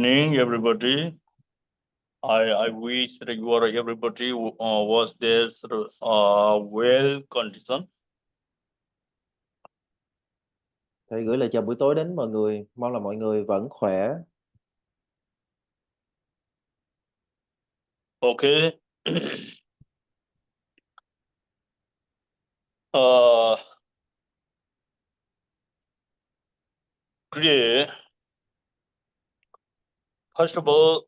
Morning, everybody. I wish that you are everybody was there well condition. Thầy gửi lời chào buổi tối đến mọi người, mong là mọi người vẫn khỏe. Okay. uh, Today, first of all,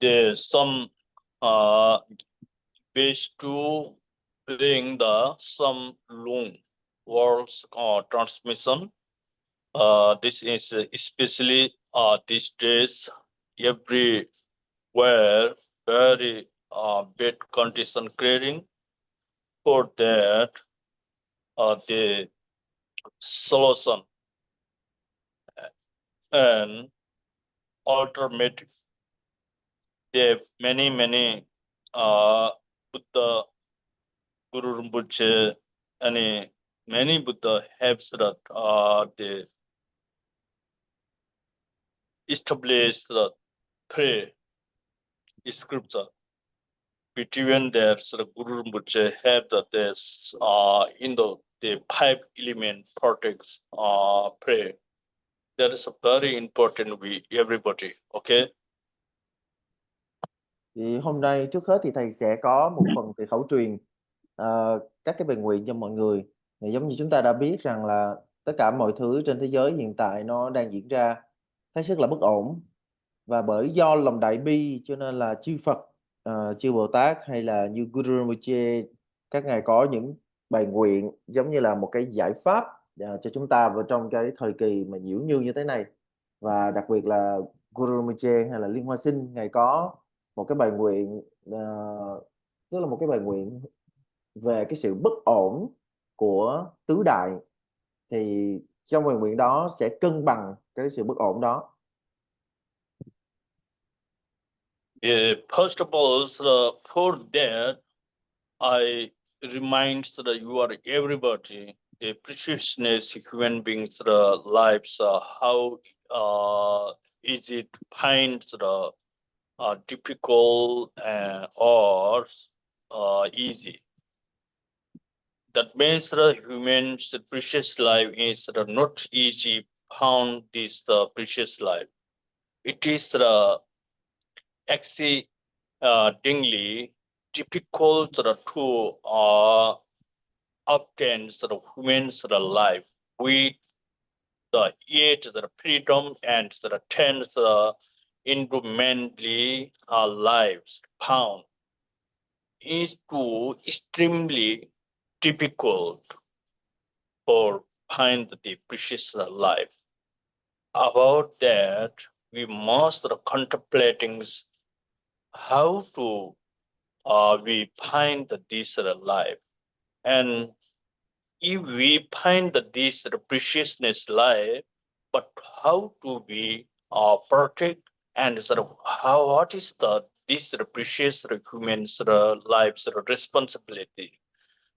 there's some wish to bring some long words transmission. This is especially these days everywhere very bad condition creating for that the solution and alternative. There are many Buddha Guru Rinpoche and many Buddha have that they established the three scripture between their Guru Rinpoche have that there's in the 5-element practice prayer. That is a very important with everybody. Okay. Thì hôm nay trước hết thì thầy sẽ có một phần từ khẩu truyền các cái bài nguyện cho mọi người. Thì giống như chúng ta đã biết rằng là tất cả mọi thứ trên thế giới hiện tại nó đang diễn ra hết sức là bất ổn, và bởi do lòng đại bi cho nên là chư Phật, chư Bồ Tát hay là như Guru Rinpoche, các ngài có những bài nguyện giống như là một cái giải pháp cho chúng ta vào trong cái thời kỳ mà nhiễu như thế này. Và đặc biệt là Guru Rinpoche hay là Liên Hoa Sinh, ngài có một cái bài nguyện, tức là một cái bài nguyện về cái sự bất ổn của tứ đại. Thì trong bài nguyện đó sẽ cân bằng cái sự bất ổn đó. First of all, for that, I remind that you are everybody, the preciousness human beings' lives, how is it find the difficult or easy. That means the human's precious life is not easy found this precious life. It is exceedingly difficult to obtain human's life with yet the freedom and the tens incrementally lives found is too extremely difficult for find the precious life. About that, we must contemplating how to we find this life, and if we find this preciousness life, but how to we protect and how what is this precious human's lives responsibility.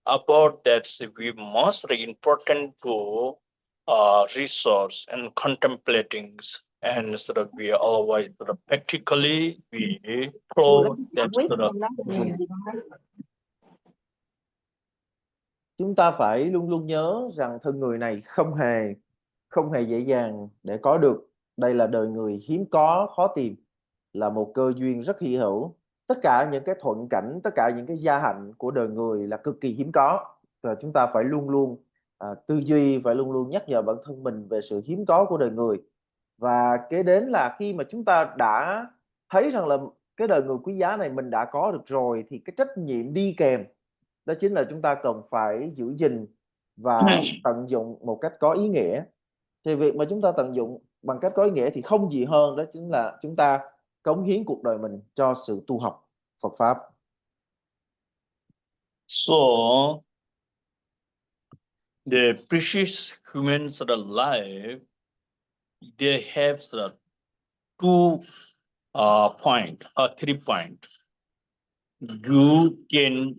About that, we must important to resource and contemplating, and we always practically we follow that Chúng ta phải luôn luôn nhớ rằng thân người này không hề dễ dàng để có được. Đây là đời người hiếm có, khó tìm, là một cơ duyên rất hy hữu. Tất cả những cái thuận cảnh, tất cả những cái gia hạnh của đời người là cực kỳ hiếm có, và chúng ta phải luôn luôn tư duy, phải luôn luôn nhắc nhở bản thân mình về sự hiếm có của đời người. Và kế đến là khi mà chúng ta đã thấy rằng là cái đời người quý giá này mình đã có được rồi, thì cái trách nhiệm đi kèm đó chính là chúng ta cần phải giữ gìn và tận dụng một cách có ý nghĩa. Thì việc mà chúng ta tận dụng bằng cách có ý nghĩa thì không gì hơn đó chính là chúng ta cống hiến cuộc đời mình cho sự tu học Phật pháp. So the precious humans life, they have the 2 point or 3 point. You can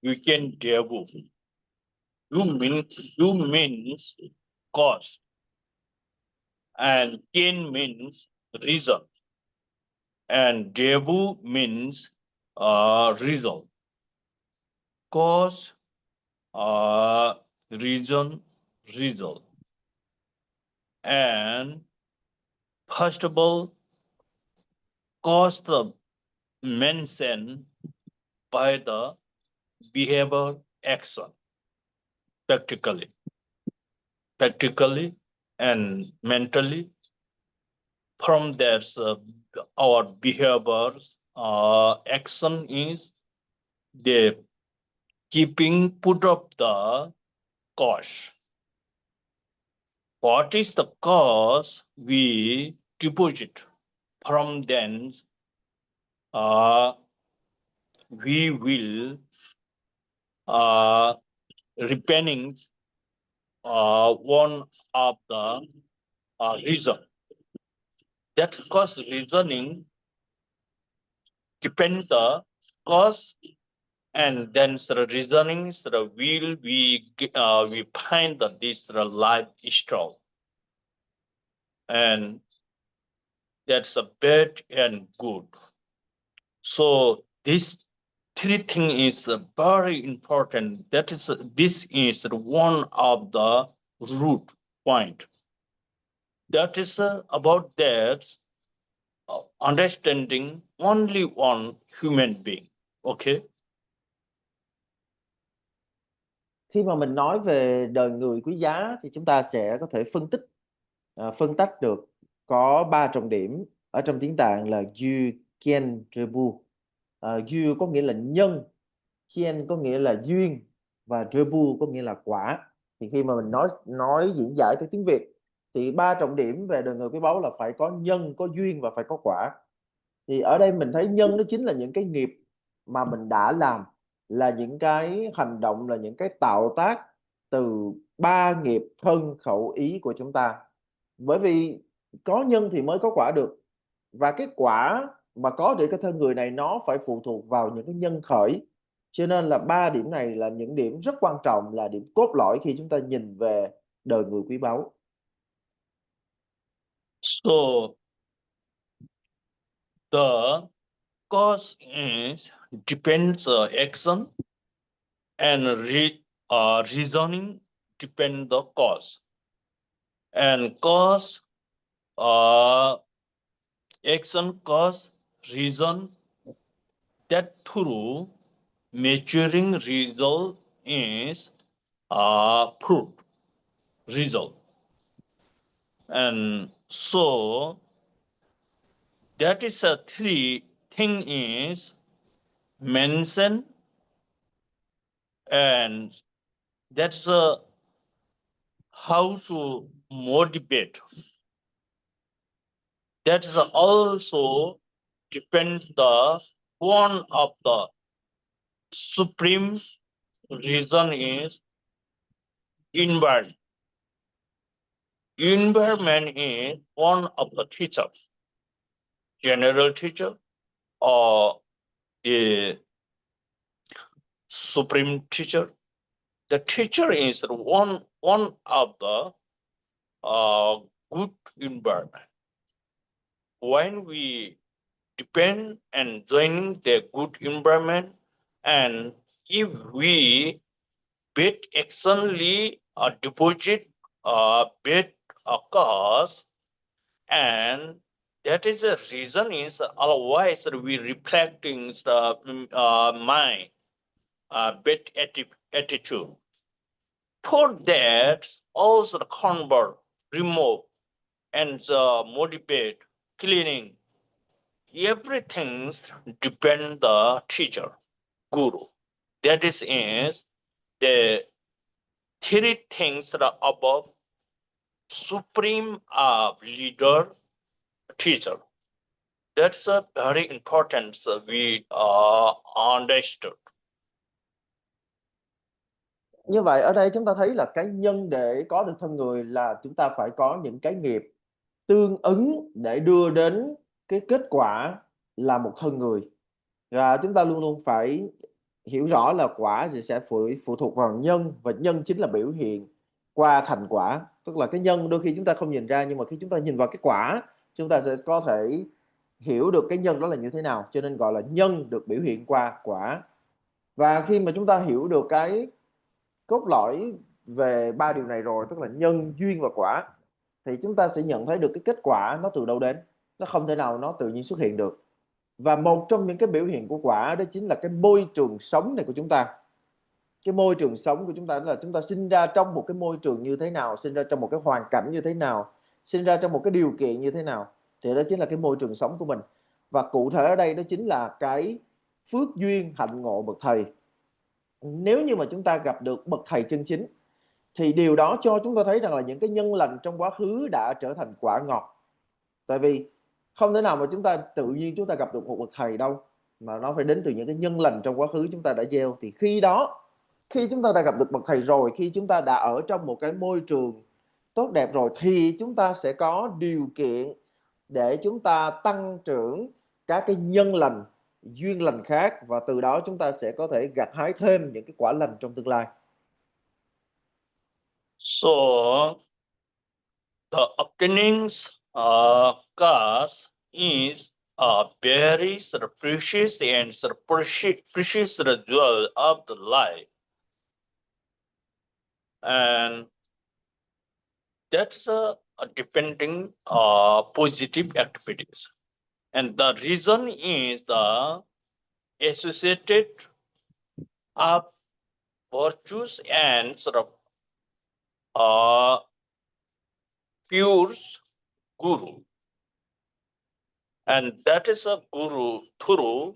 you can devil. You means cause, and ken means reason, and devil means result. Cause, reason, result. And first of all, cause the mentioned by the behavior action, practically and mentally. From there, our behaviors action is the keeping put up the cost. What is the cost we deposit? From then, we will repairing one of the reason. That cost reasoning depends the cost, and then the reasoning will we find that this lifestyle, and that's a bad and good. So this three thing is very important. That is this is one of the root point. That is about that understanding only one human being. Okay. Khi mà mình nói về đời người quý giá thì chúng ta sẽ có thể phân tách được có 3 trọng điểm ở trong tiếng Tạng là yu, kien, rebu. Yu có nghĩa là nhân, kien có nghĩa là duyên và rebu có nghĩa là quả. Thì khi mà mình nói diễn giải theo tiếng Việt thì 3 trọng điểm về đời người quý báu là phải có nhân, có duyên và phải có quả. Thì ở đây mình thấy nhân nó chính là những cái nghiệp mà mình đã làm, là những cái hành động, là những cái tạo tác từ 3 nghiệp thân khẩu ý của chúng ta. Bởi vì có nhân thì mới có quả được, và cái quả mà có được cái thân người này nó phải phụ thuộc vào những cái nhân khởi. Cho nên là 3 điểm này là những điểm rất quan trọng, là điểm cốt lõi khi chúng ta nhìn về đời người quý báu. So the cause is depends action, and reasoning depend the cause, and cause action, cause, reason, that through maturing result is fruit result. And so that is a three thing is mentioned, and that's how to motivate. That is also depends the one of the supreme reason is environment. Environment is one of the teachers, general teacher or the supreme teacher. The teacher is one of the good environment. When we depend and joining the good environment, and if we bid actionly deposit bid cause, and that is the reason is otherwise we reflecting the mind bad attitude. For that also the convert, remove, and motivate, cleaning, everything depend the teacher, guru. That is the three things that are above supreme leader, teacher. That's a very important we understood. Như vậy ở đây chúng ta thấy là cái nhân để có được thân người là chúng ta phải có những cái nghiệp tương ứng để đưa đến cái kết quả là một thân người. Và chúng ta luôn luôn phải hiểu rõ là quả thì sẽ phụ thuộc vào nhân, và nhân chính là biểu hiện qua thành quả. Tức là cái nhân đôi khi chúng ta không nhìn ra, nhưng mà khi chúng ta nhìn vào cái quả, chúng ta sẽ có thể hiểu được cái nhân đó là như thế nào, cho nên gọi là nhân được biểu hiện qua quả. Và khi mà chúng ta hiểu được cái cốt lõi về ba điều này rồi, tức là nhân, duyên và quả, thì chúng ta sẽ nhận thấy được cái kết quả nó từ đâu đến. Nó không thể nào nó tự nhiên xuất hiện được. Và một trong những cái biểu hiện của quả đó chính là cái môi trường sống này của chúng ta. Cái môi trường sống của chúng ta là chúng ta sinh ra trong một cái môi trường như thế nào, sinh ra trong một cái hoàn cảnh như thế nào, sinh ra trong một cái điều kiện như thế nào, thì đó chính là cái môi trường sống của mình. Và cụ thể ở đây đó chính là cái phước duyên hạnh ngộ bậc thầy. Nếu như mà chúng ta gặp được bậc thầy chân chính, thì điều đó cho chúng ta thấy rằng là những cái nhân lành trong quá khứ đã trở thành quả ngọt. Tại vì không thể nào mà chúng ta tự nhiên chúng ta gặp được một bậc thầy đâu, mà nó phải đến từ những cái nhân lành trong quá khứ chúng ta đã gieo. Thì khi chúng ta đã gặp được bậc thầy rồi, khi chúng ta đã ở trong một cái môi trường tốt đẹp rồi, thì chúng ta sẽ có điều kiện để chúng ta tăng trưởng các cái nhân lành, duyên lành khác, và từ đó chúng ta sẽ có thể gặt hái thêm những cái quả lành trong tương lai. So the obtaining cause is a very sort of precious and sort of precious sort of jewel of the life. And that's depending positive activities. And the reason is the associated of virtues and sort of pure guru. And that is a guru through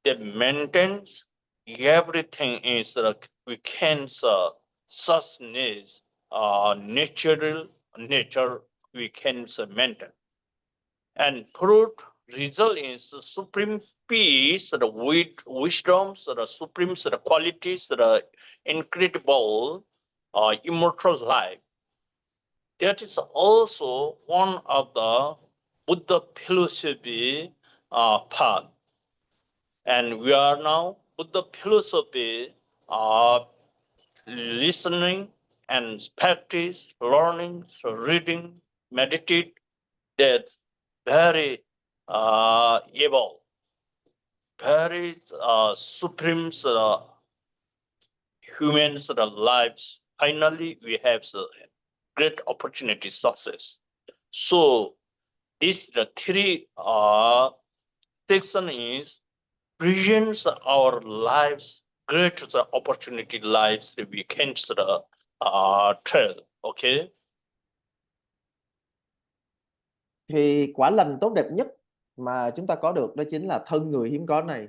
that maintains everything is we can sustenance natural nature we can maintain. And fruit result is the supreme peace, the wisdom, the supreme the qualities, the incredible immortal life. That is also one of the Buddha philosophy path. And we are now Buddha philosophy listening and practice, learning, so reading, meditate, that very evolved, very supreme human lives. Finally, we have great opportunity success. So this the three section is presents our lives great opportunity lives that we can tell. Okay. Thì quả lành tốt đẹp nhất mà chúng ta có được đó chính là thân người hiếm có này.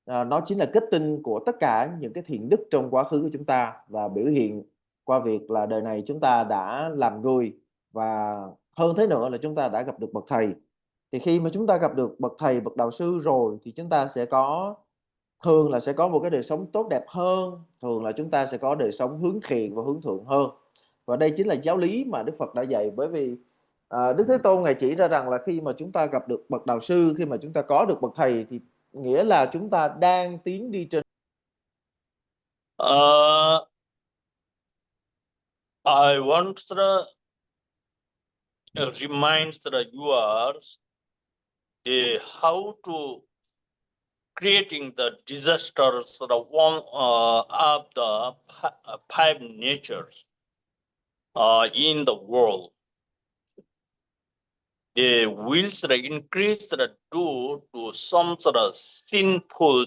Nó chính là kết tinh của tất cả những cái thiện đức trong quá khứ của chúng ta, và biểu hiện qua việc là đời này chúng ta đã làm người, và hơn thế nữa là chúng ta đã gặp được bậc thầy. Thì khi mà chúng ta gặp được bậc thầy, bậc đạo sư rồi, thì chúng ta sẽ thường là sẽ có một cái đời sống tốt đẹp hơn, thường là chúng ta sẽ có đời sống hướng thiện và hướng thượng hơn. Và đây chính là giáo lý mà Đức Phật đã dạy. Bởi vì Đức Thế Tôn Ngài chỉ ra rằng là khi mà chúng ta gặp được bậc đạo sư, khi mà chúng ta có được bậc thầy, thì nghĩa là chúng ta đang tiến đi trên. I want to remind the viewers how to creating the disasters one of the five natures in the world. The will increase due to some sinful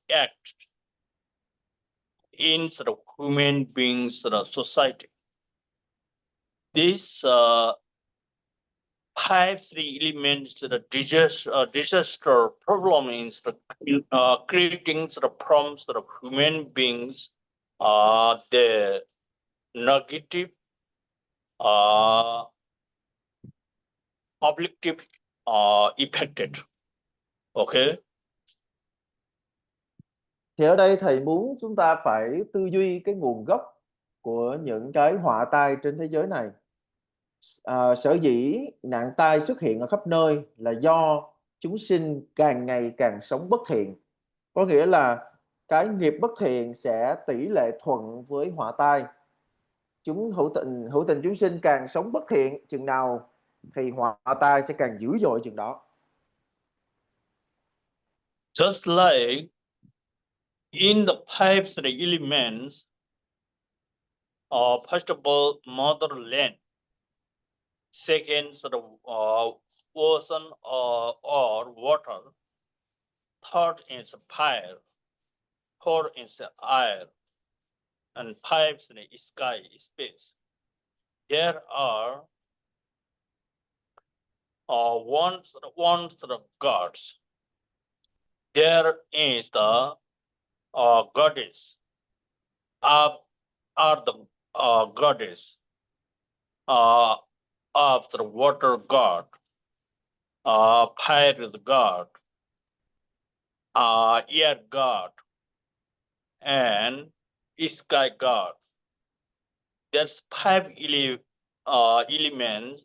act in human beings society. This five elements disaster problem is creating from human beings the negative objective affected. Okay. Thì ở đây thầy muốn chúng ta phải tư duy cái nguồn gốc của những cái họa tai trên thế giới này. Sở dĩ nạn tai xuất hiện ở khắp nơi là do chúng sinh càng ngày càng sống bất thiện. Có nghĩa là cái nghiệp bất thiện sẽ tỷ lệ thuận với họa tai. Hữu tình chúng sinh càng sống bất thiện chừng nào thì họa tai sẽ càng dữ dội chừng đó. Just like in the five elements, first of all, motherland, second, ocean or water, third is fire, fourth is air, and five is sky, space. There are one gods. There is the goddess. Are the goddess of the water god, fire god, air god, and sky god. There's five elements.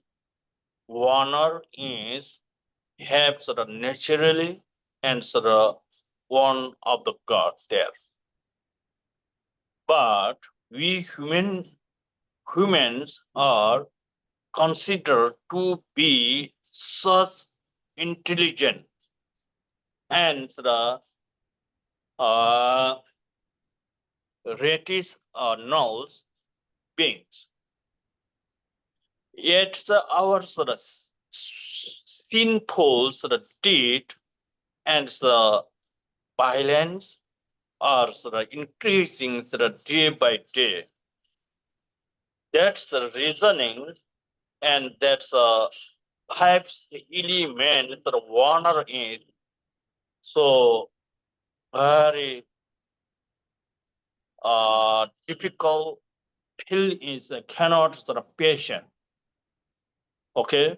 Water is have naturally and one of the gods there. But we humans are considered to be such intelligent and rational beings. Yet our sinful deed and violence are increasing day by day. That's the reasoning, and that's five element that water is so very difficult. Pill is cannot patient. Okay.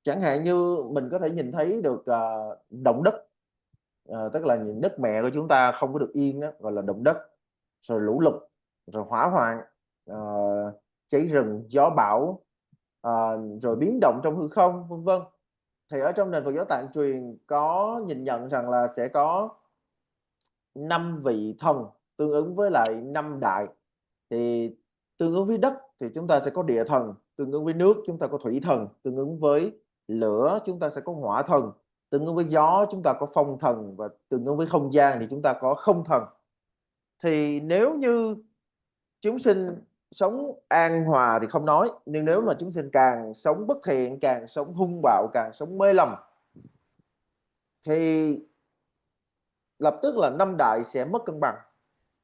Chẳng hạn như mình có thể nhìn thấy được động đất, tức là đất mẹ của chúng ta không có được yên đó, gọi là động đất, rồi lũ lụt, rồi hỏa hoạn, cháy rừng, gió bão, rồi biến động trong hư không, vân vân. Thì ở trong nền Phật giáo Tạng truyền có nhìn nhận rằng là sẽ có 5 vị thần tương ứng với lại 5 đại. Thì tương ứng với đất thì chúng ta sẽ có địa thần, tương ứng với nước chúng ta có thủy thần, tương ứng với lửa chúng ta sẽ có hỏa thần, tương ứng với gió chúng ta có phong thần, và tương ứng với không gian thì chúng ta có không thần. Thì nếu như chúng sinh sống an hòa thì không nói, nhưng nếu mà chúng sinh càng sống bất thiện, càng sống hung bạo, càng sống mê lầm, thì lập tức là 5 đại sẽ mất cân bằng.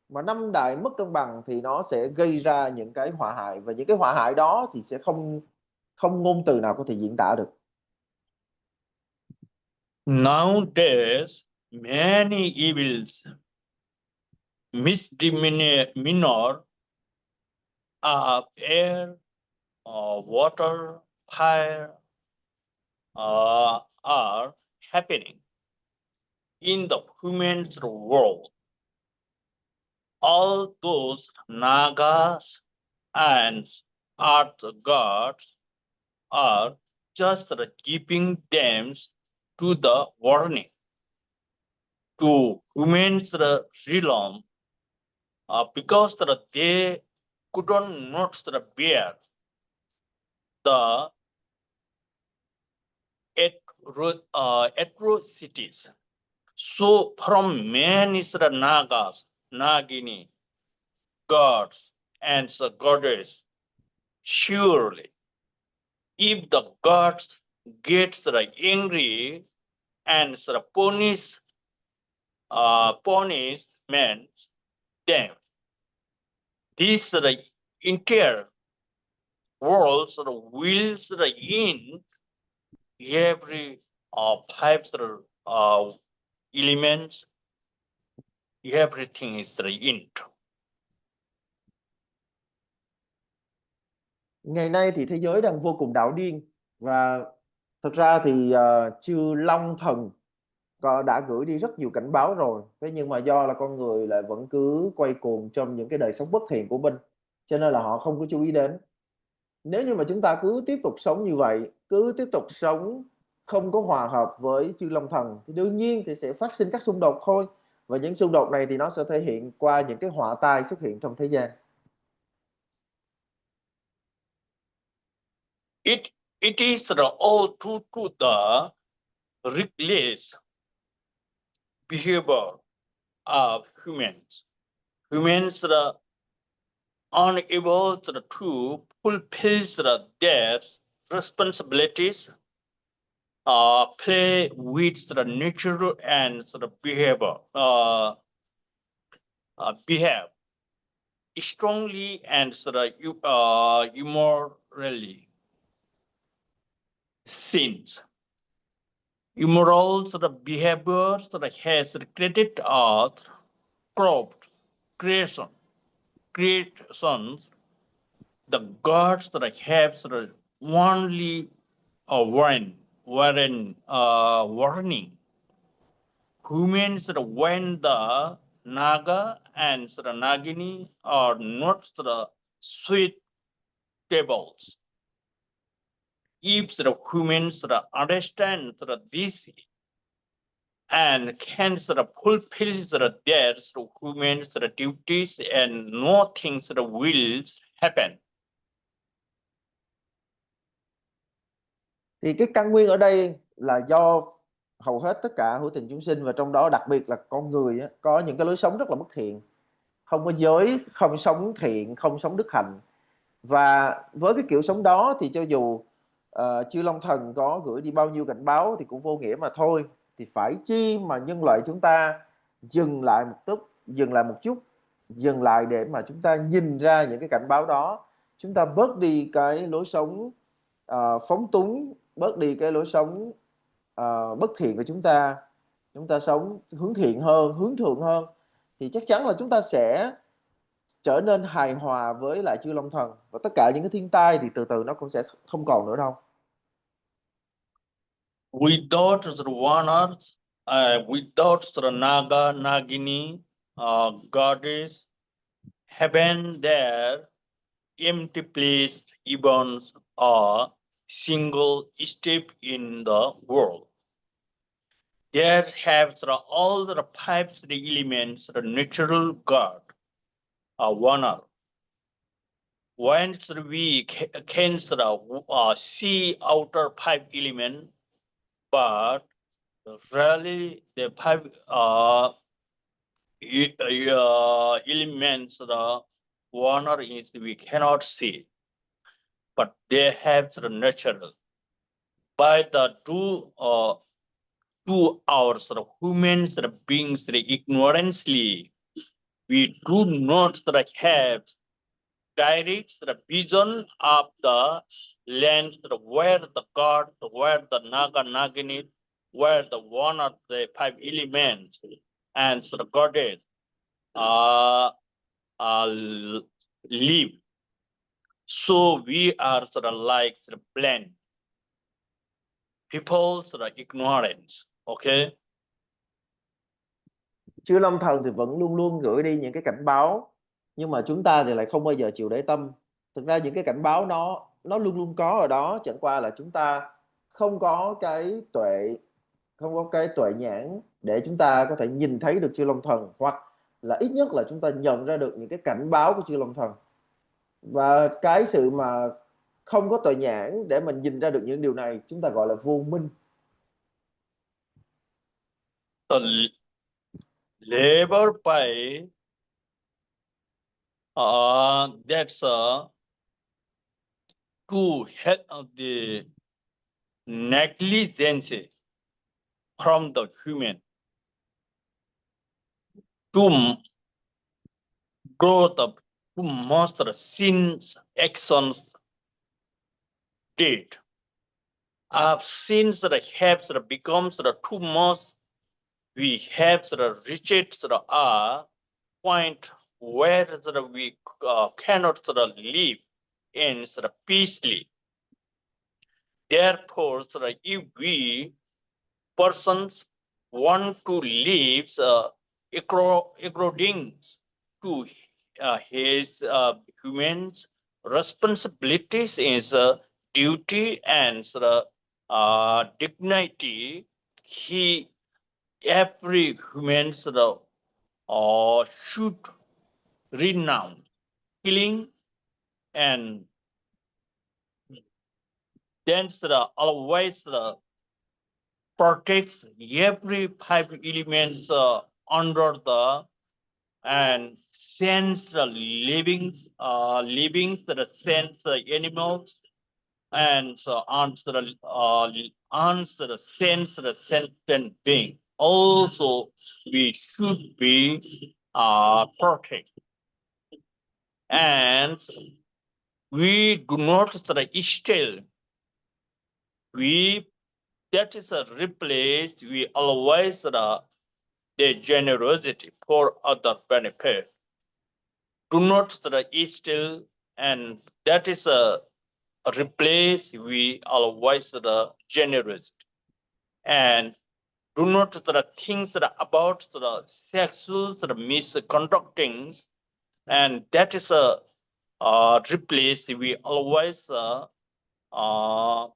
Mà 5 đại mất cân bằng thì nó sẽ gây ra những cái họa hại, và những cái họa hại đó thì sẽ không ngôn từ nào có thể diễn tả được. Nowadays, many evils, misdemeanor of air, water, fire are happening in the human world. All those nagas and earth gods are just keeping them to the warning to humans realm, because they could not bear the atrocities. So from many nagas, nagini, gods and goddess, surely if the gods gets angry and punish men, them, this entire world will in every five elements, everything is in. Ngày nay thì thế giới đang vô cùng đảo điên, và thực ra thì chư Long Thần đã gửi đi rất nhiều cảnh báo rồi. Thế nhưng mà do là con người lại vẫn cứ quay cuồng trong những cái đời sống bất thiện của mình, cho nên là họ không có chú ý đến. Nếu như mà chúng ta cứ tiếp tục sống như vậy, cứ tiếp tục sống không có hòa hợp với chư Long Thần thì đương nhiên thì sẽ phát sinh các xung đột thôi. Và những xung đột này thì nó sẽ thể hiện qua những cái họa tai xuất hiện trong thế gian. It is all due to the reckless behavior of humans. Humans are unable to fulfill their responsibilities, play with the nature and behavior, behave strongly and immorally. Sins. Immoral behavior has created a corrupt creations. The gods have only warning. Humans when the Naga and Nagini are not suitable. If humans understand this and can fulfill their human duties and nothing will happen. Thì cái căn nguyên ở đây là do hầu hết tất cả hữu tình chúng sinh, và trong đó đặc biệt là con người á, có những cái lối sống rất là bất thiện, không có giới, không sống thiện, không sống đức hạnh. Và với cái kiểu sống đó thì cho dù chư Long Thần có gửi đi bao nhiêu cảnh báo thì cũng vô nghĩa mà thôi. Thì phải chi mà nhân loại chúng ta dừng lại một chút, dừng lại để mà chúng ta nhìn ra những cái cảnh báo đó, chúng ta bớt đi cái lối sống phóng túng, bớt đi cái lối sống bất thiện của chúng ta sống hướng thiện hơn, hướng thượng hơn, thì chắc chắn là chúng ta sẽ trở nên hài hòa với lại chư Long Thần, và tất cả những cái thiên tai thì từ từ nó cũng sẽ không còn nữa đâu. Without the Vanas, without the Naga, Nagini, goddess, heaven there, empty place, even a single step in the world. There have all the five elements, the natural God, Vana. When we can see outer five elements, but really the five elements one is we cannot see, but they have the natural. By the two hours humans beings ignorantly, we do not have direct vision of the land where the god, where the Naga Nagini, where the one of the five elements and the goddess live. So we are like blind. People ignorance. Okay. Chư Long Thần thì vẫn luôn luôn gửi đi những cái cảnh báo, nhưng mà chúng ta thì lại không bao giờ chịu để tâm. Thực ra những cái cảnh báo nó luôn luôn có ở đó, chẳng qua là chúng ta không có cái tuệ nhãn để chúng ta có thể nhìn thấy được chư Long Thần, hoặc là ít nhất là chúng ta nhận ra được những cái cảnh báo của chư Long Thần. Và cái sự mà không có tuệ nhãn để mình nhìn ra được những điều này chúng ta gọi là vô minh. The labor by that's to help the negligence from the human to grow the to master sins actions did. Sins have becomes too much. We have reached a point where we cannot live in peacefully. Therefore, if we persons want to live according to his human responsibilities is duty and dignity, every human should renounce killing, and then always protects every five elements under the and sense living the sense animals and answer answer sense the sentient being. Also, we should be protect, and we do not steal. We that is a replace. We always the generosity for other benefit. Do not steal, and that is a replace. We always the generosity, and do not things about the sexual misconducting, and that is a replace. We always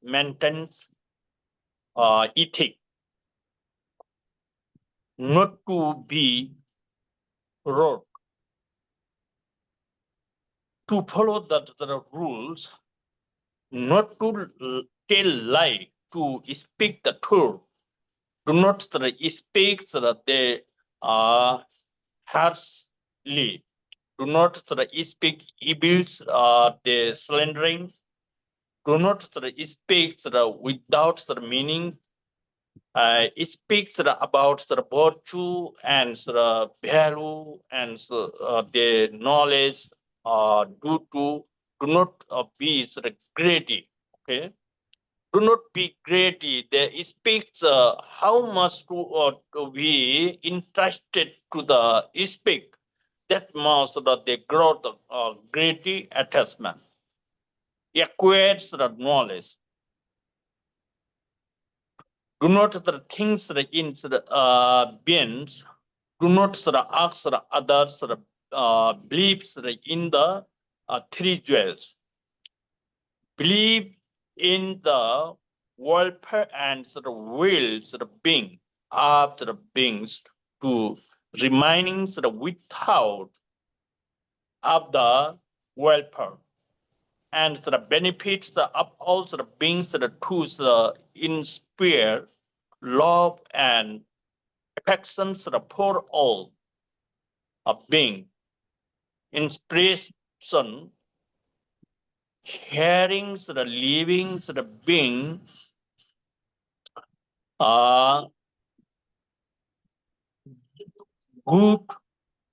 maintain ethic, not to be rude, to follow the rules, not to tell lie, to speak the truth. Do not speak the harshly. Do not speak evils, the slandering. Do not speak without meaning. It speaks about the virtue and the value and the knowledge. Do not be greedy. Okay, do not be greedy. They speaks how much to be interested to the speak. That must the growth greedy attachment. Acquires the knowledge. Do not the things in beings. Do not ask others beliefs in the three jewels. Believe in the welfare and wills being of the beings to remaining without of the welfare and the benefits of all the beings to inspire love and affection for all of being. Inspiration, hearing the living the being good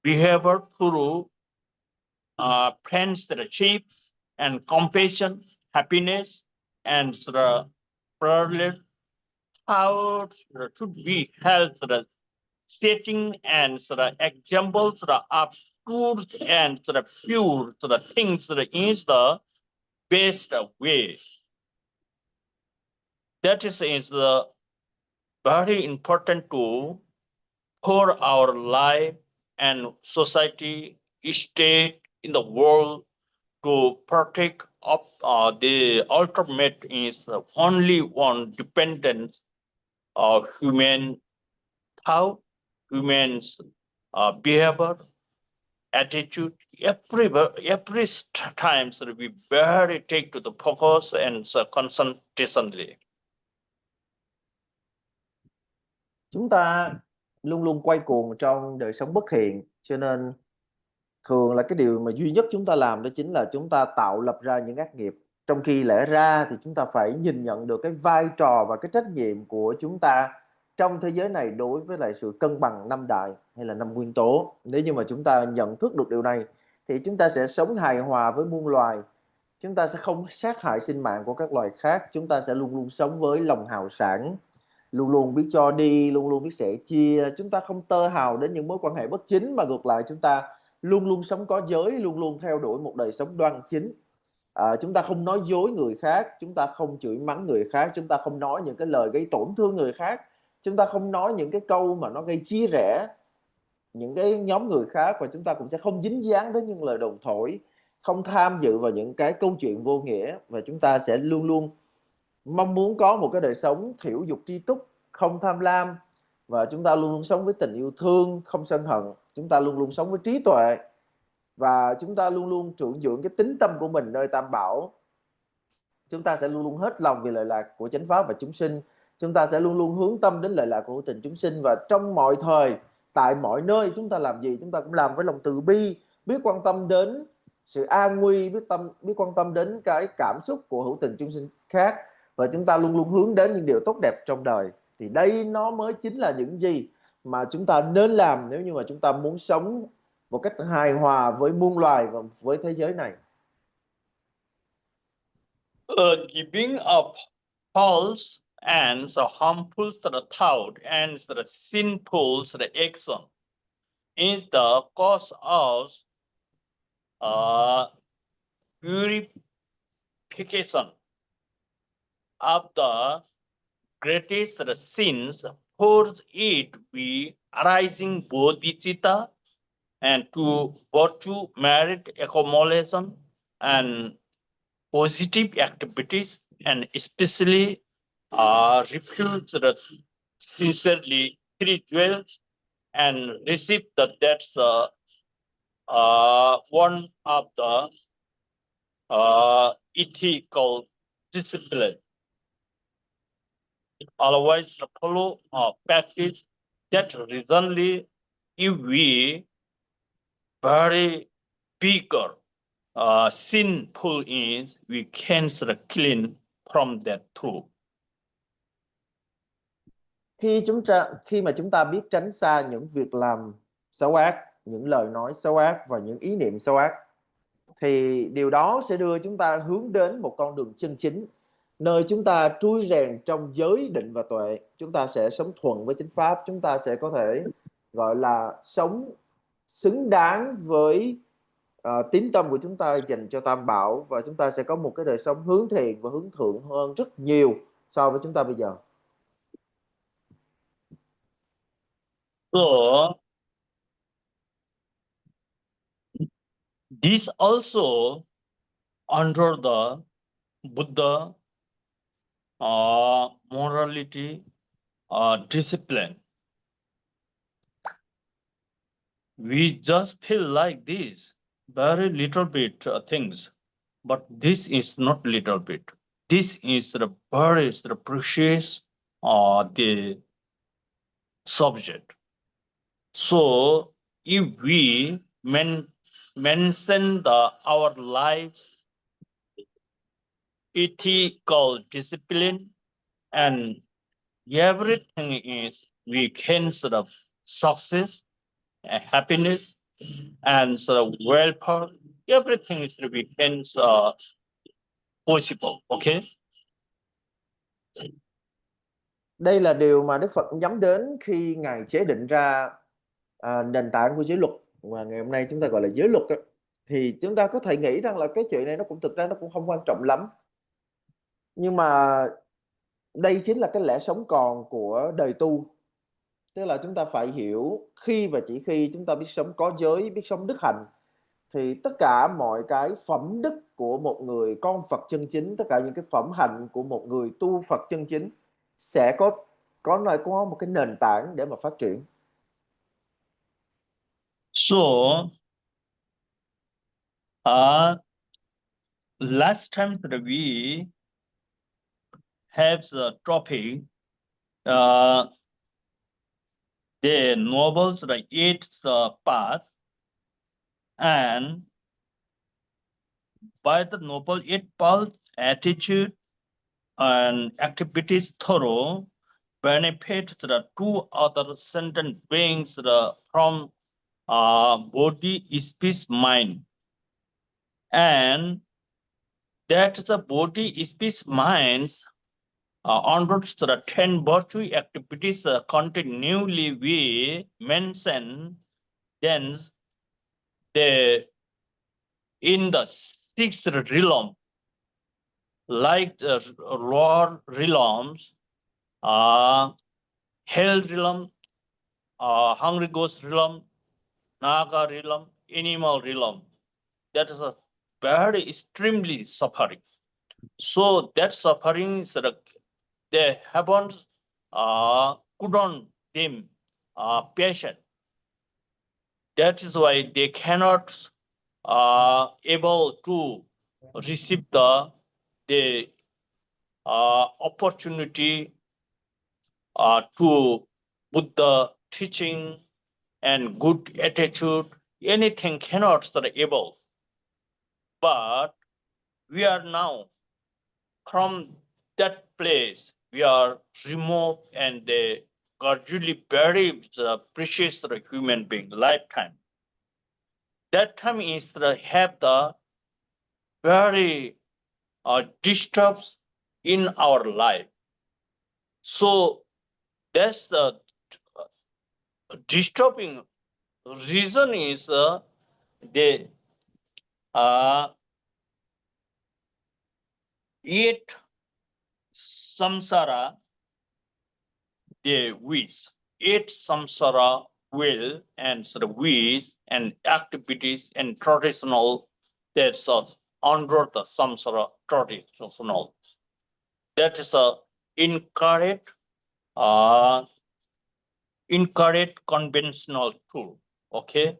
behavior through friendship and compassion, happiness, and the privilege. How should be held setting and examples of truth and pure things is the best way. That is the very important to for our life and society, state in the world to protect of the ultimate is only one dependent of human thought, humans behavior, attitude. Every times we very take to the focus and concentrationly. Chúng ta luôn luôn quay cuồng trong đời sống bất thiện, cho nên thường là cái điều mà duy nhất chúng ta làm đó chính là chúng ta tạo lập ra những ác nghiệp, trong khi lẽ ra thì chúng ta phải nhìn nhận được cái vai trò và cái trách nhiệm của chúng ta trong thế giới này đối với lại sự cân bằng năm đại hay là năm nguyên tố. Nếu như mà chúng ta nhận thức được điều này thì chúng ta sẽ sống hài hòa với muôn loài, chúng ta sẽ không sát hại sinh mạng của các loài khác, chúng ta sẽ luôn luôn sống với lòng hào sảng, luôn luôn biết cho đi, luôn luôn biết sẻ chia. Chúng ta không tơ hào đến những mối quan hệ bất chính, mà ngược lại chúng ta luôn luôn sống có giới, luôn luôn theo đuổi một đời sống đoan chính. Chúng ta không nói dối người khác, chúng ta không chửi mắng người khác, chúng ta không nói những cái lời gây tổn thương người khác, chúng ta không nói những cái câu mà nó gây chia rẽ những cái nhóm người khác, và chúng ta cũng sẽ không dính dáng đến những lời đồn thổi, không tham dự vào những cái câu chuyện vô nghĩa, và chúng ta sẽ luôn luôn mong muốn có một cái đời sống thiểu dục tri túc, không tham lam, và chúng ta luôn luôn sống với tình yêu thương, không sân hận. Chúng ta luôn luôn sống với trí tuệ, và chúng ta luôn luôn trưởng dưỡng cái tính tâm của mình nơi Tam Bảo. Chúng ta sẽ luôn luôn hết lòng vì lợi lạc của chánh pháp và chúng sinh. Chúng ta sẽ luôn luôn hướng tâm đến lợi lạc của hữu tình chúng sinh, và trong mọi thời, tại mọi nơi, chúng ta làm gì chúng ta cũng làm với lòng từ bi, biết quan tâm đến sự an nguy, biết quan tâm đến cái cảm xúc của hữu tình chúng sinh khác, và chúng ta luôn luôn hướng đến những điều tốt đẹp trong đời. Thì đây nó mới chính là những gì mà chúng ta nên làm nếu như mà chúng ta muốn sống một cách hài hòa với muôn loài và với thế giới này. Giving up false and the harmful thought and the sinful action is the cause of purification of the greatest sins. For it we arising bodhicitta and to virtue merit accumulation and positive activities, and especially refuse the sincerely three jewels and receive that's one of the ethical discipline. Otherwise, follow practice that recently if we very bigger sinful is we can clean from that too. Khi mà chúng ta biết tránh xa những việc làm xấu ác, những lời nói xấu ác và những ý niệm xấu ác, thì điều đó sẽ đưa chúng ta hướng đến một con đường chân chính, nơi chúng ta trui rèn trong giới định và tuệ. Chúng ta sẽ sống thuận với chánh pháp, chúng ta sẽ có thể gọi là sống xứng đáng với tín tâm của chúng ta dành cho Tam Bảo, và chúng ta sẽ có một cái đời sống hướng thiện và hướng thượng hơn rất nhiều so với chúng ta bây giờ. So this also under the Buddha morality discipline. We just feel like this very little bit things, but this is not little bit. This is the very precious the subject. So if we mention our life ethical discipline and everything is we can sort of success, happiness, and sort of welfare. Everything is we can possible. Okay. Đây là điều mà Đức Phật nhắm đến khi Ngài chế định ra nền tảng của giới luật, và ngày hôm nay chúng ta gọi là giới luật đó. Thì chúng ta có thể nghĩ rằng là cái chuyện này nó cũng thực ra nó cũng không quan trọng lắm, nhưng mà đây chính là cái lẽ sống còn của đời tu. Tức là chúng ta phải hiểu, khi và chỉ khi chúng ta biết sống có giới, biết sống đức hạnh, thì tất cả mọi cái phẩm đức của một người con Phật chân chính, tất cả những cái phẩm hạnh của một người tu Phật chân chính sẽ có một cái nền tảng để mà phát triển. So last time that we have the topic the novels the eight path, and by the noble eight path attitude and activities thorough benefits the two other sentient beings from body, speech, mind, and that the body, speech, minds under the 10 virtue activities continually we mention, then in the sixth realm, like the lower realms, hell realm, hungry ghost realm, naga realm, animal realm, that is a very extremely suffering. So that suffering is they haven't couldn't them patient. That is why they cannot able to receive the opportunity to put the teaching and good attitude. Anything cannot able. But we are now from that place. We are removed and they gradually bury the precious human being lifetime. That time is have the very disturbs in our life. So that's the disturbing reason is the yet samsara the wish, yet samsara will and wish and activities and traditional that's under the samsara traditional. That is a incorrect uh, incorrect conventional tool. Okay,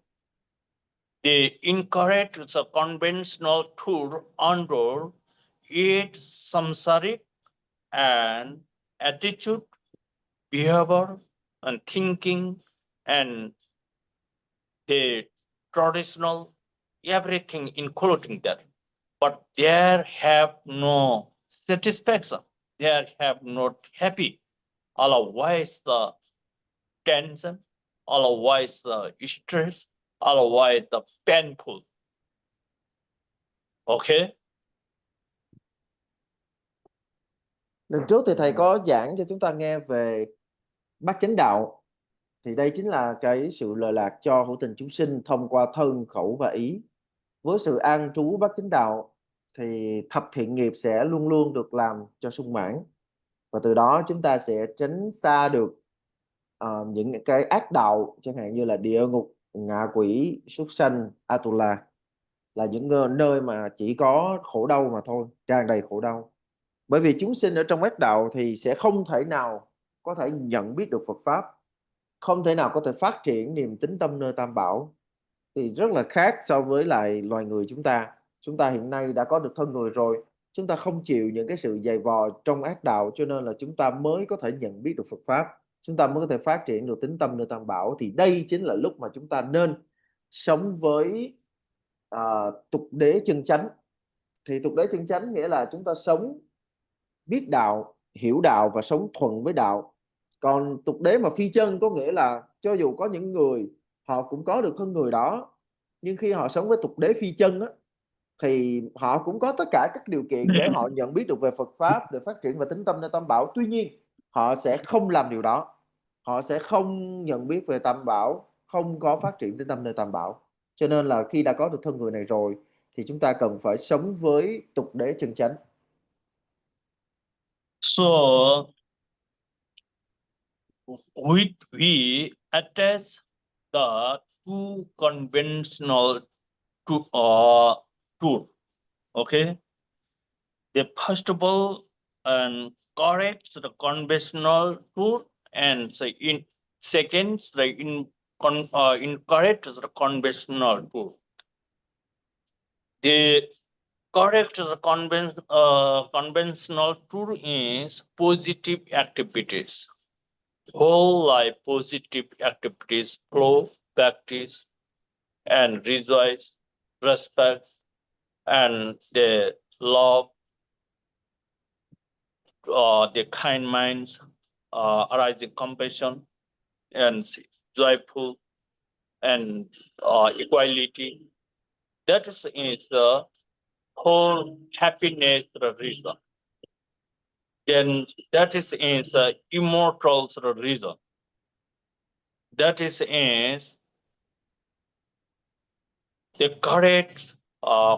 the incorrect is a conventional tool under it samsaric and attitude, behavior, and thinking, and the traditional everything including that. But there have no satisfaction. There have not happy. Otherwise the tension, otherwise the stress, otherwise the painful. Okay. Lần trước thì thầy có giảng cho chúng ta nghe về bát chánh đạo, thì đây chính là cái sự lợi lạc cho hữu tình chúng sinh thông qua thân, khẩu và ý. Với sự an trú bát chánh đạo thì thập thiện nghiệp sẽ luôn luôn được làm cho sung mãn, và từ đó chúng ta sẽ tránh xa được những cái ác đạo, chẳng hạn như là địa ngục, ngạ quỷ, súc sanh, Atula, là những nơi mà chỉ có khổ đau mà thôi, tràn đầy khổ đau. Bởi vì chúng sinh ở trong ác đạo thì sẽ không thể nào có thể nhận biết được Phật pháp, không thể nào có thể phát triển niềm tín tâm nơi Tam Bảo, thì rất là khác so với lại loài người chúng ta. Chúng ta hiện nay đã có được thân người rồi, chúng ta không chịu những cái sự dày vò trong ác đạo, cho nên là chúng ta mới có thể nhận biết được Phật pháp, chúng ta mới có thể phát triển được tín tâm nơi Tam Bảo. Thì đây chính là lúc mà chúng ta nên sống với tục đế chân chánh. Thì tục đế chân chánh nghĩa là chúng ta sống biết đạo, hiểu đạo và sống thuận với đạo. Còn tục đế mà phi chân có nghĩa là cho dù có những người họ cũng có được thân người đó, nhưng khi họ sống với tục đế phi chân á, thì họ cũng có tất cả các điều kiện để họ nhận biết được về Phật pháp, để phát triển và tín tâm nơi Tam Bảo. Tuy nhiên họ sẽ không làm điều đó, họ sẽ không nhận biết về Tam Bảo, không có phát triển tín tâm nơi Tam Bảo. Cho nên là khi đã có được thân người này rồi thì chúng ta cần phải sống với tục đế chân chánh. So we attach the two conventional tool. Okay. The first of all and correct the conventional tool, and say in second incorrect the conventional tool. The correct the conventional tool is positive activities. Whole life positive activities, flow, practice, and rejoice, respect, and the love, the kind minds, arising compassion, and joyful, and equality. That is the whole happiness reason. Then that is the immortal reason. That is the correct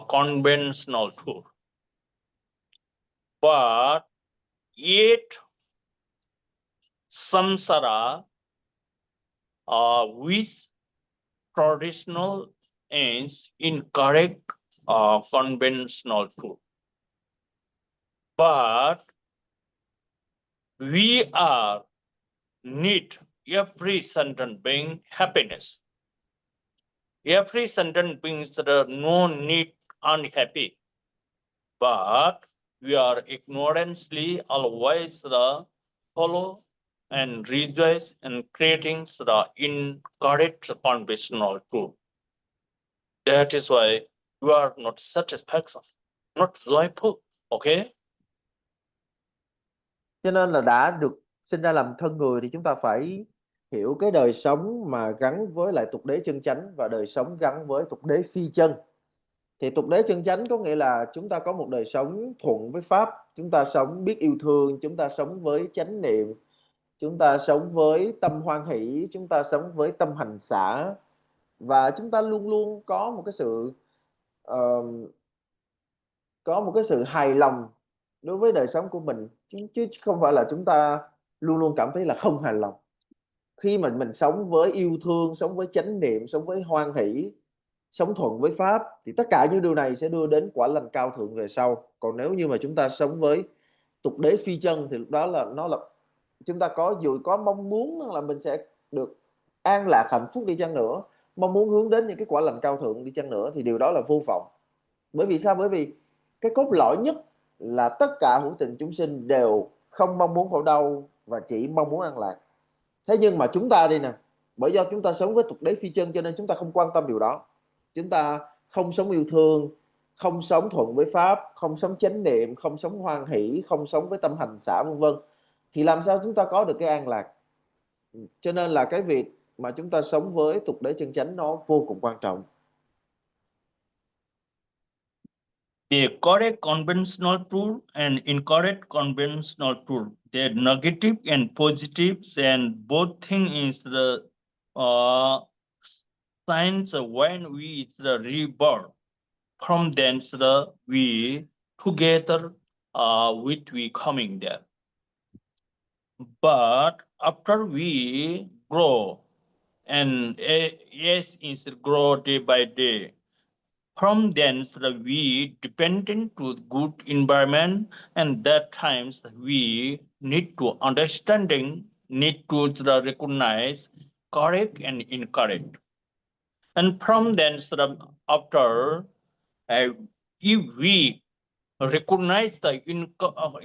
conventional tool. But yet samsara with traditional is incorrect conventional tool. But we are need every sentient being happiness. Every sentient being no need unhappy. But we are ignorantly always follow and rejoice and creating the incorrect conventional truth. That is why you are not satisfaction, not joyful. Okay? Cho nên là đã được sinh ra làm thân người thì chúng ta phải hiểu cái đời sống mà gắn với lại tục đế chân chánh và đời sống gắn với tục đế phi chân. Thì tục đế chân chánh có nghĩa là chúng ta có một đời sống thuận với pháp, chúng ta sống biết yêu thương, chúng ta sống với chánh niệm, chúng ta sống với tâm hoan hỷ, chúng ta sống với tâm hành xả, và chúng ta luôn luôn có một cái sự hài lòng đối với đời sống của mình, chứ không phải là chúng ta luôn luôn cảm thấy là không hài lòng. Khi mà mình sống với yêu thương, sống với chánh niệm, sống với hoan hỷ, sống thuận với pháp, thì tất cả những điều này sẽ đưa đến quả lành cao thượng về sau. Còn nếu như mà chúng ta sống với tục đế phi chân thì lúc đó là chúng ta dù có mong muốn là mình sẽ được an lạc hạnh phúc đi chăng nữa, mong muốn hướng đến những cái quả lành cao thượng đi chăng nữa, thì điều đó là vô vọng. Bởi vì sao? Bởi vì cái cốt lõi nhất là tất cả hữu tình chúng sinh đều không mong muốn khổ đau và chỉ mong muốn an lạc. Thế nhưng mà chúng ta đây nè, bởi do chúng ta sống với tục đế phi chân cho nên chúng ta không quan tâm điều đó. Chúng ta không sống yêu thương, không sống thuận với pháp, không sống chánh niệm, không sống hoan hỷ, không sống với tâm hành xả vân vân, thì làm sao chúng ta có được cái an lạc? Cho nên là cái việc mà chúng ta sống với tục đế chân chánh nó vô cùng quan trọng. The correct conventional truth and incorrect conventional truth, the negative and positives, and both thing is the signs when we is the rebirth. From thence we together with we coming there. But after we grow and yes is grow day by day, from thence we dependent to good environment, and that times we need to understanding, need to recognize correct and incorrect. And from thence after if we recognize the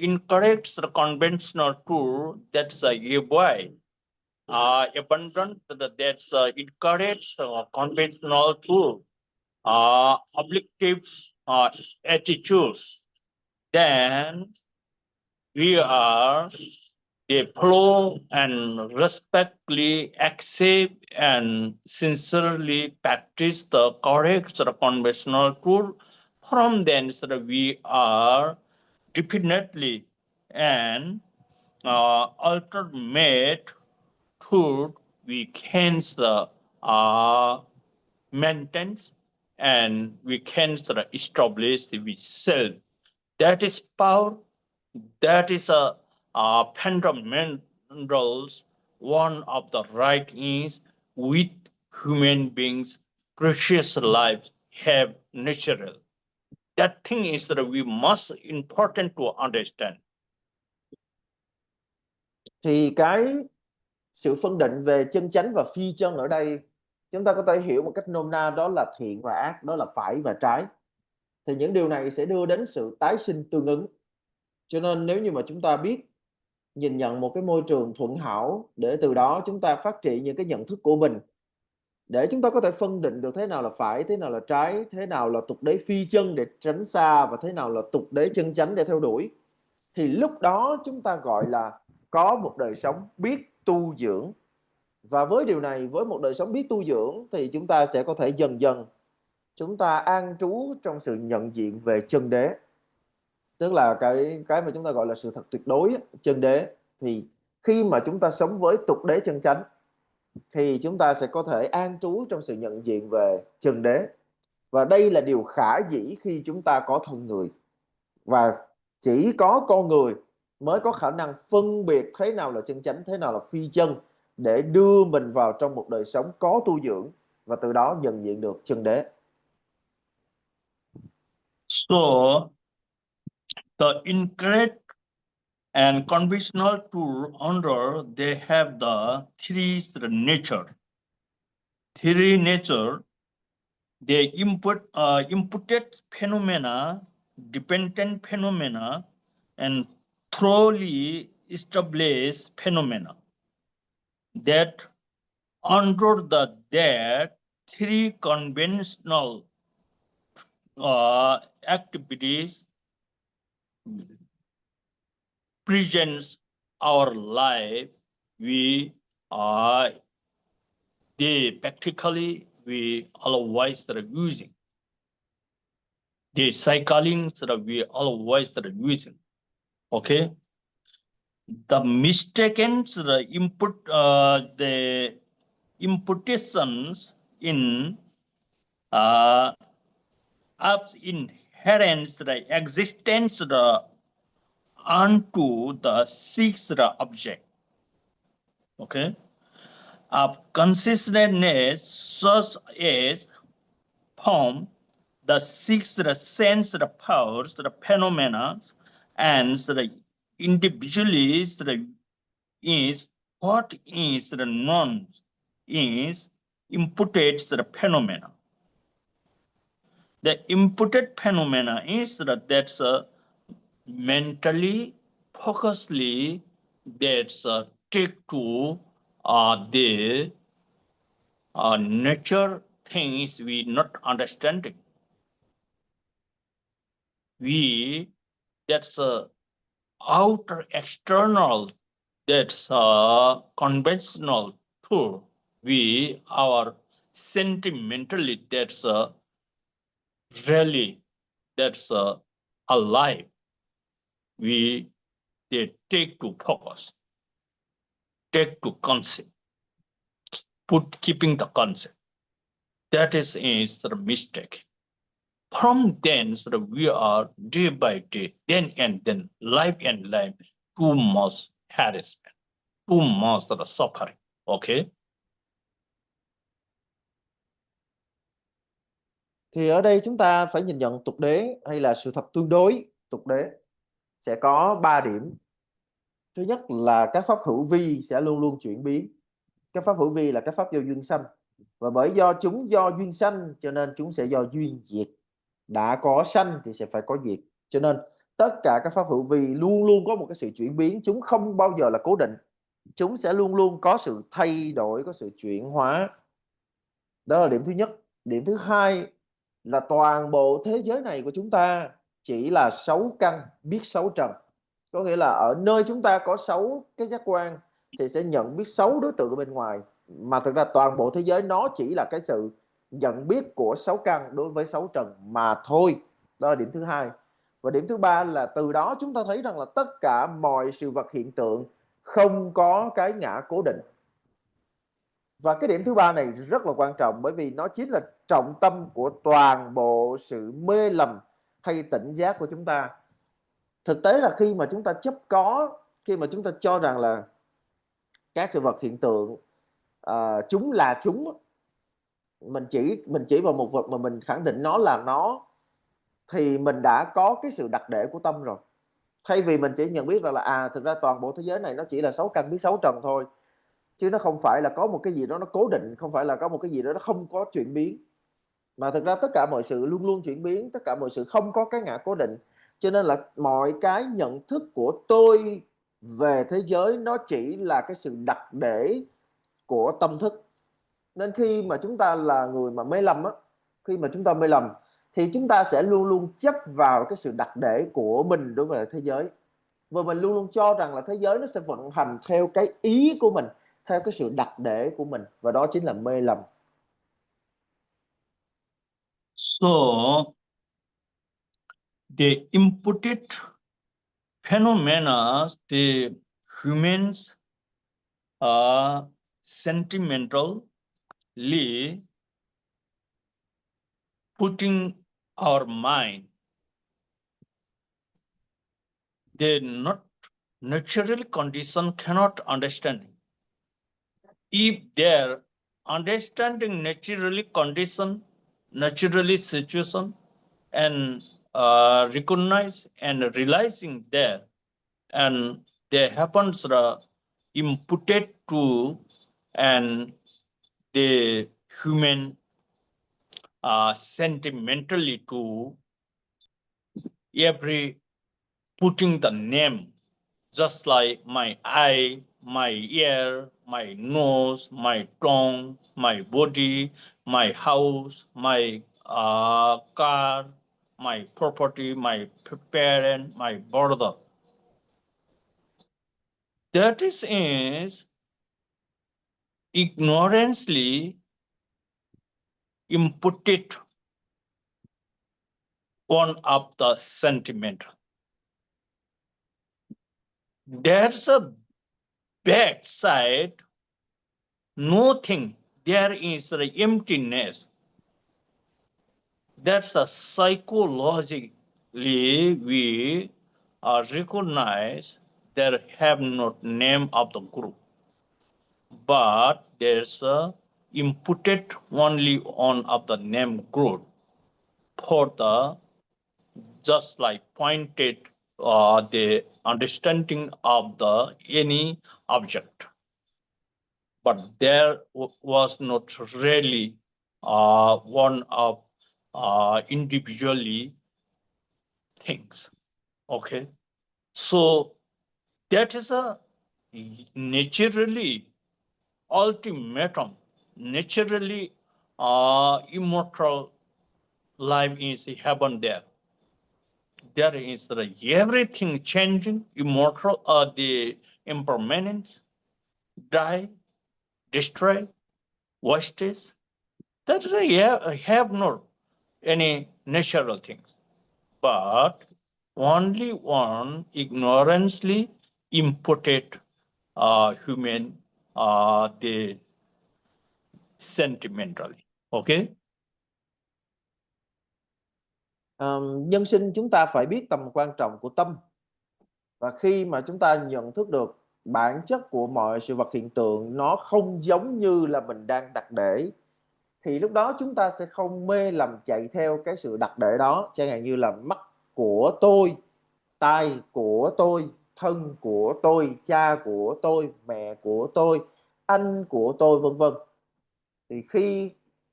incorrect conventional tool, that's a boy abundant that's incorrect conventional tool, objective attitudes, then we are they follow and respectfully accept and sincerely practice the correct conventional tool. From then we are definitely and alternate truth we can maintain and we can establish the self. That is power. That is a fundamentals. One of the right is with human beings, precious lives have natural. That thing is that we must important to understand. Thì cái sự phân định về chân chánh và phi chân ở đây chúng ta có thể hiểu một cách nôm na, đó là thiện và ác, đó là phải và trái. Thì những điều này sẽ đưa đến sự tái sinh tương ứng. Cho nên nếu như mà chúng ta biết nhìn nhận một cái môi trường thuận hảo, để từ đó chúng ta phát triển những cái nhận thức của mình, để chúng ta có thể phân định được thế nào là phải, thế nào là trái, thế nào là tục đế phi chân để tránh xa, và thế nào là tục đế chân chánh để theo đuổi, thì lúc đó chúng ta gọi là có một đời sống biết tu dưỡng. Và với điều này, với một đời sống biết tu dưỡng, thì chúng ta sẽ có thể dần dần chúng ta an trú trong sự nhận diện về chân đế, tức là cái mà chúng ta gọi là sự thật tuyệt đối, chân đế. Thì khi mà chúng ta sống với tục đế chân chánh thì chúng ta sẽ có thể an trú trong sự nhận diện về chân đế. Và đây là điều khả dĩ khi chúng ta có thân người, và chỉ có con người mới có khả năng phân biệt thế nào là chân chánh, thế nào là phi chân, để đưa mình vào trong một đời sống có tu dưỡng và từ đó nhận diện được chân đế. So The incorrect and conventional to under they have the three nature. Three nature they imputed phenomena, dependent phenomena, and thoroughly established phenomena. That under the that three conventional activities presents our life, we they practically we always are using. The cycling we always are using. Okay. The mistaken input the imputations in of inherent the existence unto the sixth object. Okay. Of consciousness such as form, the six sense powers, the phenomena, and the individually is what is known is imputed phenomena. The imputed phenomena is that's mentally, focusedly, that's take to the nature things we not understanding. We that's outer external that's conventional tool. We our sentimentally that's really that's alive. We they take to focus, take to concept, put keeping the concept. That is the mistake. From then, we are day by day, then and then, life and life, too much harassment, too much suffering. Okay. Thì ở đây chúng ta phải nhìn nhận tục đế hay là sự thật tương đối. Tục đế sẽ có 3 điểm. Thứ nhất là các pháp hữu vi sẽ luôn luôn chuyển biến. Các pháp hữu vi là các pháp do duyên sanh, và bởi do chúng do duyên sanh cho nên chúng sẽ do duyên diệt. Đã có sanh thì sẽ phải có diệt, cho nên tất cả các pháp hữu vi luôn luôn có một cái sự chuyển biến, chúng không bao giờ là cố định, chúng sẽ luôn luôn có sự thay đổi, có sự chuyển hóa. Đó là điểm thứ nhất. Điểm thứ hai là toàn bộ thế giới này của chúng ta chỉ là 6 căn biết 6 trần. Có nghĩa là ở nơi chúng ta có 6 cái giác quan thì sẽ nhận biết 6 đối tượng ở bên ngoài, mà thực ra toàn bộ thế giới nó chỉ là cái sự nhận biết của 6 căn đối với 6 trần mà thôi. Đó là điểm thứ hai. Và điểm thứ ba là từ đó chúng ta thấy rằng là tất cả mọi sự vật hiện tượng không có cái ngã cố định. Và cái điểm thứ ba này rất là quan trọng, bởi vì nó chính là trọng tâm của toàn bộ sự mê lầm hay tỉnh giác của chúng ta. Thực tế là khi mà chúng ta chấp có, khi mà chúng ta cho rằng là các sự vật hiện tượng chúng là chúng, mình chỉ vào một vật mà mình khẳng định nó là nó, thì mình đã có cái sự đặc để của tâm rồi. Thay vì mình chỉ nhận biết là thực ra toàn bộ thế giới này nó chỉ là 6 căn biết 6 trần thôi, chứ nó không phải là có một cái gì đó nó cố định, không phải là có một cái gì đó nó không có chuyển biến, mà thực ra tất cả mọi sự luôn luôn chuyển biến, tất cả mọi sự không có cái ngã cố định. Cho nên là mọi cái nhận thức của tôi về thế giới nó chỉ là cái sự đặc để của tâm thức. Nên khi mà chúng ta là người mà mê lầm á, khi mà chúng ta mê lầm thì chúng ta sẽ luôn luôn chấp vào cái sự đặc để của mình đối với thế giới, và mình luôn luôn cho rằng là thế giới nó sẽ vận hành theo cái ý của mình, theo cái sự đặc để của mình, và đó chính là mê lầm. So the inputted phenomena, the humans are sentimentally putting our mind, they not natural condition cannot understand. If their understanding naturally condition, naturally situation, and recognize and realizing that, and they happens the imputed to and the human sentimentally to every putting the name, just like my eye, my ear, my nose, my tongue, my body, my house, my car, my property, my parent, my brother. That is ignorantly imputed one of the sentiment. There's a bad side, nothing. There is the emptiness. That's a psychologically we recognize there have not name of the group, but there's a imputed only on of the name group for the just like pointed the understanding of the any object, but there was not really one of individually things. Okay, so that is a naturally ultimatum, naturally immortal life is heaven there. There is everything changing, immortal, the impermanence, die, destroy, wastage. That is have no any natural things, but only one ignorantly imputed human the sentimentally. Okay. Nhân sinh chúng ta phải biết tầm quan trọng của tâm, và khi mà chúng ta nhận thức được bản chất của mọi sự vật hiện tượng nó không giống như là mình đang đặt để, thì lúc đó chúng ta sẽ không mê lầm chạy theo cái sự đặt để đó. Chẳng hạn như là mắt của tôi, tai của tôi, thân của tôi, cha của tôi, mẹ của tôi, anh của tôi, vân vân. Thì khi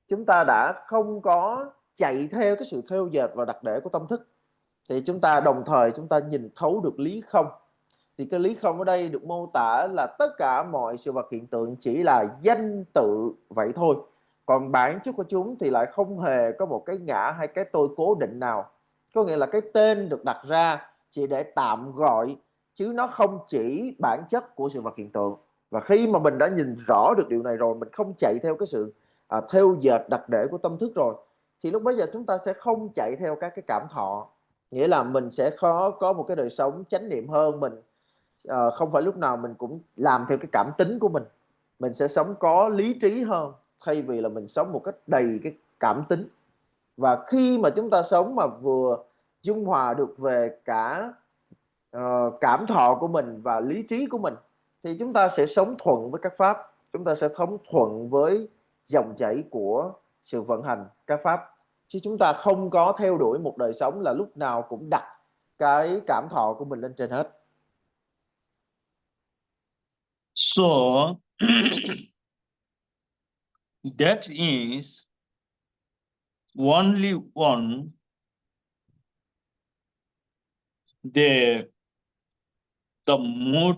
chúng ta đã không có chạy theo cái sự theo dệt và đặt để của tâm thức, thì chúng ta đồng thời chúng ta nhìn thấu được lý không. Thì cái lý không ở đây được mô tả là tất cả mọi sự vật hiện tượng chỉ là danh tự vậy thôi, còn bản chất của chúng thì lại không hề có một cái ngã hay cái tôi cố định nào. Có nghĩa là cái tên được đặt ra chỉ để tạm gọi, chứ nó không chỉ bản chất của sự vật hiện tượng. Và khi mà mình đã nhìn rõ được điều này rồi, mình không chạy theo cái sự theo dệt đặt để của tâm thức rồi, thì lúc bấy giờ chúng ta sẽ không chạy theo các cái cảm thọ. Nghĩa là mình sẽ khó có một cái đời sống chánh niệm hơn. Mình không phải lúc nào mình cũng làm theo cái cảm tính của mình sẽ sống có lý trí hơn, thay vì là mình sống một cách đầy cái cảm tính. Và khi mà chúng ta sống mà vừa dung hòa được về cả cảm thọ của mình và lý trí của mình, thì chúng ta sẽ sống thuận với các pháp, chúng ta sẽ sống thuận với dòng chảy của sự vận hành các pháp, chứ chúng ta không có theo đuổi một đời sống là lúc nào cũng đặt cái cảm thọ của mình lên trên hết. So that is only one the mood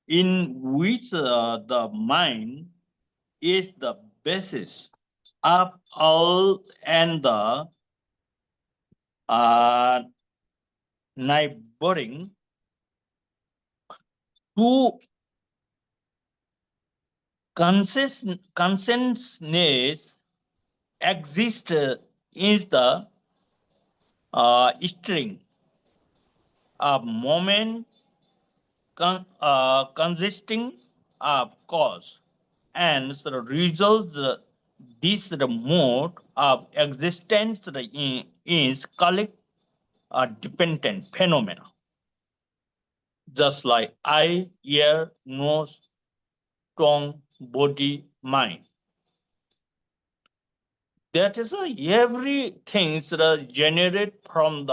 in which the mind is the basis of all and the neighboring to consciousness exist is the string of moment consisting of cause, and the result this the mode of existence is called a dependent phenomena, just like eye, ear, nose, tongue, body, mind. That is everything is generated from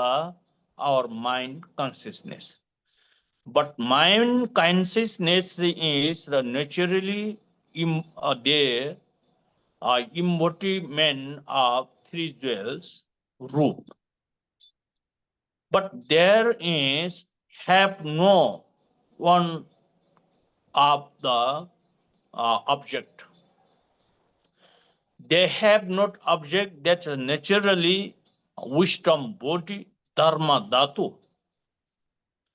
our mind consciousness. But mind consciousness is naturally there, embodiment of three jewels, root. But there is have no one of the object. They have not object that's naturally wisdom body dharma dhatu.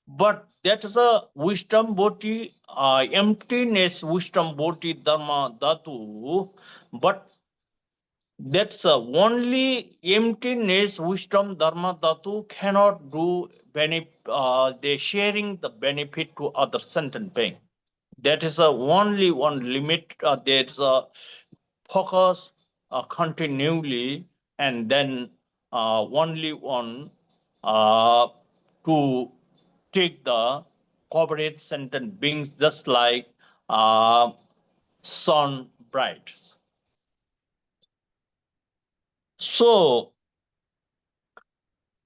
But that is a wisdom body, emptiness wisdom body dharma dhatu. But that's only emptiness wisdom dharma dhatu cannot do they sharing the benefit to other sentient being. That is only one limit. There's a focus continually, and then only one to take the corporate sentient beings, just like sun bright. So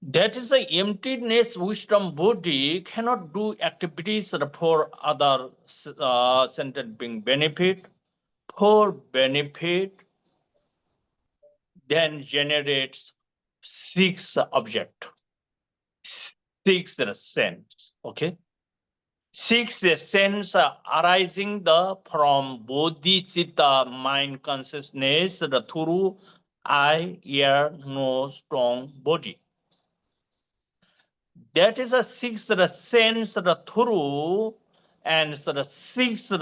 that is the emptiness wisdom body cannot do activities for other sentient being benefit. For benefit, then generates six object, six sense. Okay, six sense arising from bodhicitta mind consciousness through eye, ear, nose, tongue, body. That is a six sense through and six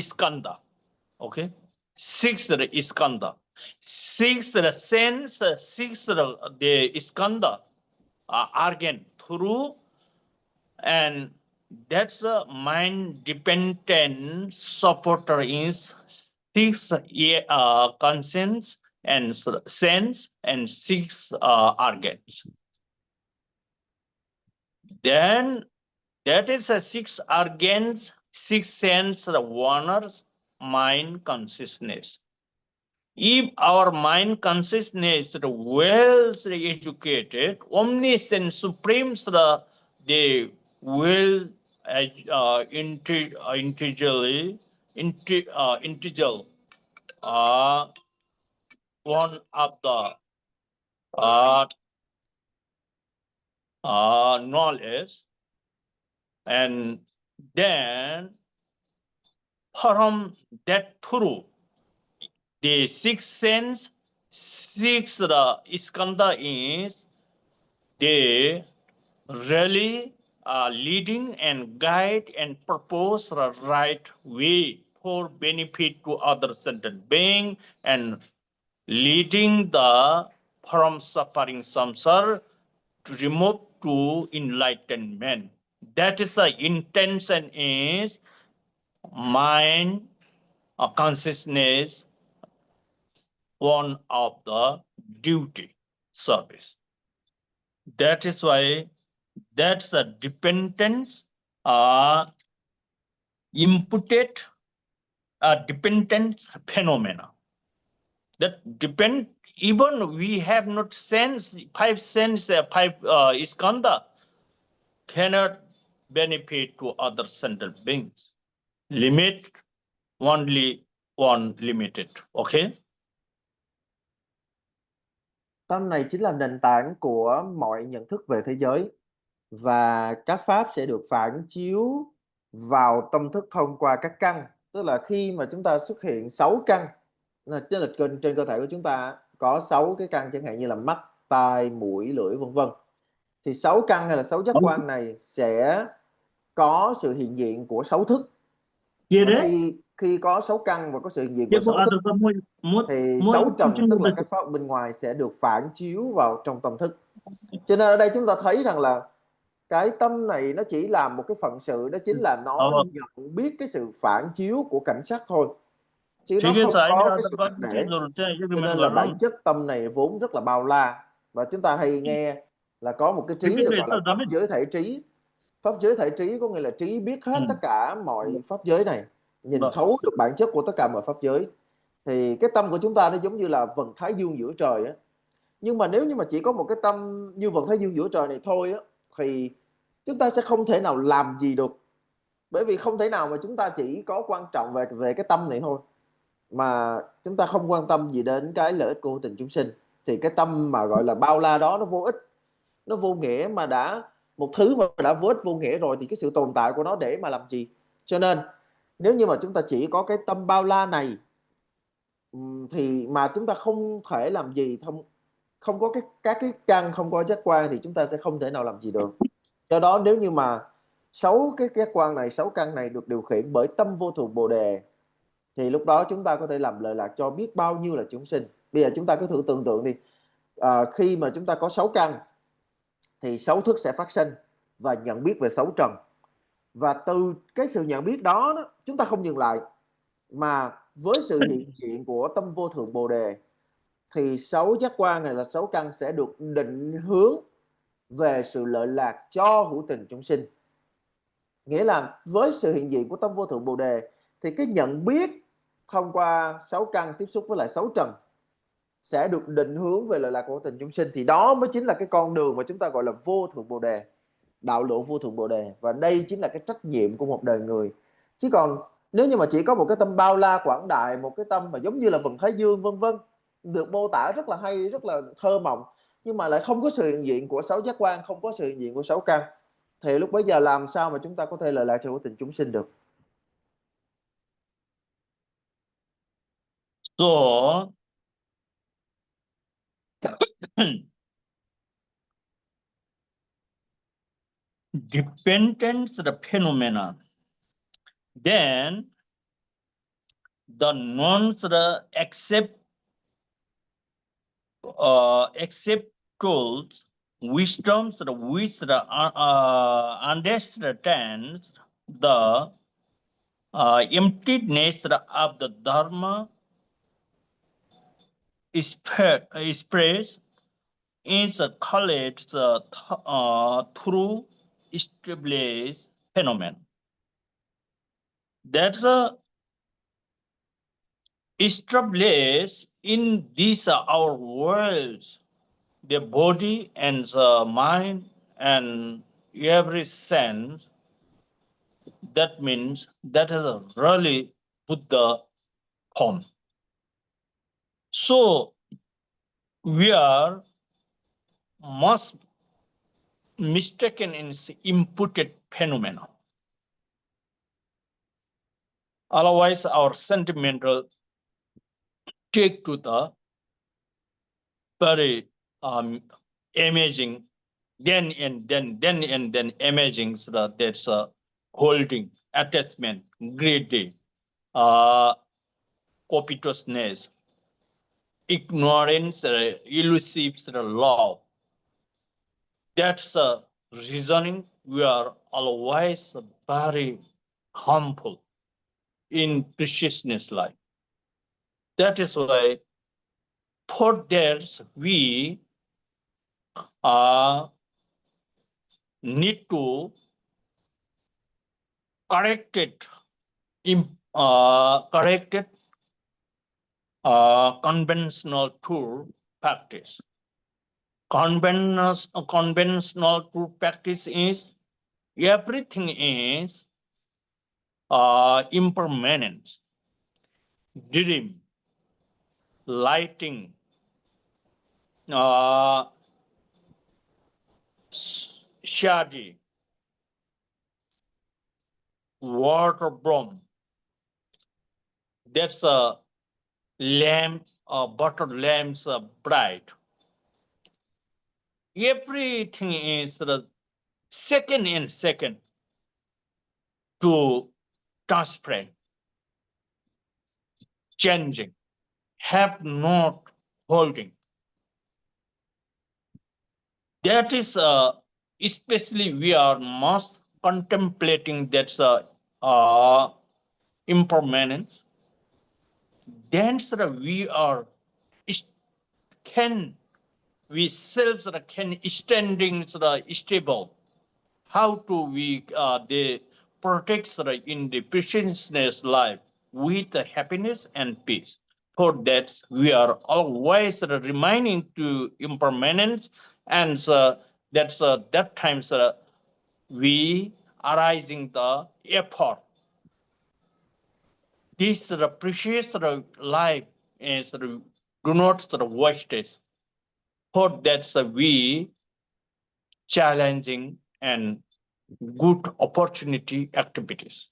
skanda. Okay, six skanda, six sense, six the skanda organ through, and that's a mind dependent supporter is six conscience and sense and six organs. Then that is a six organs, six sense owners mind consciousness. If our mind consciousness well educated, omniscient supreme they will integral one of the knowledge, and then from that through the sixth sense, sixth skanda is they really leading and guide and propose the right way for benefit to other sentient being and leading the from suffering samsara to remove to enlightenment. That is the intention is mind consciousness, one of the duty service. That is why that's a dependence imputed dependence phenomena. That depend, even we have not sense, five skanda cannot benefit to other sentient beings. Limit only one limited. Okay. Tâm này chính là nền tảng của mọi nhận thức về thế giới, và các pháp sẽ được phản chiếu vào tâm thức thông qua các căn. Tức là khi mà chúng ta xuất hiện 6 căn trên cơ thể của chúng ta, có 6 cái căn chẳng hạn như là mắt, tai, mũi, lưỡi, vân vân, thì 6 căn hay là 6 giác quan này sẽ có sự hiện diện của 6 thức. Và khi có 6 căn và có sự hiện diện của 6 thức thì 6 trần, tức là các pháp bên ngoài, sẽ được phản chiếu vào trong tâm thức. Cho nên ở đây chúng ta thấy rằng là cái tâm này nó chỉ làm một cái phận sự, đó chính là nó nhận biết cái sự phản chiếu của cảnh sắc thôi, chứ nó không có cái sự thật để. Cho nên là bản chất tâm này vốn rất là bao la. Và chúng ta hay nghe là có một cái trí được gọi là pháp giới thể trí. Pháp giới thể trí có nghĩa là trí biết hết tất cả mọi pháp giới này, nhìn thấu được bản chất của tất cả mọi pháp giới. Thì cái tâm của chúng ta nó giống như là vầng thái dương giữa trời á. Nhưng mà nếu như mà chỉ có một cái tâm như vầng thái dương giữa trời này thôi á, thì chúng ta sẽ không thể nào làm gì được. Bởi vì không thể nào mà chúng ta chỉ có quan trọng về cái tâm này thôi, mà chúng ta không quan tâm gì đến cái lợi ích của hữu tình chúng sinh, thì cái tâm mà gọi là bao la đó nó vô ích, nó vô nghĩa. Mà đã một thứ mà đã vô ích vô nghĩa rồi thì cái sự tồn tại của nó để mà làm gì? Cho nên nếu như mà chúng ta chỉ có cái tâm bao la này, thì mà chúng ta không thể làm gì, không có các cái căn, không có giác quan, thì chúng ta sẽ không thể nào làm gì được. Do đó nếu như mà 6 cái giác quan này, 6 căn này được điều khiển bởi tâm vô thượng Bồ đề, thì lúc đó chúng ta có thể làm lợi lạc cho biết bao nhiêu là chúng sinh. Bây giờ chúng ta cứ thử tưởng tượng đi, khi mà chúng ta có 6 căn thì 6 thức sẽ phát sinh và nhận biết về 6 trần. Và từ cái sự nhận biết đó, chúng ta không dừng lại, mà với sự hiện diện của tâm vô thượng Bồ đề thì 6 giác quan này là 6 căn sẽ được định hướng về sự lợi lạc cho hữu tình chúng sinh. Nghĩa là với sự hiện diện của tâm vô thượng Bồ đề thì cái nhận biết thông qua 6 căn tiếp xúc với lại 6 trần sẽ được định hướng về lợi lạc của hữu tình chúng sinh. Thì đó mới chính là cái con đường mà chúng ta gọi là vô thượng Bồ đề, đạo lộ vô thượng Bồ đề. Và đây chính là cái trách nhiệm của một đời người. Chứ còn nếu như mà chỉ có một cái tâm bao la quảng đại, một cái tâm mà giống như là vầng thái dương vân vân, được mô tả rất là hay, rất là thơ mộng, nhưng mà lại không có sự hiện diện của 6 giác quan, không có sự hiện diện của 6 căn, thì lúc bấy giờ làm sao mà chúng ta có thể lợi lạc cho hữu tình chúng sinh được? So dependence the phenomena, then the accept tools, wisdoms which understands the emptiness of the dharma expressed is called through established phenomenon. That's established in these our worlds, the body and the mind and every sense. That means that is a really Buddha form. So we are much mistaken in imputed phenomena. Otherwise, our sentimental take to the very imaging, then imaging that there's a holding, attachment, greedy, covetousness, ignorance, elusive love. That's a reasoning we are always very harmful in preciousness life. That is why for that we need to correct it, conventional tool practice. Conventional tool practice is everything is impermanence, dream, lighting, shadi, water bomb. That's a lamp, butter lamps bright. Everything is second in second to transparent, changing, have not holding. That is especially we are most contemplating that's impermanence. Then we are can we selves can standing stable. How to we the protect in the preciousness life with the happiness and peace. for that we are always reminding to impermanence, and that times we arising the effort. This precious life is do not waste it. For that we challenging and good opportunity activities.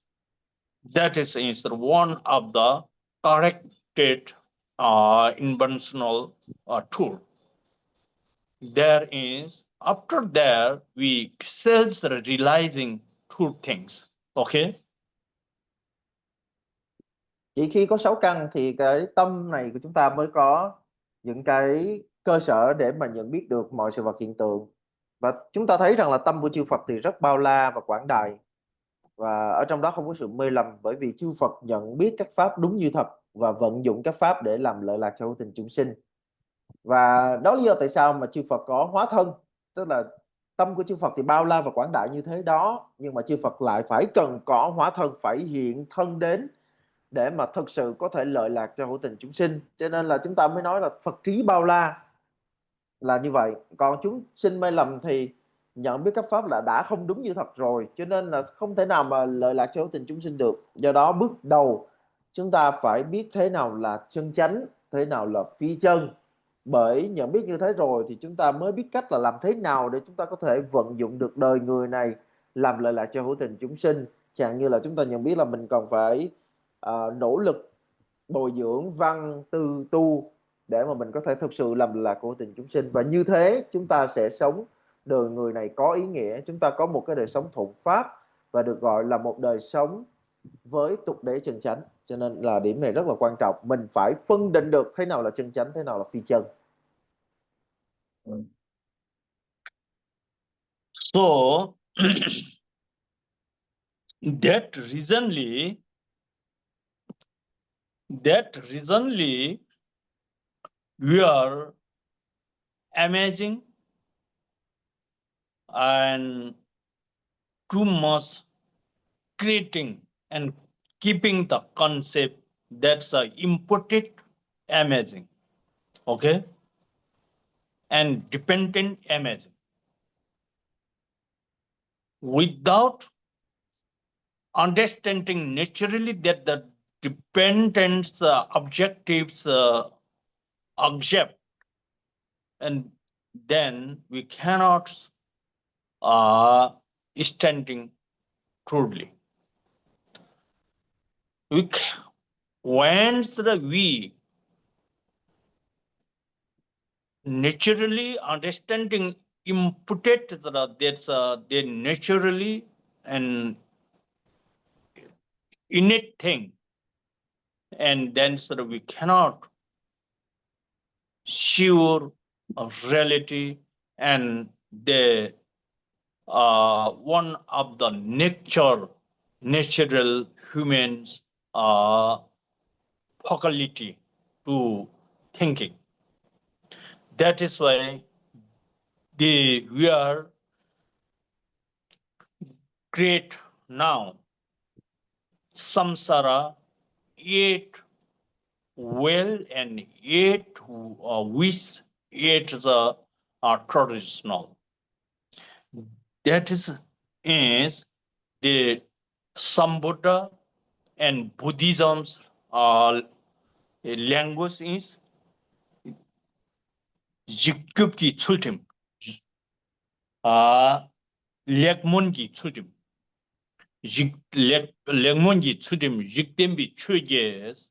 That is one of the corrected inventional tool. There is after that we self realizing two things. Okay. Chỉ khi có 6 căn thì cái tâm này của chúng ta mới có những cái cơ sở để mà nhận biết được mọi sự vật hiện tượng. Và chúng ta thấy rằng là tâm của chư Phật thì rất bao la và quảng đại, và ở trong đó không có sự mê lầm, bởi vì chư Phật nhận biết các pháp đúng như thật và vận dụng các pháp để làm lợi lạc cho hữu tình chúng sinh. Và đó lý do tại sao mà chư Phật có hóa thân, tức là tâm của chư Phật thì bao la và quảng đại như thế đó, nhưng mà chư Phật lại phải cần có hóa thân, phải hiện thân đến để mà thực sự có thể lợi lạc cho hữu tình chúng sinh. Cho nên là chúng ta mới nói là Phật trí bao la là như vậy. Còn chúng sinh mê lầm thì nhận biết các pháp là đã không đúng như thật rồi, cho nên là không thể nào mà lợi lạc cho hữu tình chúng sinh được. Do đó bước đầu chúng ta phải biết thế nào là chân chánh, thế nào là phi chân. Bởi nhận biết như thế rồi thì chúng ta mới biết cách là làm thế nào để chúng ta có thể vận dụng được đời người này làm lợi lạc cho hữu tình chúng sinh. Chẳng như là chúng ta nhận biết là mình còn phải nỗ lực bồi dưỡng văn tư tu để mà mình có thể thực sự làm lợi lạc của hữu tình chúng sinh, và như thế chúng ta sẽ sống đời người này có ý nghĩa. Chúng ta có một cái đời sống thuận pháp và được gọi là một đời sống với tục đế chân chánh. Cho nên là điểm này rất là quan trọng, mình phải phân định được thế nào là chân chánh, thế nào là phi chân. So that recently we are amazing and too much creating and keeping the concept that's imported amazing, okay, and dependent amazing. Without understanding naturally that the dependent objectives object, and then we cannot standing truly. Once we naturally understanding imputed that's they naturally and innate thing, and then we cannot sure reality and the one of the natural humans faculty to thinking. That is why we are create now samsara 8 well and 8 wish, 8 the traditional. That is the Sambuddha and Buddhism's language is Jikupki Tsultim, Lekmongi Tsultim, Lekmongi Tsultim, Jiktembi Chujes.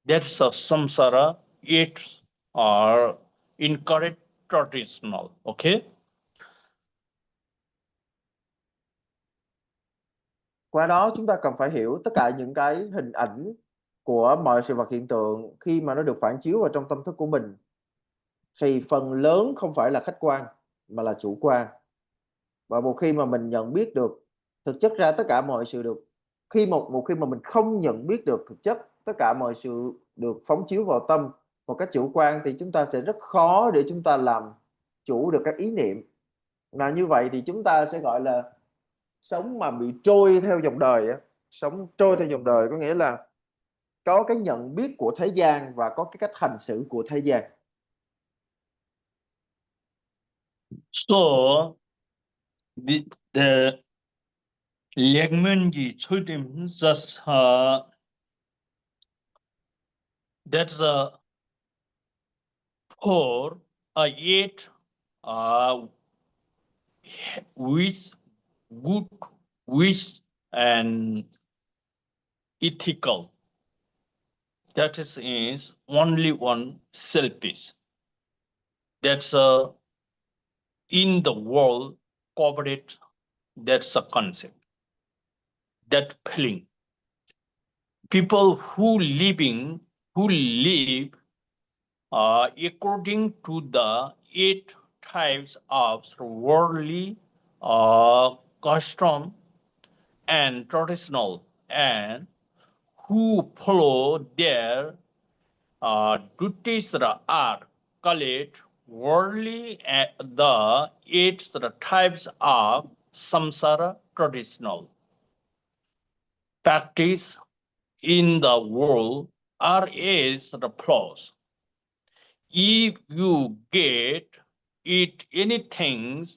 That's a samsara, 8 are incorrect traditional, okay? Qua đó chúng ta cần phải hiểu tất cả những cái hình ảnh của mọi sự vật hiện tượng khi mà nó được phản chiếu vào trong tâm thức của mình thì phần lớn không phải là khách quan mà là chủ quan. Và một khi mà mình nhận biết được thực chất ra tất cả mọi sự được một khi mà mình không nhận biết được thực chất tất cả mọi sự được phóng chiếu vào tâm một cách chủ quan thì chúng ta sẽ rất khó để chúng ta làm chủ được các ý niệm. Là như vậy thì chúng ta sẽ gọi là sống mà bị trôi theo dòng đời á. Sống trôi theo dòng đời có nghĩa là có cái nhận biết của thế gian và có cái cách hành xử của thế gian. So the Legmanji told him just that's a 8 which good, which and ethical. That is only one selfish. That's in the world corporate. That's a concept. That feeling. People who live according to the 8 types of worldly custom and traditional, and who follow their duties are called worldly. The 8 types of samsara traditional practice in the world are as the plus. If you get it anything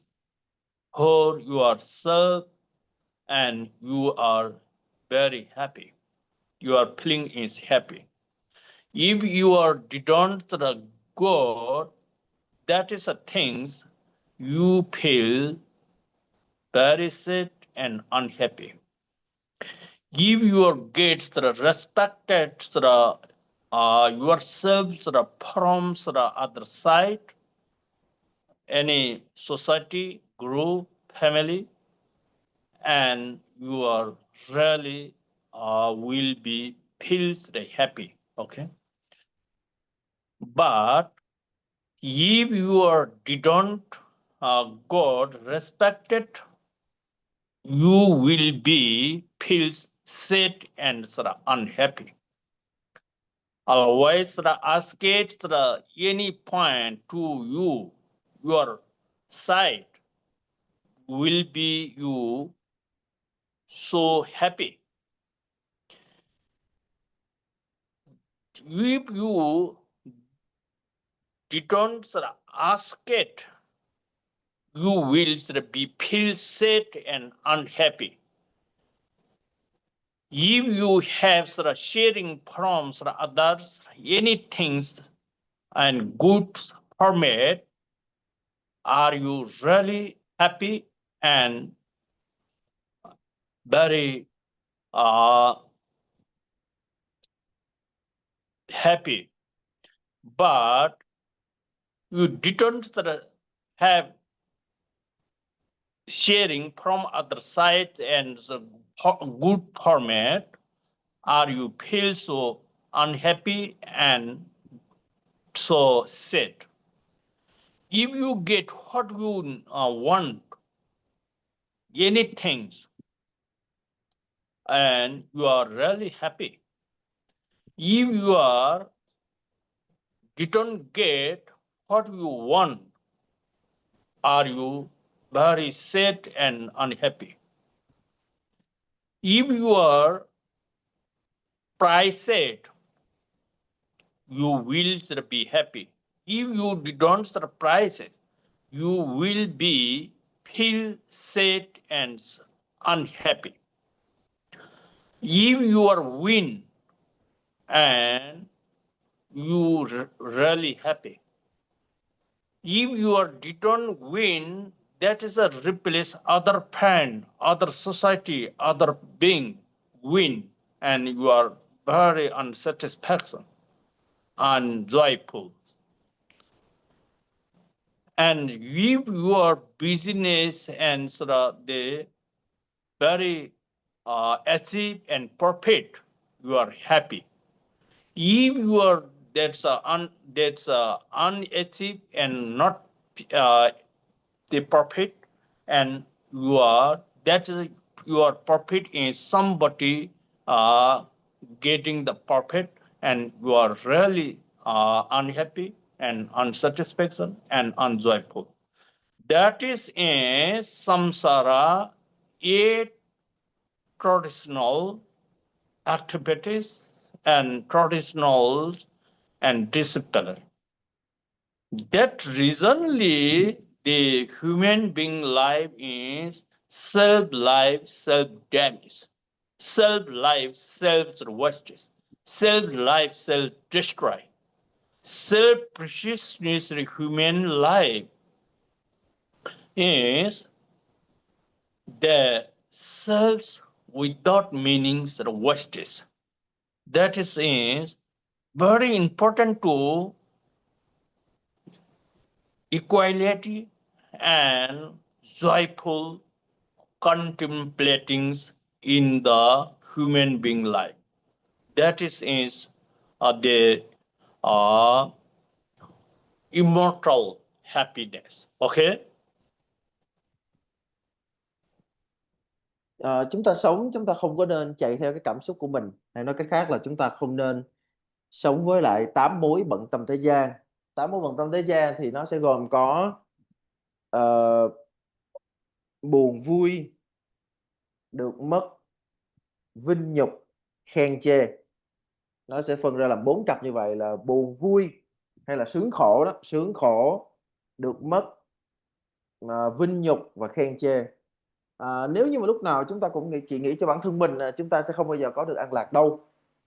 for yourself and you are very happy, your feeling is happy. If you are didn't the God, that is a things you feel very sad and unhappy. Give your gates the respected the yourselves the from the other side, any society, group, family, and you are really will be feels happy. Okay, but if you are didn't God respected, you will be feels sad and unhappy. Always ask it any point to you, your side will be you so happy. If you didn't ask it, you will be feel sad and unhappy. If you have sharing from others anything and good format, are you really happy and very happy? But you didn't have sharing from other side and the good format, are you feel so unhappy and so sad? If you get what you want, anything, and you are really happy. If you are didn't get what you want, are you very sad and unhappy? If you are priced, you will be happy. If you don't surprise it, you will be feel sad and unhappy. If you are win and you really happy. If you are didn't win, that is a replace other fan, other society, other being win, and you are very unsatisfaction and joyful. And if your business and the very achieve and profit, you are happy. If you are that's unachieved and not the profit, and you are that is your profit is somebody getting the profit, and you are really unhappy and unsatisfaction and unjoyful. That is a samsara, 8 traditional activities and traditional and discipline. That recently the human being life is self-life, self-damage, self-life, self-wastage, self-life, self-destroy, self-preciousness human life is the selves without meanings or wastage. That is very important to equality and joyful contemplating in the human being life. That is the uh, immortal happiness. Okay. Chúng ta sống, chúng ta không có nên chạy theo cái cảm xúc của mình, hay nói cách khác là chúng ta không nên sống với lại 8 mối bận tâm thế gian. 8 mối bận tâm thế gian thì nó sẽ gồm có ờ, buồn vui, được mất, vinh nhục, khen chê. Nó sẽ phân ra làm 4 cặp như vậy, là buồn vui hay là sướng khổ đó, sướng khổ, được mất, vinh nhục và khen chê. Nếu như mà lúc nào chúng ta cũng chỉ nghĩ cho bản thân mình, chúng ta sẽ không bao giờ có được an lạc đâu.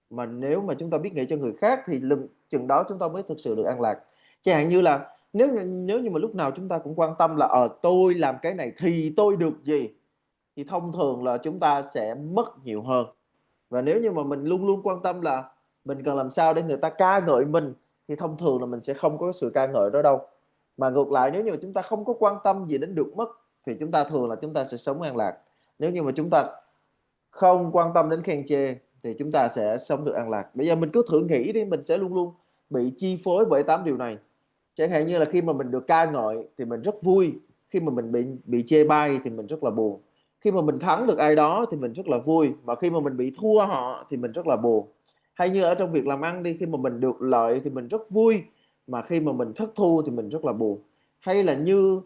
Mà nếu mà chúng ta biết nghĩ cho người khác thì chừng đó chúng ta mới thực sự được an lạc. Chẳng hạn như là nếu như mà lúc nào chúng ta cũng quan tâm là tôi làm cái này thì tôi được gì, thì thông thường là chúng ta sẽ mất nhiều hơn. Và nếu như mà mình luôn luôn quan tâm là mình cần làm sao để người ta ca ngợi mình, thì thông thường là mình sẽ không có sự ca ngợi đó đâu. Mà ngược lại, nếu như mà chúng ta không có quan tâm gì đến được mất thì chúng ta thường là chúng ta sẽ sống an lạc. Nếu như mà chúng ta không quan tâm đến khen chê thì chúng ta sẽ sống được an lạc. Bây giờ mình cứ thử nghĩ đi, mình sẽ luôn luôn bị chi phối bởi 8 điều này. Chẳng hạn như là khi mà mình được ca ngợi thì mình rất vui, khi mà mình bị chê bai thì mình rất là buồn. Khi mà mình thắng được ai đó thì mình rất là vui, mà khi mà mình bị thua họ thì mình rất là buồn. Hay như ở trong việc làm ăn đi, khi mà mình được lợi thì mình rất vui, mà khi mà mình thất thu thì mình rất là buồn. Hay là như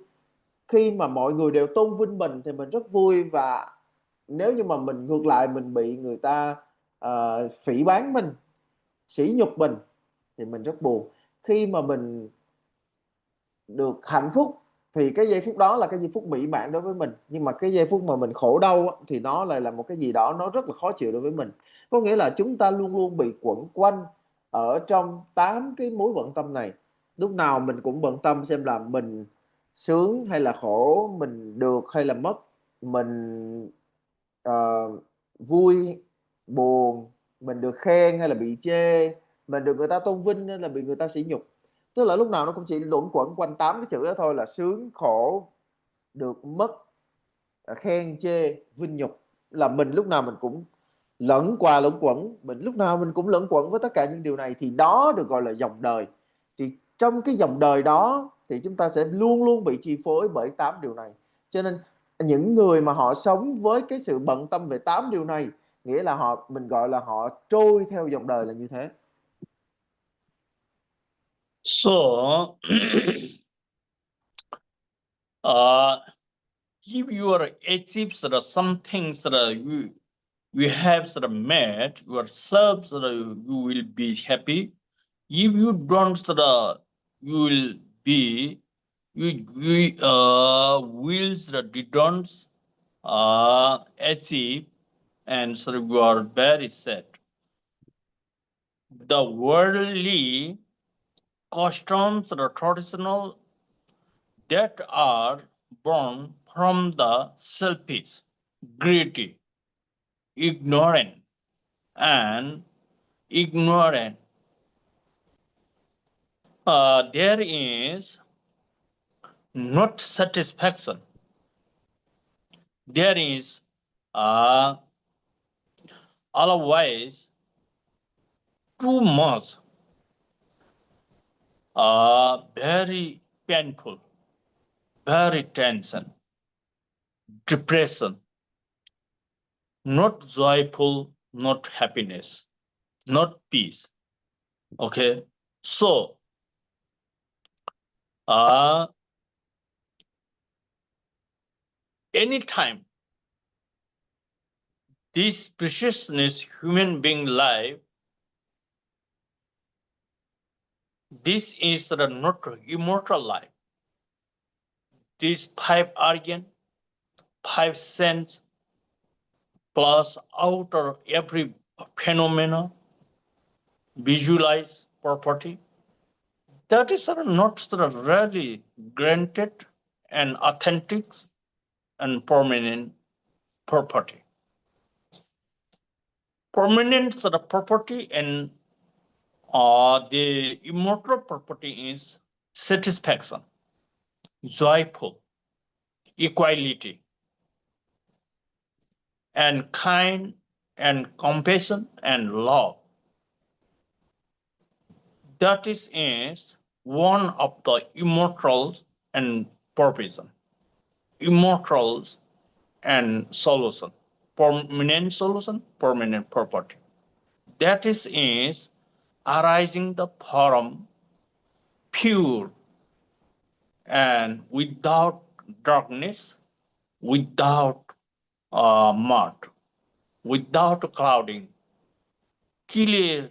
khi mà mọi người đều tôn vinh mình thì mình rất vui, và nếu như mà mình ngược lại mình bị người ta phỉ báng mình, sỉ nhục mình thì mình rất buồn. Khi mà mình được hạnh phúc thì cái giây phút đó là cái giây phút mỹ mãn đối với mình, nhưng mà cái giây phút mà mình khổ đau thì nó lại là một cái gì đó nó rất là khó chịu đối với mình. Có nghĩa là chúng ta luôn luôn bị quẩn quanh ở trong 8 cái mối bận tâm này. Lúc nào mình cũng bận tâm xem là mình sướng hay là khổ, mình được hay là mất, mình vui, buồn, mình được khen hay là bị chê, mình được người ta tôn vinh hay là bị người ta sỉ nhục. Tức là lúc nào nó cũng chỉ luẩn quẩn quanh 8 cái chữ đó thôi, là sướng, khổ, được, mất, khen, chê, vinh nhục. Là mình lúc nào mình cũng lẫn quẩn, mình lúc nào mình cũng lẫn quẩn với tất cả những điều này, thì đó được gọi là dòng đời. Thì trong cái dòng đời đó thì chúng ta sẽ luôn luôn bị chi phối bởi 8 điều này. Cho nên những người mà họ sống với cái sự bận tâm về 8 điều này, nghĩa là mình gọi là họ trôi theo dòng đời là như thế. So, if you are achieve something you have met yourself, you will be happy. If you don't, you will be you will didn't achieve, and you are very sad. The worldly customs, the traditional that are born from the selfish, greedy, ignorant, and ignorant. There is not satisfaction. There is otherwise too much, very painful, very tension, depression, not joyful, not happiness, not peace. Okay, so anytime this preciousness human being life This is the not immortal life. These five organs, five sense, plus outer every phenomena, visualize property. That is not really granted and authentic and permanent property. Permanent property and the immortal property is satisfaction, joyful, equality, and kind and compassion and love. That is one of the immortals and provision, immortals and solution, permanent solution, permanent property. That is arising the form pure and without darkness, without mud, without clouding, clear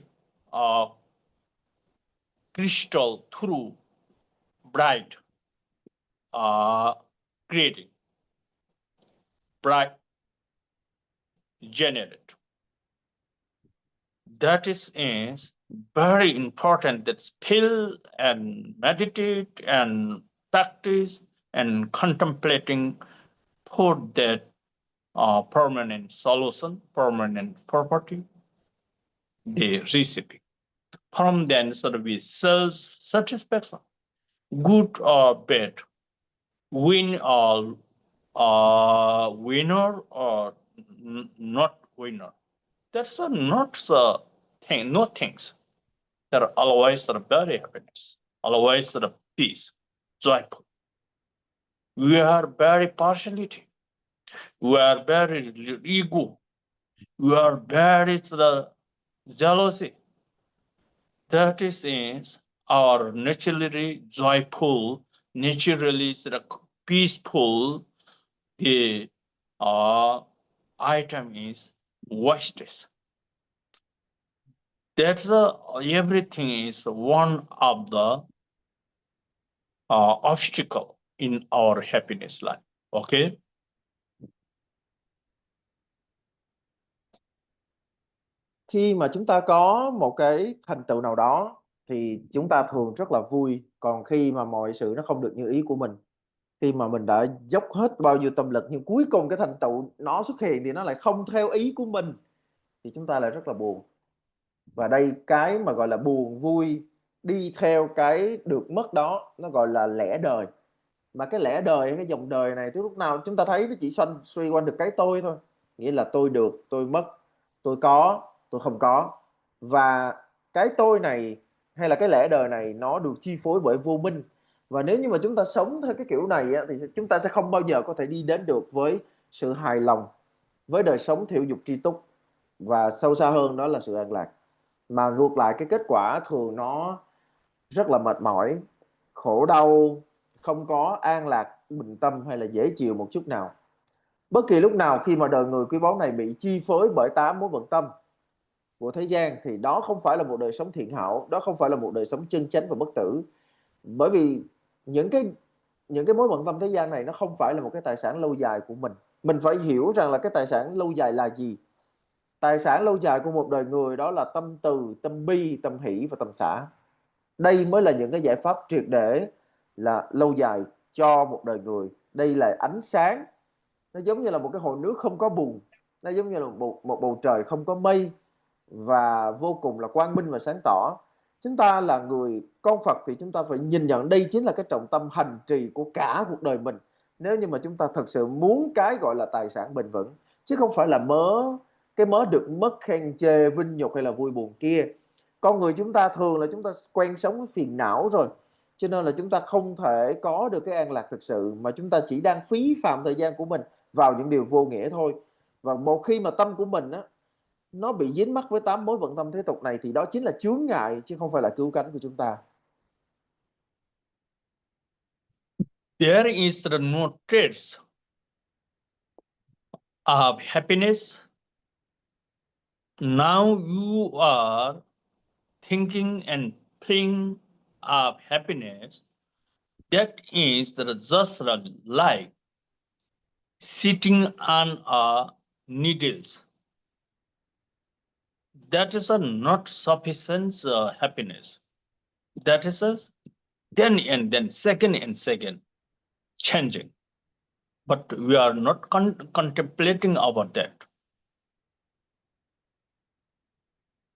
crystal through bright creating, bright generate. That is very important that feel and meditate and practice and contemplating for that permanent solution, permanent property, the recipe. From then we self-satisfaction, good or bad, win or winner or not winner. That's not the thing, no things. They're always very happiness, always peace, joyful. We are very partiality. We are very ego. We are very jealousy. That is our naturally joyful, naturally peaceful. The item is wastage. That's everything is one of the obstacle in our happiness life. Okay. Khi mà chúng ta có một cái thành tựu nào đó thì chúng ta thường rất là vui, còn khi mà mọi sự nó không được như ý của mình, khi mà mình đã dốc hết bao nhiêu tâm lực nhưng cuối cùng cái thành tựu nó xuất hiện thì nó lại không theo ý của mình thì chúng ta lại rất là buồn. Và đây cái mà gọi là buồn vui đi theo cái được mất đó nó gọi là lẽ đời. Mà cái lẽ đời, cái dòng đời này từ lúc nào chúng ta thấy nó chỉ xoay quanh được cái tôi thôi, nghĩa là tôi được, tôi mất, tôi có, tôi không có. Và cái tôi này hay là cái lẽ đời này nó được chi phối bởi vô minh. Và nếu như mà chúng ta sống theo cái kiểu này á, thì chúng ta sẽ không bao giờ có thể đi đến được với sự hài lòng, với đời sống thiểu dục tri túc, và sâu xa hơn đó là sự an lạc. Mà ngược lại cái kết quả thường nó rất là mệt mỏi, khổ đau, không có an lạc, bình tâm hay là dễ chịu một chút nào. Bất kỳ lúc nào khi mà đời người quý báu này bị chi phối bởi 8 mối bận tâm của thế gian thì đó không phải là một đời sống thiện hảo, đó không phải là một đời sống chân chánh và bất tử. Bởi vì những cái mối bận tâm thế gian này nó không phải là một cái tài sản lâu dài của mình. Mình phải hiểu rằng là cái tài sản lâu dài là gì. Tài sản lâu dài của một đời người đó là tâm từ, tâm bi, tâm hỷ và tâm xả. Đây mới là những cái giải pháp triệt để là lâu dài cho một đời người. Đây là ánh sáng. Nó giống như là một cái hồ nước không có bùn. Nó giống như là một bầu trời không có mây. Và vô cùng là quang minh và sáng tỏ. Chúng ta là người con Phật thì chúng ta phải nhìn nhận đây chính là cái trọng tâm hành trì của cả cuộc đời mình. Nếu như mà chúng ta thật sự muốn cái gọi là tài sản bền vững, chứ không phải là cái mớ được mất, khen chê, vinh nhục hay là vui buồn kia. Con người chúng ta thường là chúng ta quen sống với phiền não rồi, cho nên là chúng ta không thể có được cái an lạc thực sự, mà chúng ta chỉ đang phí phạm thời gian của mình vào những điều vô nghĩa thôi. Và một khi mà tâm của mình á, nó bị dính mắc với 8 mối bận tâm thế tục này thì đó chính là chướng ngại chứ không phải là cứu cánh của chúng ta. There is no trace of happiness. Now you are thinking and feeling of happiness, that is just like sitting on a needles. That is a not sufficient happiness. That is a then and then, second and second, changing. But we are not contemplating about that.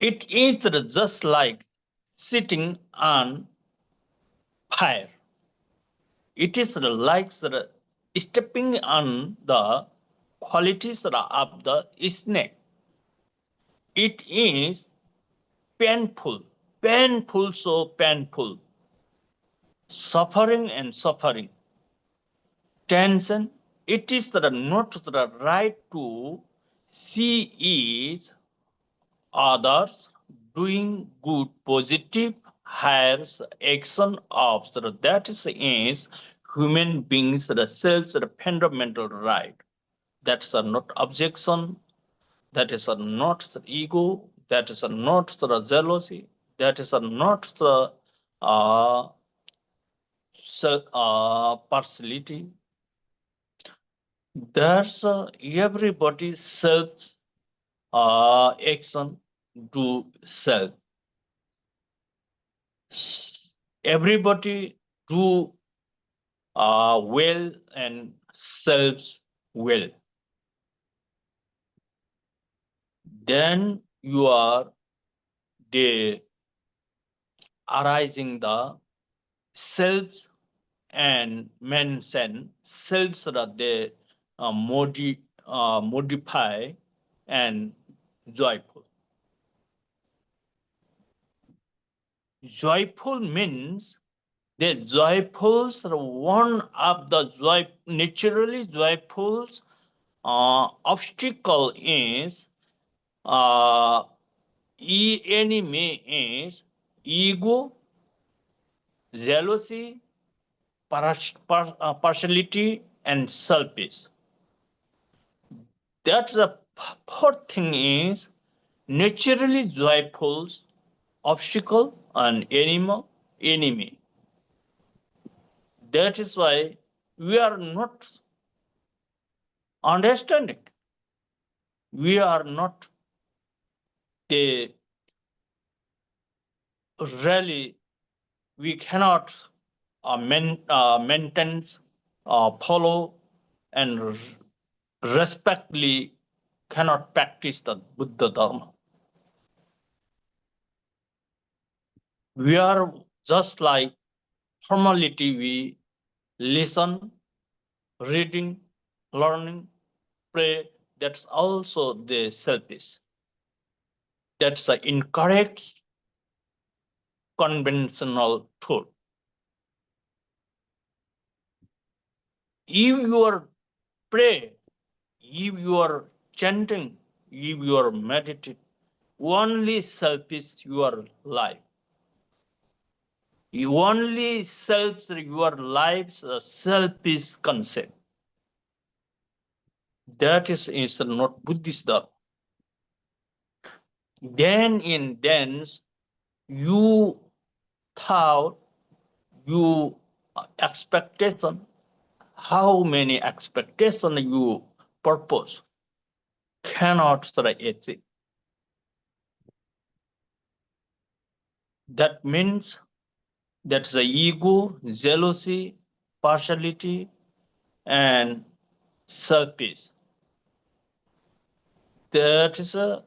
It is just like sitting on fire. It is like stepping on the qualities of the snake. It is painful, painful, so painful. Suffering and suffering. Tension. It is not the right to see is others doing good, positive, higher action of that is human beings the self the fundamental right. That's not objection. That is not the ego. That is not the jealousy. That is not the partiality. That's everybody self action do self. Everybody do well and self well. Then you are the arising the self and mention selves that they modify and joyful. Joyful means the joyfuls are one of the naturally joyfuls obstacle is enemy is ego, jealousy, partiality, and selfish. That's the fourth thing is naturally joyful obstacle and enemy. That is why we are not understanding. We are not the really, we cannot maintain, follow, and respectfully cannot practice the Buddha Dharma. We are just like formality, we listen, reading, learning, pray. That's also the selfish. That's the incorrect conventional thought. If you are pray, if you are chanting, if you are meditating, only selfish your life. You only self your life's selfish concept. That is not Buddhist Dharma. Then in dance, you thought, you expectation, how many expectation you purpose cannot achieve. That means that's the ego, jealousy, partiality, and selfish. That is a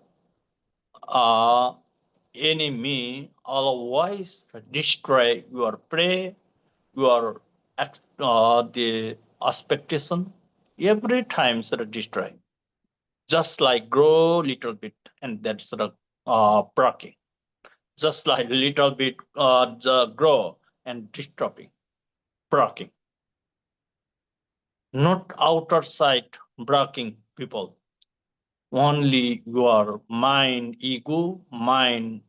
enemy, otherwise destroy your prey, your the expectation. Every time destroy. Just like grow little bit, and that's the braking. Just like little bit grow and disturbing, braking. Not outer side braking people. Only your mind, ego, mind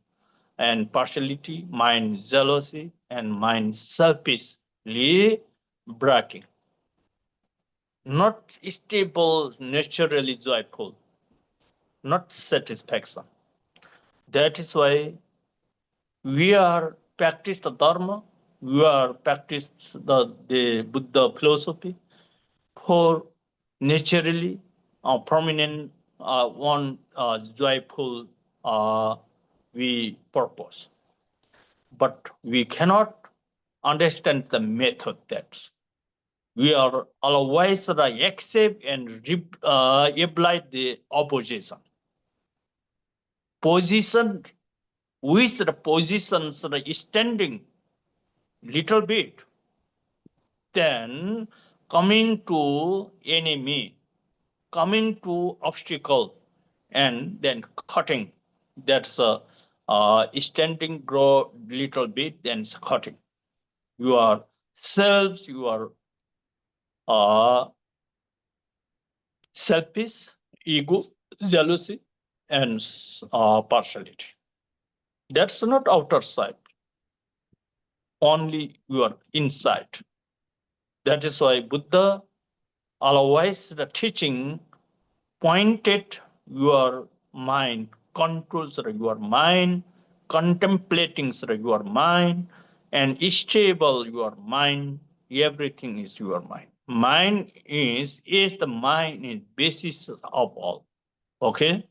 and partiality, mind jealousy, and mind selfishly braking. Not stable, naturally joyful, not satisfaction. That is why we are practice the dharma, you are practice the Buddha philosophy for naturally permanent one joyful we purpose. But we cannot understand the method that we are always accept and apply the opposition. Position with the positions standing little bit, then coming to enemy, coming to obstacle, and then cutting. That's standing grow little bit, then cutting. Your selves, your selfish, ego, jealousy, and partiality. That's not outer side, only your inside. That is why Buddha always the teaching pointed your mind, controls your mind, contemplating your mind, and stable your mind. Everything is your mind. Mind is the mind is basis of all. Okay.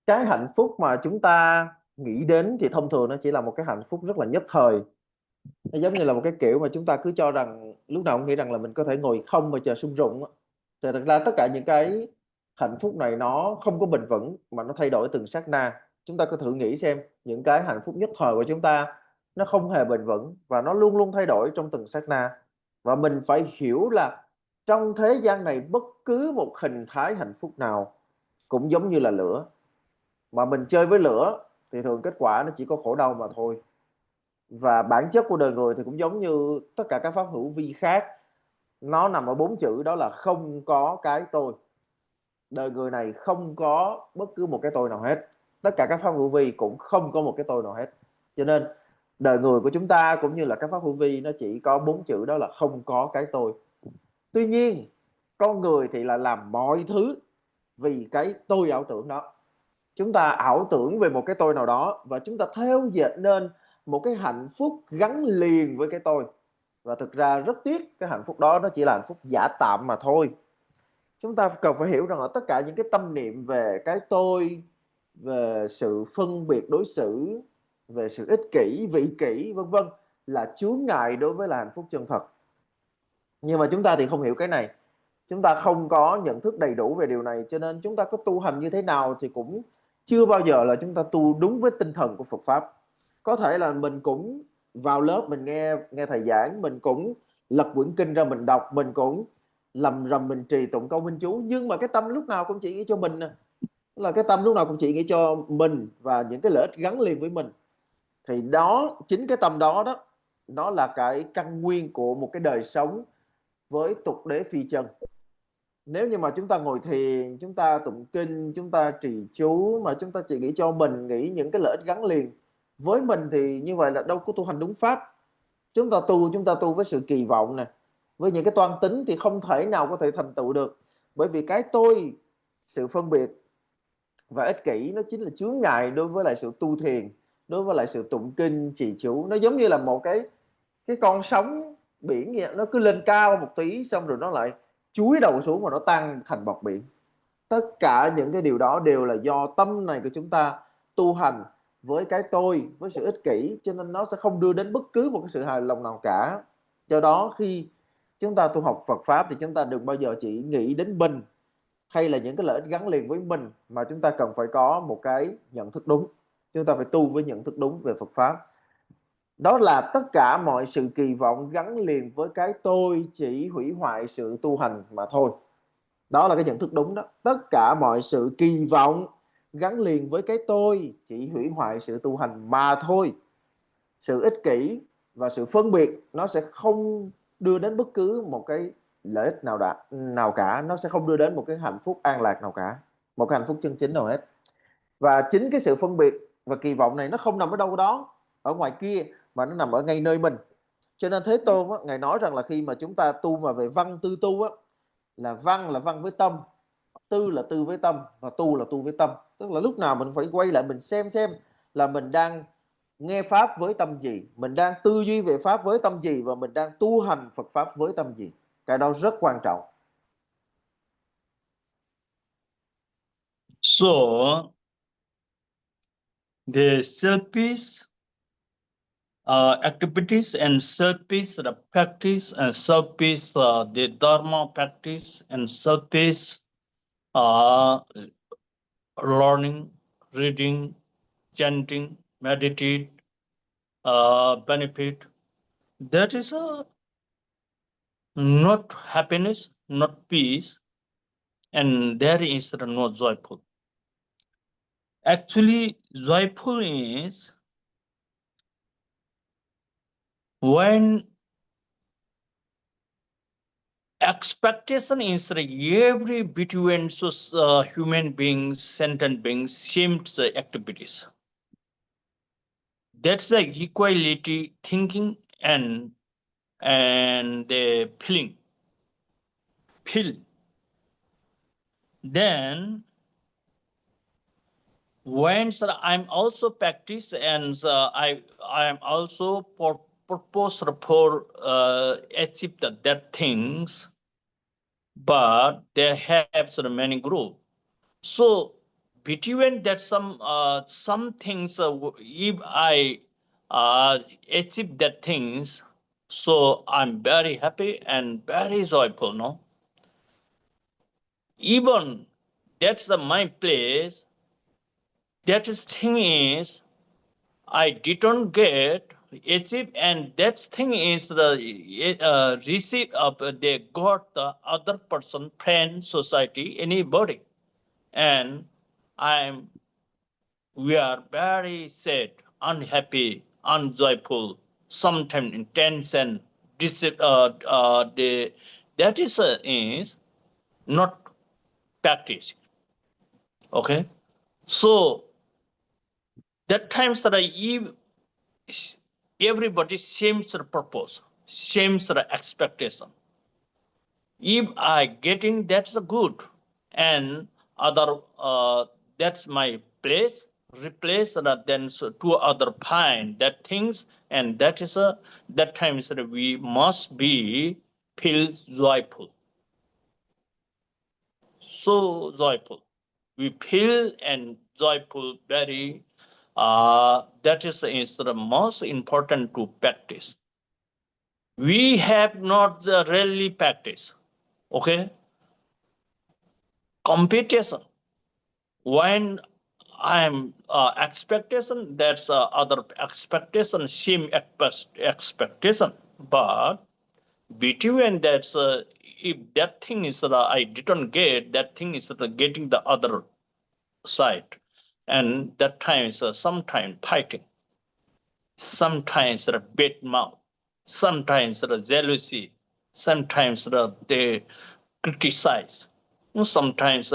Cái hạnh phúc mà chúng ta nghĩ đến thì thông thường nó chỉ là một cái hạnh phúc rất là nhất thời. Nó giống như là một cái kiểu mà chúng ta cứ cho rằng lúc nào cũng nghĩ rằng là mình có thể ngồi không mà chờ sung rụng. Thì thật ra tất cả những cái hạnh phúc này nó không có bền vững mà nó thay đổi từng sát na. Chúng ta có thử nghĩ xem, những cái hạnh phúc nhất thời của chúng ta nó không hề bền vững và nó luôn luôn thay đổi trong từng sát na. Và mình phải hiểu là trong thế gian này bất cứ một hình thái hạnh phúc nào cũng giống như là lửa. Mà mình chơi với lửa thì thường kết quả nó chỉ có khổ đau mà thôi. Và bản chất của đời người thì cũng giống như tất cả các pháp hữu vi khác, nó nằm ở 4 chữ, đó là không có cái tôi. Đời người này không có bất cứ một cái tôi nào hết. Tất cả các pháp hữu vi cũng không có một cái tôi nào hết. Cho nên đời người của chúng ta cũng như là các pháp hữu vi nó chỉ có 4 chữ, đó là không có cái tôi. Tuy nhiên con người thì là làm mọi thứ vì cái tôi ảo tưởng đó. Chúng ta ảo tưởng về một cái tôi nào đó và chúng ta theo dệt nên một cái hạnh phúc gắn liền với cái tôi. Và thực ra rất tiếc cái hạnh phúc đó nó chỉ là hạnh phúc giả tạm mà thôi. Chúng ta cần phải hiểu rằng là tất cả những cái tâm niệm về cái tôi, về sự phân biệt đối xử, về sự ích kỷ, vị kỷ vân vân là chướng ngại đối với là hạnh phúc chân thật. Nhưng mà chúng ta thì không hiểu cái này. Chúng ta không có nhận thức đầy đủ về điều này, cho nên chúng ta có tu hành như thế nào thì cũng chưa bao giờ là chúng ta tu đúng với tinh thần của Phật Pháp. Có thể là mình cũng vào lớp mình nghe thầy giảng, mình cũng lật quyển kinh ra mình đọc, mình cũng lầm rầm mình trì tụng câu minh chú, nhưng mà cái tâm lúc nào cũng chỉ nghĩ cho mình, là cái tâm lúc nào cũng chỉ nghĩ cho mình và những cái lợi ích gắn liền với mình. Thì đó, chính cái tâm đó đó, nó là cái căn nguyên của một cái đời sống với tục đế phi chân. Nếu như mà chúng ta ngồi thiền, chúng ta tụng kinh, chúng ta trì chú mà chúng ta chỉ nghĩ cho mình, nghĩ những cái lợi ích gắn liền với mình thì như vậy là đâu có tu hành đúng pháp. Chúng ta tu với sự kỳ vọng nè, với những cái toan tính thì không thể nào có thể thành tựu được. Bởi vì cái tôi, sự phân biệt và ích kỷ nó chính là chướng ngại đối với lại sự tu thiền, đối với lại sự tụng kinh, trì chú. Nó giống như là một cái con sóng biển vậy, nó cứ lên cao một tí xong rồi nó lại chúi đầu xuống và nó tan thành bọt biển. Tất cả những cái điều đó đều là do tâm này của chúng ta tu hành với cái tôi, với sự ích kỷ, cho nên nó sẽ không đưa đến bất cứ một cái sự hài lòng nào cả. Do đó khi chúng ta tu học Phật Pháp thì chúng ta đừng bao giờ chỉ nghĩ đến mình hay là những cái lợi ích gắn liền với mình, mà chúng ta cần phải có một cái nhận thức đúng. Chúng ta phải tu với nhận thức đúng về Phật Pháp. Đó là tất cả mọi sự kỳ vọng gắn liền với cái tôi chỉ hủy hoại sự tu hành mà thôi. Đó là cái nhận thức đúng đó. Tất cả mọi sự kỳ vọng gắn liền với cái tôi chỉ hủy hoại sự tu hành mà thôi. Sự ích kỷ và sự phân biệt nó sẽ không đưa đến bất cứ một cái lợi ích nào cả. Nó sẽ không đưa đến một cái hạnh phúc an lạc nào cả, một cái hạnh phúc chân chính nào hết. Và chính cái sự phân biệt và kỳ vọng này nó không nằm ở đâu đó ở ngoài kia, mà nó nằm ở ngay nơi mình. Cho nên Thế Tôn á, Ngài nói rằng là khi mà chúng ta tu mà về văn tư tu á, là văn với tâm, tư là tư với tâm, và tu là tu với tâm. Tức là lúc nào mình phải quay lại mình xem là mình đang nghe Pháp với tâm gì, mình đang tư duy về Pháp với tâm gì, và mình đang tu hành Phật Pháp với tâm gì. Cái đó rất quan trọng. So the selfish activities and selfish practice and selfish the dharma practice and selfish uh, learning, reading, chanting, meditate, benefit. That is not happiness, not peace, and there is no joyful. Actually, joyful is when expectation is every between human beings, sentient beings, seems activities. That's the equality thinking and the feeling. Feel. Then when I'm also practice and I am also purpose for achieve that things, but they have many group. So between that some things if I achieve that things, so I'm very happy and very joyful. No, even that's my place. That is thing is I didn't get achieve, and that thing is the receipt of they got the other person, friend, society, anybody, and I'm we are very sad, unhappy, unjoyful, sometimes in tension. That is not practice. Okay, so that times that everybody seems the purpose, seems the expectation. If I getting that's a good, and other that's my place, replace that, then so two other find that things, and that is a that times that we must be feel joyful, so joyful, we feel and joyful very that is the most important to practice. We have not really practice. Okay, competition, when I'm expectation, that's other expectation, same expectation, but between that's if that thing is I didn't get, that thing is getting the other side, and that times sometimes fighting, sometimes bad mouth, sometimes jealousy, sometimes they criticize. Sometimes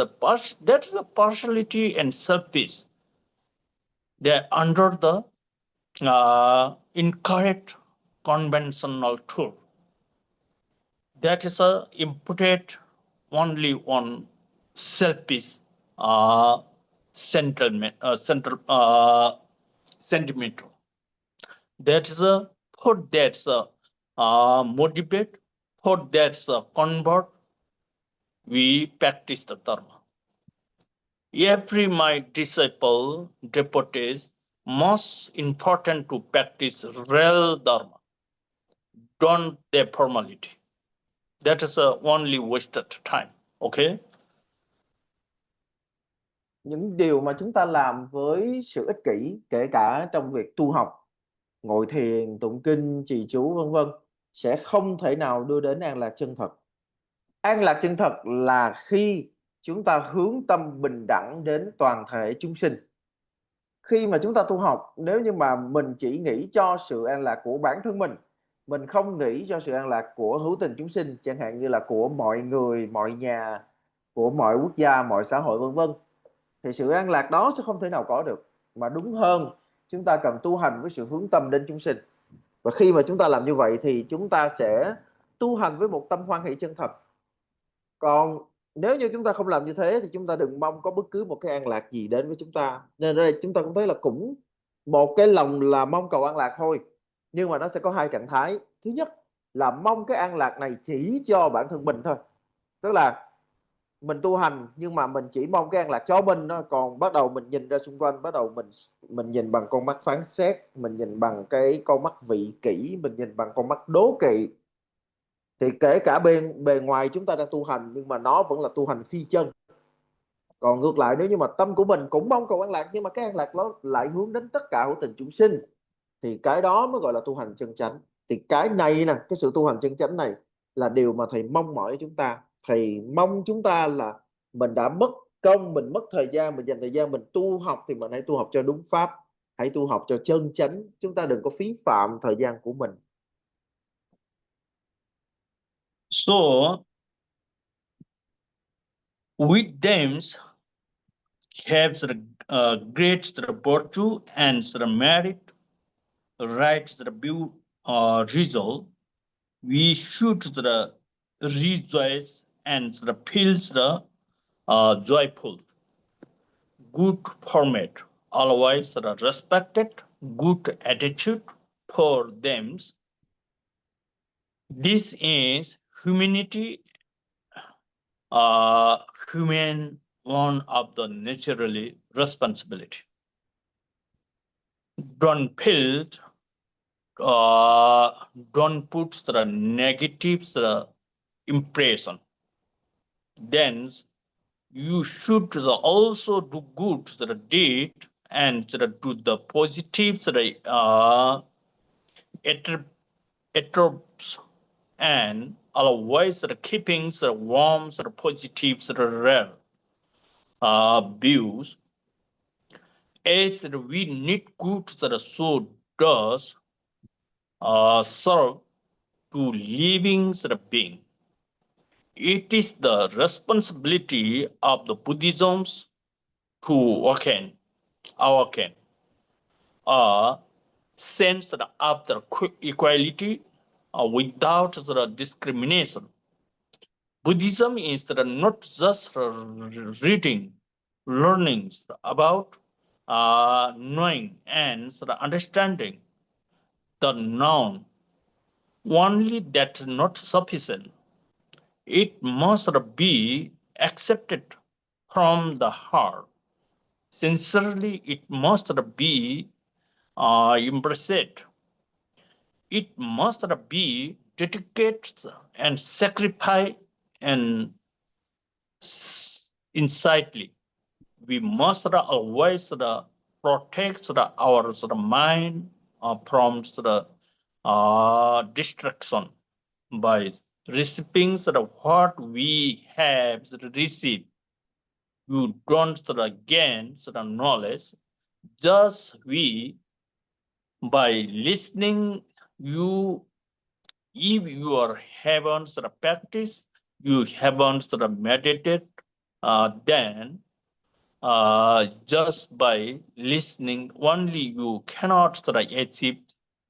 that's a partiality and selfish. They're under the incorrect conventional truth. That is imputed only on selfish central sentimental. That is a for that's motivate, for that's convert. We practice the dharma. Every my disciple devotees most important to practice real dharma. Don't the formality. That is only wasted time. Okay. Những điều mà chúng ta làm với sự ích kỷ, kể cả trong việc tu học, ngồi thiền, tụng kinh, trì chú vân vân, sẽ không thể nào đưa đến an lạc chân thật. An lạc chân thật là khi chúng ta hướng tâm bình đẳng đến toàn thể chúng sinh. Khi mà chúng ta tu học, nếu như mà mình chỉ nghĩ cho sự an lạc của bản thân mình không nghĩ cho sự an lạc của hữu tình chúng sinh, chẳng hạn như là của mọi người, mọi nhà, của mọi quốc gia, mọi xã hội vân vân, thì sự an lạc đó sẽ không thể nào có được. Mà đúng hơn, chúng ta cần tu hành với sự hướng tâm đến chúng sinh. Và khi mà chúng ta làm như vậy thì chúng ta sẽ tu hành với một tâm hoan hỷ chân thật. Còn nếu như chúng ta không làm như thế thì chúng ta đừng mong có bất cứ một cái an lạc gì đến với chúng ta. Nên ở đây chúng ta cũng thấy là cũng một cái lòng là mong cầu an lạc thôi, nhưng mà nó sẽ có hai trạng thái. Thứ nhất là mong cái an lạc này chỉ cho bản thân mình thôi, tức là mình tu hành nhưng mà mình chỉ mong cái an lạc cho mình đó. Còn bắt đầu mình nhìn ra xung quanh, bắt đầu mình nhìn bằng con mắt phán xét, mình nhìn bằng cái con mắt vị kỷ, mình nhìn bằng con mắt đố kỵ, thì kể cả bên bề ngoài chúng ta đang tu hành nhưng mà nó vẫn là tu hành phi chân. Còn ngược lại, nếu như mà tâm của mình cũng mong cầu an lạc nhưng mà cái an lạc nó lại hướng đến tất cả hữu tình chúng sinh, thì cái đó mới gọi là tu hành chân chánh. Thì cái này nè, cái sự tu hành chân chánh này là điều mà thầy mong mỏi chúng ta. Thầy mong chúng ta là mình đã mất công, mình mất thời gian, mình dành thời gian mình tu học, thì mình hãy tu học cho đúng pháp, hãy tu học cho chân chánh. Chúng ta đừng có phí phạm thời gian của mình. So with them have the great the virtue and the merit, right the result. We should the rejoice and the feel the joyful. Good format, always the respected, good attitude for them. This is humanity, human one of the naturally responsibility. Don't feel, don't put the negative impression. Then you should also do good the deed and do the positive attributes, and always keeping the warm the positive rare views. As we need good the so does serve to living the being. It is the responsibility of the Buddhisms to awaken a sense of the equality without the discrimination. Buddhism is not just reading, learning about knowing and understanding the known. Only that is not sufficient. It must be accepted from the heart. Sincerely, it must be embraced. It must be dedicated and sacrificed and insightly. We must always protect our mind from distraction by receiving what we have received. You don't gain knowledge, just we by listening. You, if you are haven't practice, you haven't meditate, then just by listening only you cannot achieve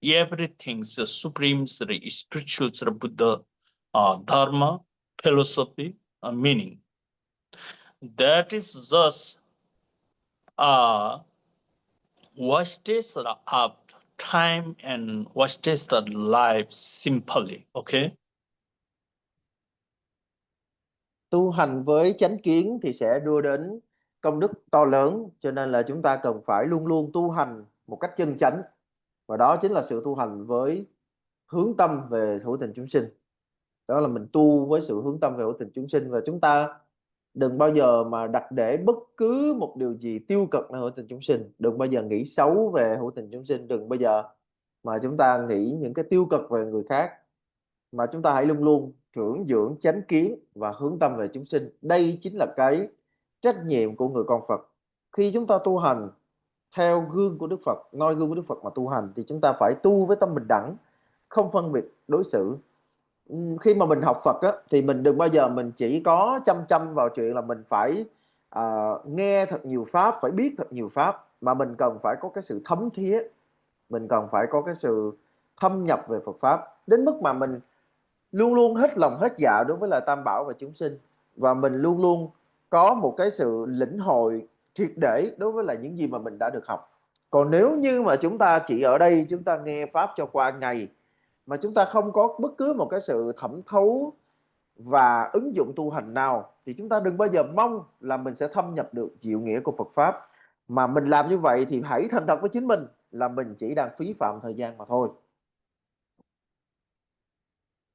everything the supreme spiritual Buddha dharma philosophy meaning. That is just uh, wastage of time and wastage of life simply. Okay. Tu hành với chánh kiến thì sẽ đưa đến công đức to lớn, cho nên là chúng ta cần phải luôn luôn tu hành một cách chân chánh, và đó chính là sự tu hành với hướng tâm về hữu tình chúng sinh. Đó là mình tu với sự hướng tâm về hữu tình chúng sinh, và chúng ta đừng bao giờ mà đặt để bất cứ một điều gì tiêu cực lên hữu tình chúng sinh. Đừng bao giờ nghĩ xấu về hữu tình chúng sinh, đừng bao giờ mà chúng ta nghĩ những cái tiêu cực về người khác, mà chúng ta hãy luôn luôn trưởng dưỡng chánh kiến và hướng tâm về chúng sinh. Đây chính là cái trách nhiệm của người con Phật. Khi chúng ta tu hành theo gương của Đức Phật, noi gương của Đức Phật mà tu hành, thì chúng ta phải tu với tâm bình đẳng, không phân biệt đối xử. Khi mà mình học Phật á, thì mình đừng bao giờ mình chỉ có chăm vào chuyện là mình phải nghe thật nhiều pháp, phải biết thật nhiều pháp, mà mình cần phải có cái sự thấm thía, mình cần phải có cái sự thâm nhập về Phật pháp, đến mức mà mình luôn luôn hết lòng hết dạ đối với lại Tam Bảo và chúng sinh, và mình luôn luôn có một cái sự lĩnh hội triệt để đối với lại những gì mà mình đã được học. Còn nếu như mà chúng ta chỉ ở đây chúng ta nghe pháp cho qua ngày mà chúng ta không có bất cứ một cái sự thẩm thấu và ứng dụng tu hành nào thì chúng ta đừng bao giờ mong là mình sẽ thâm nhập được diệu nghĩa của Phật pháp. Mà mình làm như vậy thì hãy thành thật với chính mình là mình chỉ đang phí phạm thời gian mà thôi.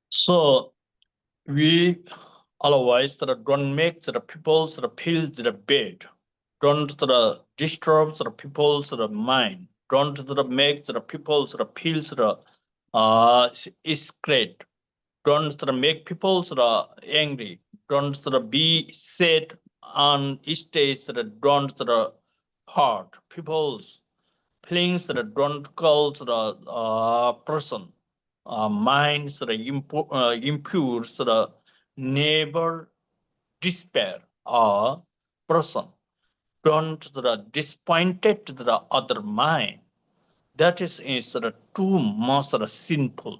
So we otherwise don't make the people feel the bad, don't disturb the people's mind, don't make the people feel scared, don't make people angry, don't be sad on stage, don't hurt people's feelings, don't call the person minds impure, never despair a person, don't disappointed the other mind. That is too much sinful.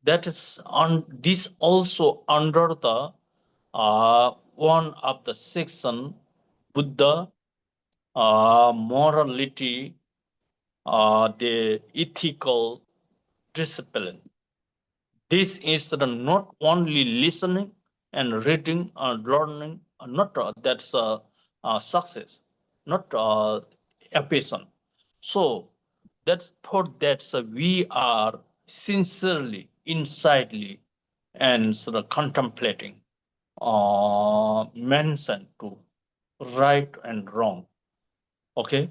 That is on this also under the one of the section Buddha morality, the ethical discipline. This is not only listening and reading and learning, not that's success, not ambition. So that's for that we are sincerely, insidely, and contemplating mention to right and wrong. Okay.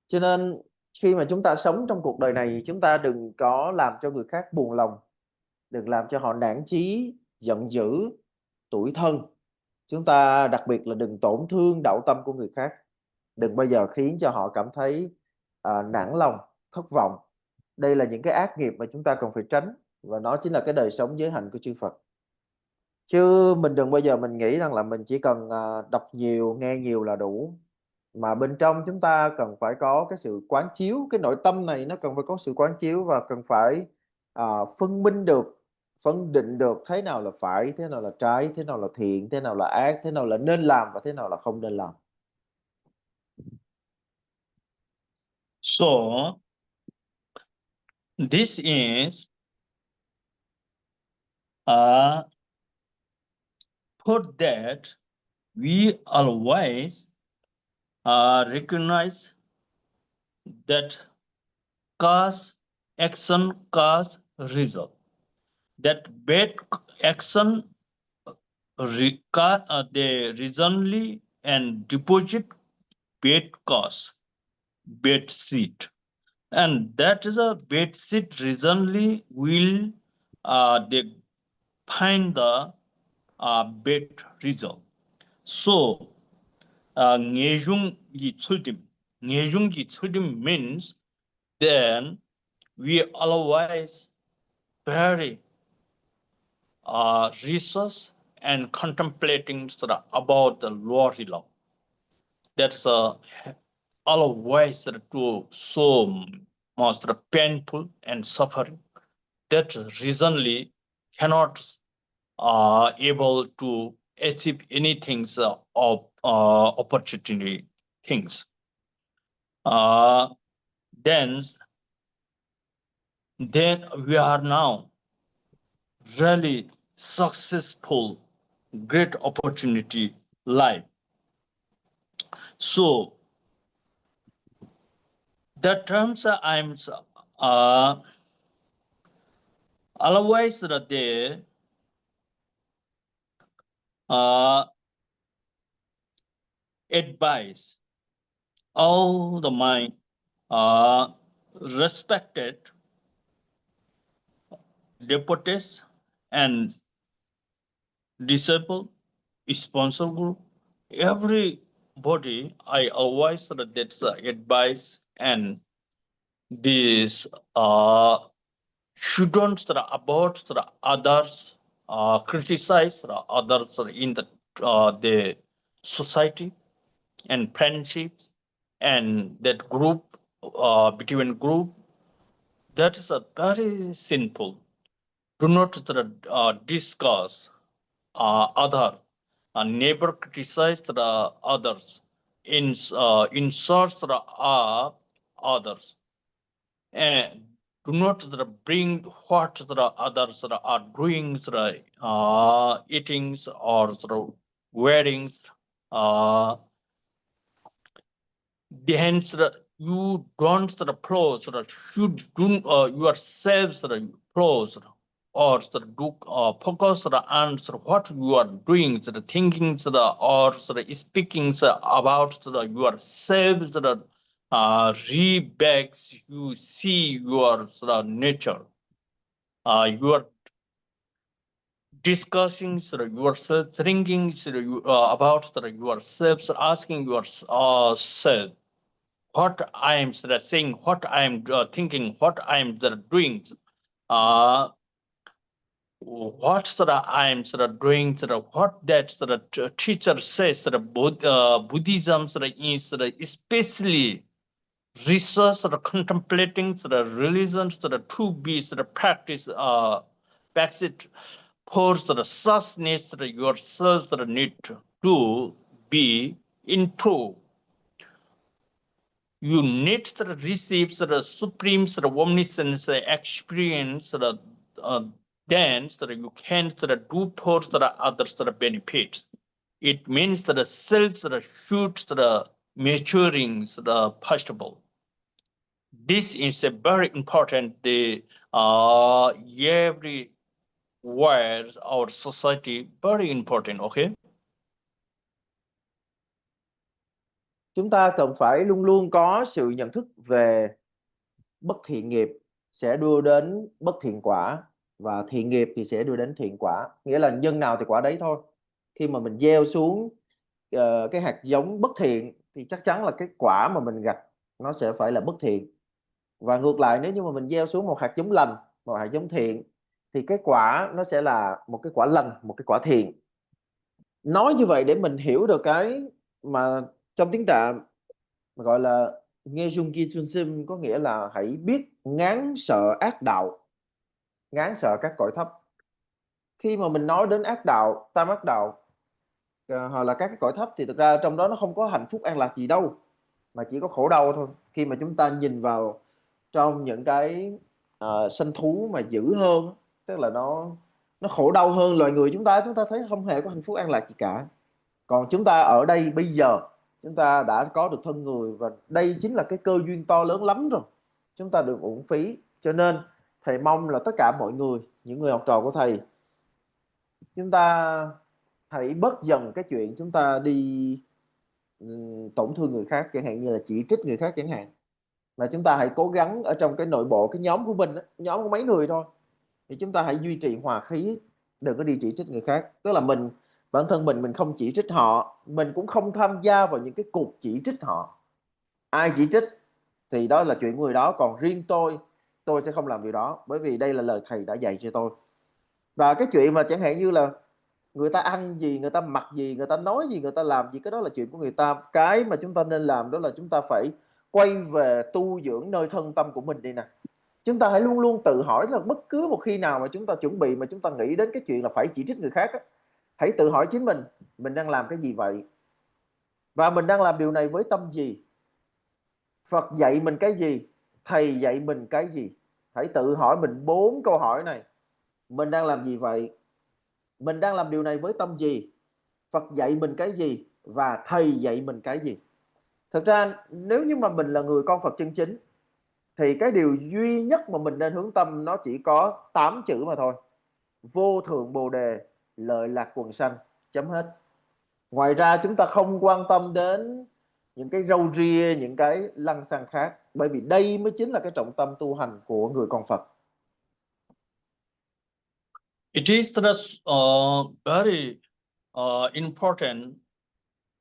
Cho nên khi mà chúng ta sống trong cuộc đời này, chúng ta đừng có làm cho người khác buồn lòng, đừng làm cho họ nản chí, giận dữ, tủi thân. Chúng ta đặc biệt là đừng tổn thương đạo tâm của người khác, đừng bao giờ khiến cho họ cảm thấy nản lòng, thất vọng. Đây là những cái ác nghiệp mà chúng ta cần phải tránh, và nó chính là cái đời sống giới hạnh của chư Phật. Chứ mình đừng bao giờ mình nghĩ rằng là mình chỉ cần đọc nhiều, nghe nhiều là đủ. Mà bên trong chúng ta cần phải có cái sự quán chiếu, cái nội tâm này nó cần phải có sự quán chiếu và cần phải phân minh được, phân định được thế nào là phải, thế nào là trái, thế nào là thiện, thế nào là ác, thế nào là nên làm và thế nào là không nên làm. So this is for that we always recognize that cause, action, cause, result. That bad action they reasonably and deposit bad cause, bad seed. And that is a bad seed reasonably will they find the bad result. So ngejung gi means then we always very research and contemplating about the lower law. That's always to so much painful and suffering. That reasonly cannot able to achieve anything of opportunity things. Then we are now really successful, great opportunity life. So the terms I'm otherwise they advise all the my respected devotees and disciple sponsor group, everybody I always that's advice and this shouldn't about others criticize others in the society and friendships and that group between group, that is a very sinful. Do not discuss other, never criticize the others in search of others, and do not bring what the others are doing, eatings or weddings. Hence, you don't close, should do yourselves close, or do focus on what you are doing, thinking or speaking about yourselves. Rebacks, you see your nature. You are discussing yourself, thinking about yourselves, asking yourself what I am saying, what I am thinking, what I am doing, what I am doing, what that teacher says. Buddhism is especially research contemplating religions to be practice practice for suchness yourself need to be improved. You need to receive the supreme omniscience experience, then you can do for others benefits. It means that the self should maturing possible. This is a very important everywhere our society very important. Okay. Chúng ta cần phải luôn luôn có sự nhận thức về bất thiện nghiệp sẽ đưa đến bất thiện quả, và thiện nghiệp thì sẽ đưa đến thiện quả, nghĩa là nhân nào thì quả đấy thôi. Khi mà mình gieo xuống cái hạt giống bất thiện thì chắc chắn là cái quả mà mình gặt nó sẽ phải là bất thiện. Và ngược lại, nếu như mà mình gieo xuống một hạt giống lành, một hạt giống thiện, thì cái quả nó sẽ là một cái quả lành, một cái quả thiện. Nói như vậy để mình hiểu được cái mà trong tiếng Tạng gọi là nghe dung ki chun sim, có nghĩa là hãy biết ngán sợ ác đạo, ngán sợ các cõi thấp. Khi mà mình nói đến ác đạo, tam ác đạo hoặc là các cái cõi thấp thì thực ra trong đó nó không có hạnh phúc an lạc gì đâu, mà chỉ có khổ đau thôi. Khi mà chúng ta nhìn vào trong những cái sanh thú mà dữ hơn, tức là nó khổ đau hơn loài người chúng ta thấy không hề có hạnh phúc an lạc gì cả. Còn chúng ta ở đây bây giờ, chúng ta đã có được thân người, và đây chính là cái cơ duyên to lớn lắm rồi, chúng ta đừng uổng phí. Cho nên thầy mong là tất cả mọi người, những người học trò của thầy, chúng ta hãy bớt dần cái chuyện chúng ta đi tổn thương người khác, chẳng hạn như là chỉ trích người khác chẳng hạn, mà chúng ta hãy cố gắng ở trong cái nội bộ cái nhóm của mình, nhóm có mấy người thôi, thì chúng ta hãy duy trì hòa khí, đừng có đi chỉ trích người khác. Tức là bản thân mình không chỉ trích họ, mình cũng không tham gia vào những cái cuộc chỉ trích họ. Ai chỉ trích thì đó là chuyện của người đó, còn riêng tôi sẽ không làm điều đó, bởi vì đây là lời thầy đã dạy cho tôi. Và cái chuyện mà chẳng hạn như là người ta ăn gì, người ta mặc gì, người ta nói gì, người ta làm gì, cái đó là chuyện của người ta. Cái mà chúng ta nên làm đó là chúng ta phải quay về tu dưỡng nơi thân tâm của mình đi nè. Chúng ta hãy luôn luôn tự hỏi là bất cứ một khi nào mà chúng ta chuẩn bị, mà chúng ta nghĩ đến cái chuyện là phải chỉ trích người khác á, hãy tự hỏi chính mình đang làm cái gì vậy? Và mình đang làm điều này với tâm gì? Phật dạy mình cái gì? Thầy dạy mình cái gì? Hãy tự hỏi mình 4 câu hỏi này. Mình đang làm gì vậy? Mình đang làm điều này với tâm gì? Phật dạy mình cái gì? Và thầy dạy mình cái gì? Thật ra nếu như mà mình là người con Phật chân chính thì cái điều duy nhất mà mình nên hướng tâm nó chỉ có 8 chữ mà thôi: vô thượng bồ đề, lợi lạc quần sanh, chấm hết. Ngoài ra chúng ta không quan tâm đến những cái râu ria, những cái lăng xăng khác, bởi vì đây mới chính là cái trọng tâm tu hành của người con Phật. It is very important,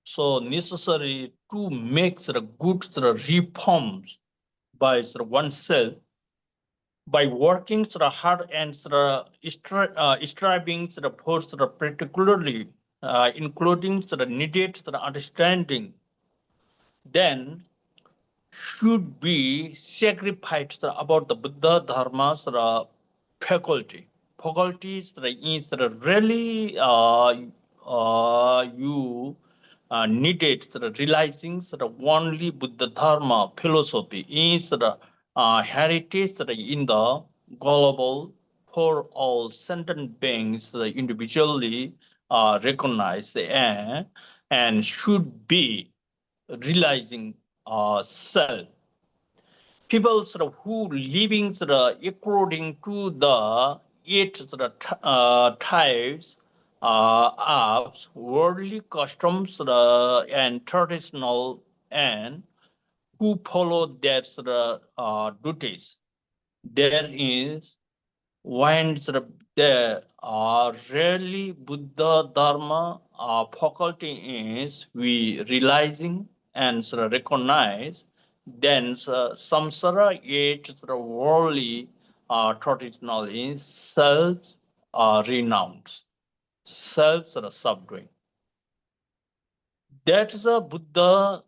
so necessary to make the good reforms by oneself, by working hard and striving for particularly including needed understanding, then should be sacrificed about the Buddha Dharma's faculty. Faculties is really you needed realizing only Buddha Dharma philosophy is heritage in the global for all sentient beings individually recognized and should be realizing self. People who living according to the eight types of worldly customs and traditional and who follow that duties. There is when there are rarely Buddha Dharma faculty is we realizing and recognize then samsara yet worldly traditional is self renounce, self subduing. That's a Buddha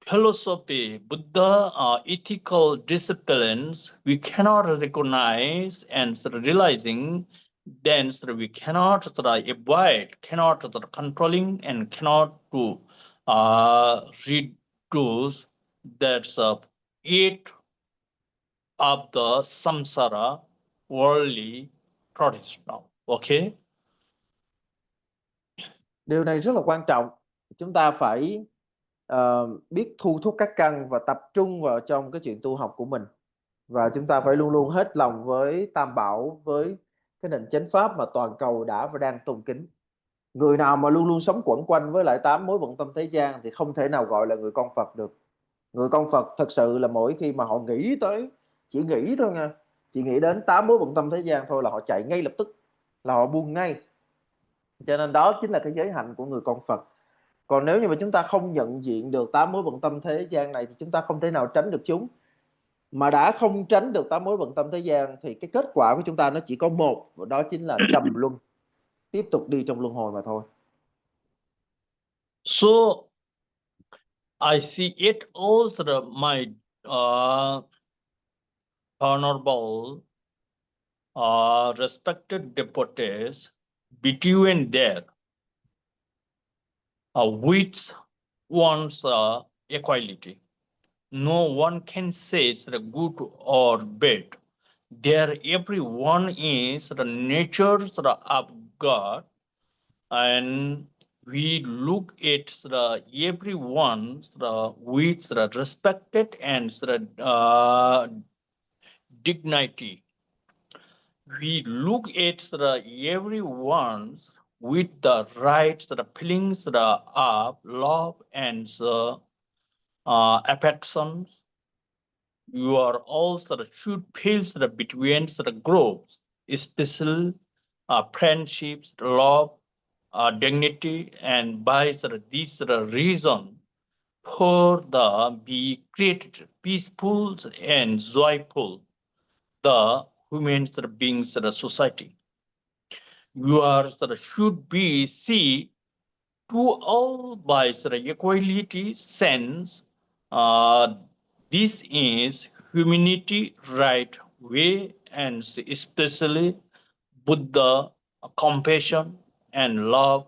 philosophy, Buddha ethical disciplines we cannot recognize and realizing, then we cannot avoid, cannot controlling and cannot to reduce that's eight of the samsara worldly traditional. Okay. Điều này rất là quan trọng. Chúng ta phải biết thu thúc các căn và tập trung vào trong cái chuyện tu học của mình. Và chúng ta phải luôn luôn hết lòng với Tam Bảo, với cái nền chánh pháp mà toàn cầu đã và đang tôn kính. Người nào mà luôn luôn sống quẩn quanh với lại 8 mối bận tâm thế gian thì không thể nào gọi là người con Phật được. Người con Phật thật sự là mỗi khi mà họ nghĩ tới, chỉ nghĩ thôi nha, chỉ nghĩ đến 8 mối bận tâm thế gian thôi là họ chạy ngay lập tức, là họ buông ngay. Cho nên đó chính là cái giới hạnh của người con Phật. Còn nếu như mà chúng ta không nhận diện được 8 mối bận tâm thế gian này thì chúng ta không thể nào tránh được chúng. Mà đã không tránh được 8 mối bận tâm thế gian thì cái kết quả của chúng ta nó chỉ có một, và đó chính là trầm luân, tiếp tục đi trong luân hồi mà thôi. So I see it also my honorable respected devotees between there which wants equality. No one can say it's the good or bad. There everyone is the nature of God, and we look at the everyone with the respected and dignity. We look at everyone with the right feelings of love and affections. You are also should feel between the groups, especially friendships, love, dignity, and by this reason, for the be created peaceful and joyful, the human beings society. You are should be see to all by equality sense. This is humanity right way, and especially Buddha compassion and love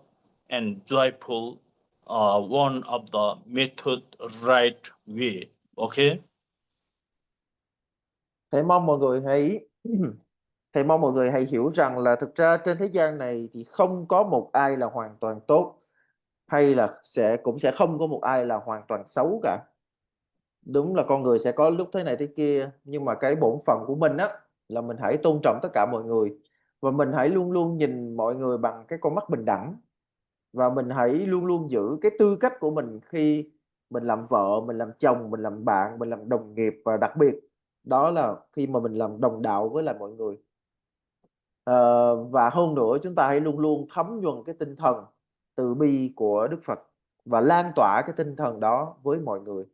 and joyful one of the method right way. Okay. Thầy mong mọi người hãy Thầy mong mọi người hãy hiểu rằng là thực ra trên thế gian này thì không có một ai là hoàn toàn tốt, hay là cũng sẽ không có một ai là hoàn toàn xấu cả. Đúng là con người sẽ có lúc thế này thế kia, nhưng mà cái bổn phận của mình á là mình hãy tôn trọng tất cả mọi người, và mình hãy luôn luôn nhìn mọi người bằng cái con mắt bình đẳng, và mình hãy luôn luôn giữ cái tư cách của mình khi mình làm vợ, mình làm chồng, mình làm bạn, mình làm đồng nghiệp, và đặc biệt đó là khi mà mình làm đồng đạo với lại mọi người. Và hơn nữa, chúng ta hãy luôn luôn thấm nhuần cái tinh thần từ bi của Đức Phật và lan tỏa cái tinh thần đó với mọi người.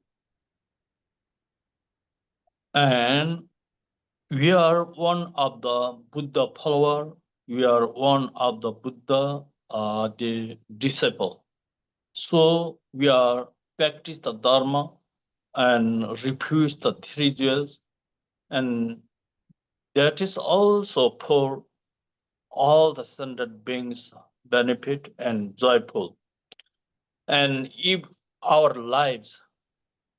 And we are one of the Buddha follower. We are one of the Buddha the disciple. So we are practice the Dharma and refuse the three jewels, and that is also for all the sentient beings benefit and joyful. And if our lives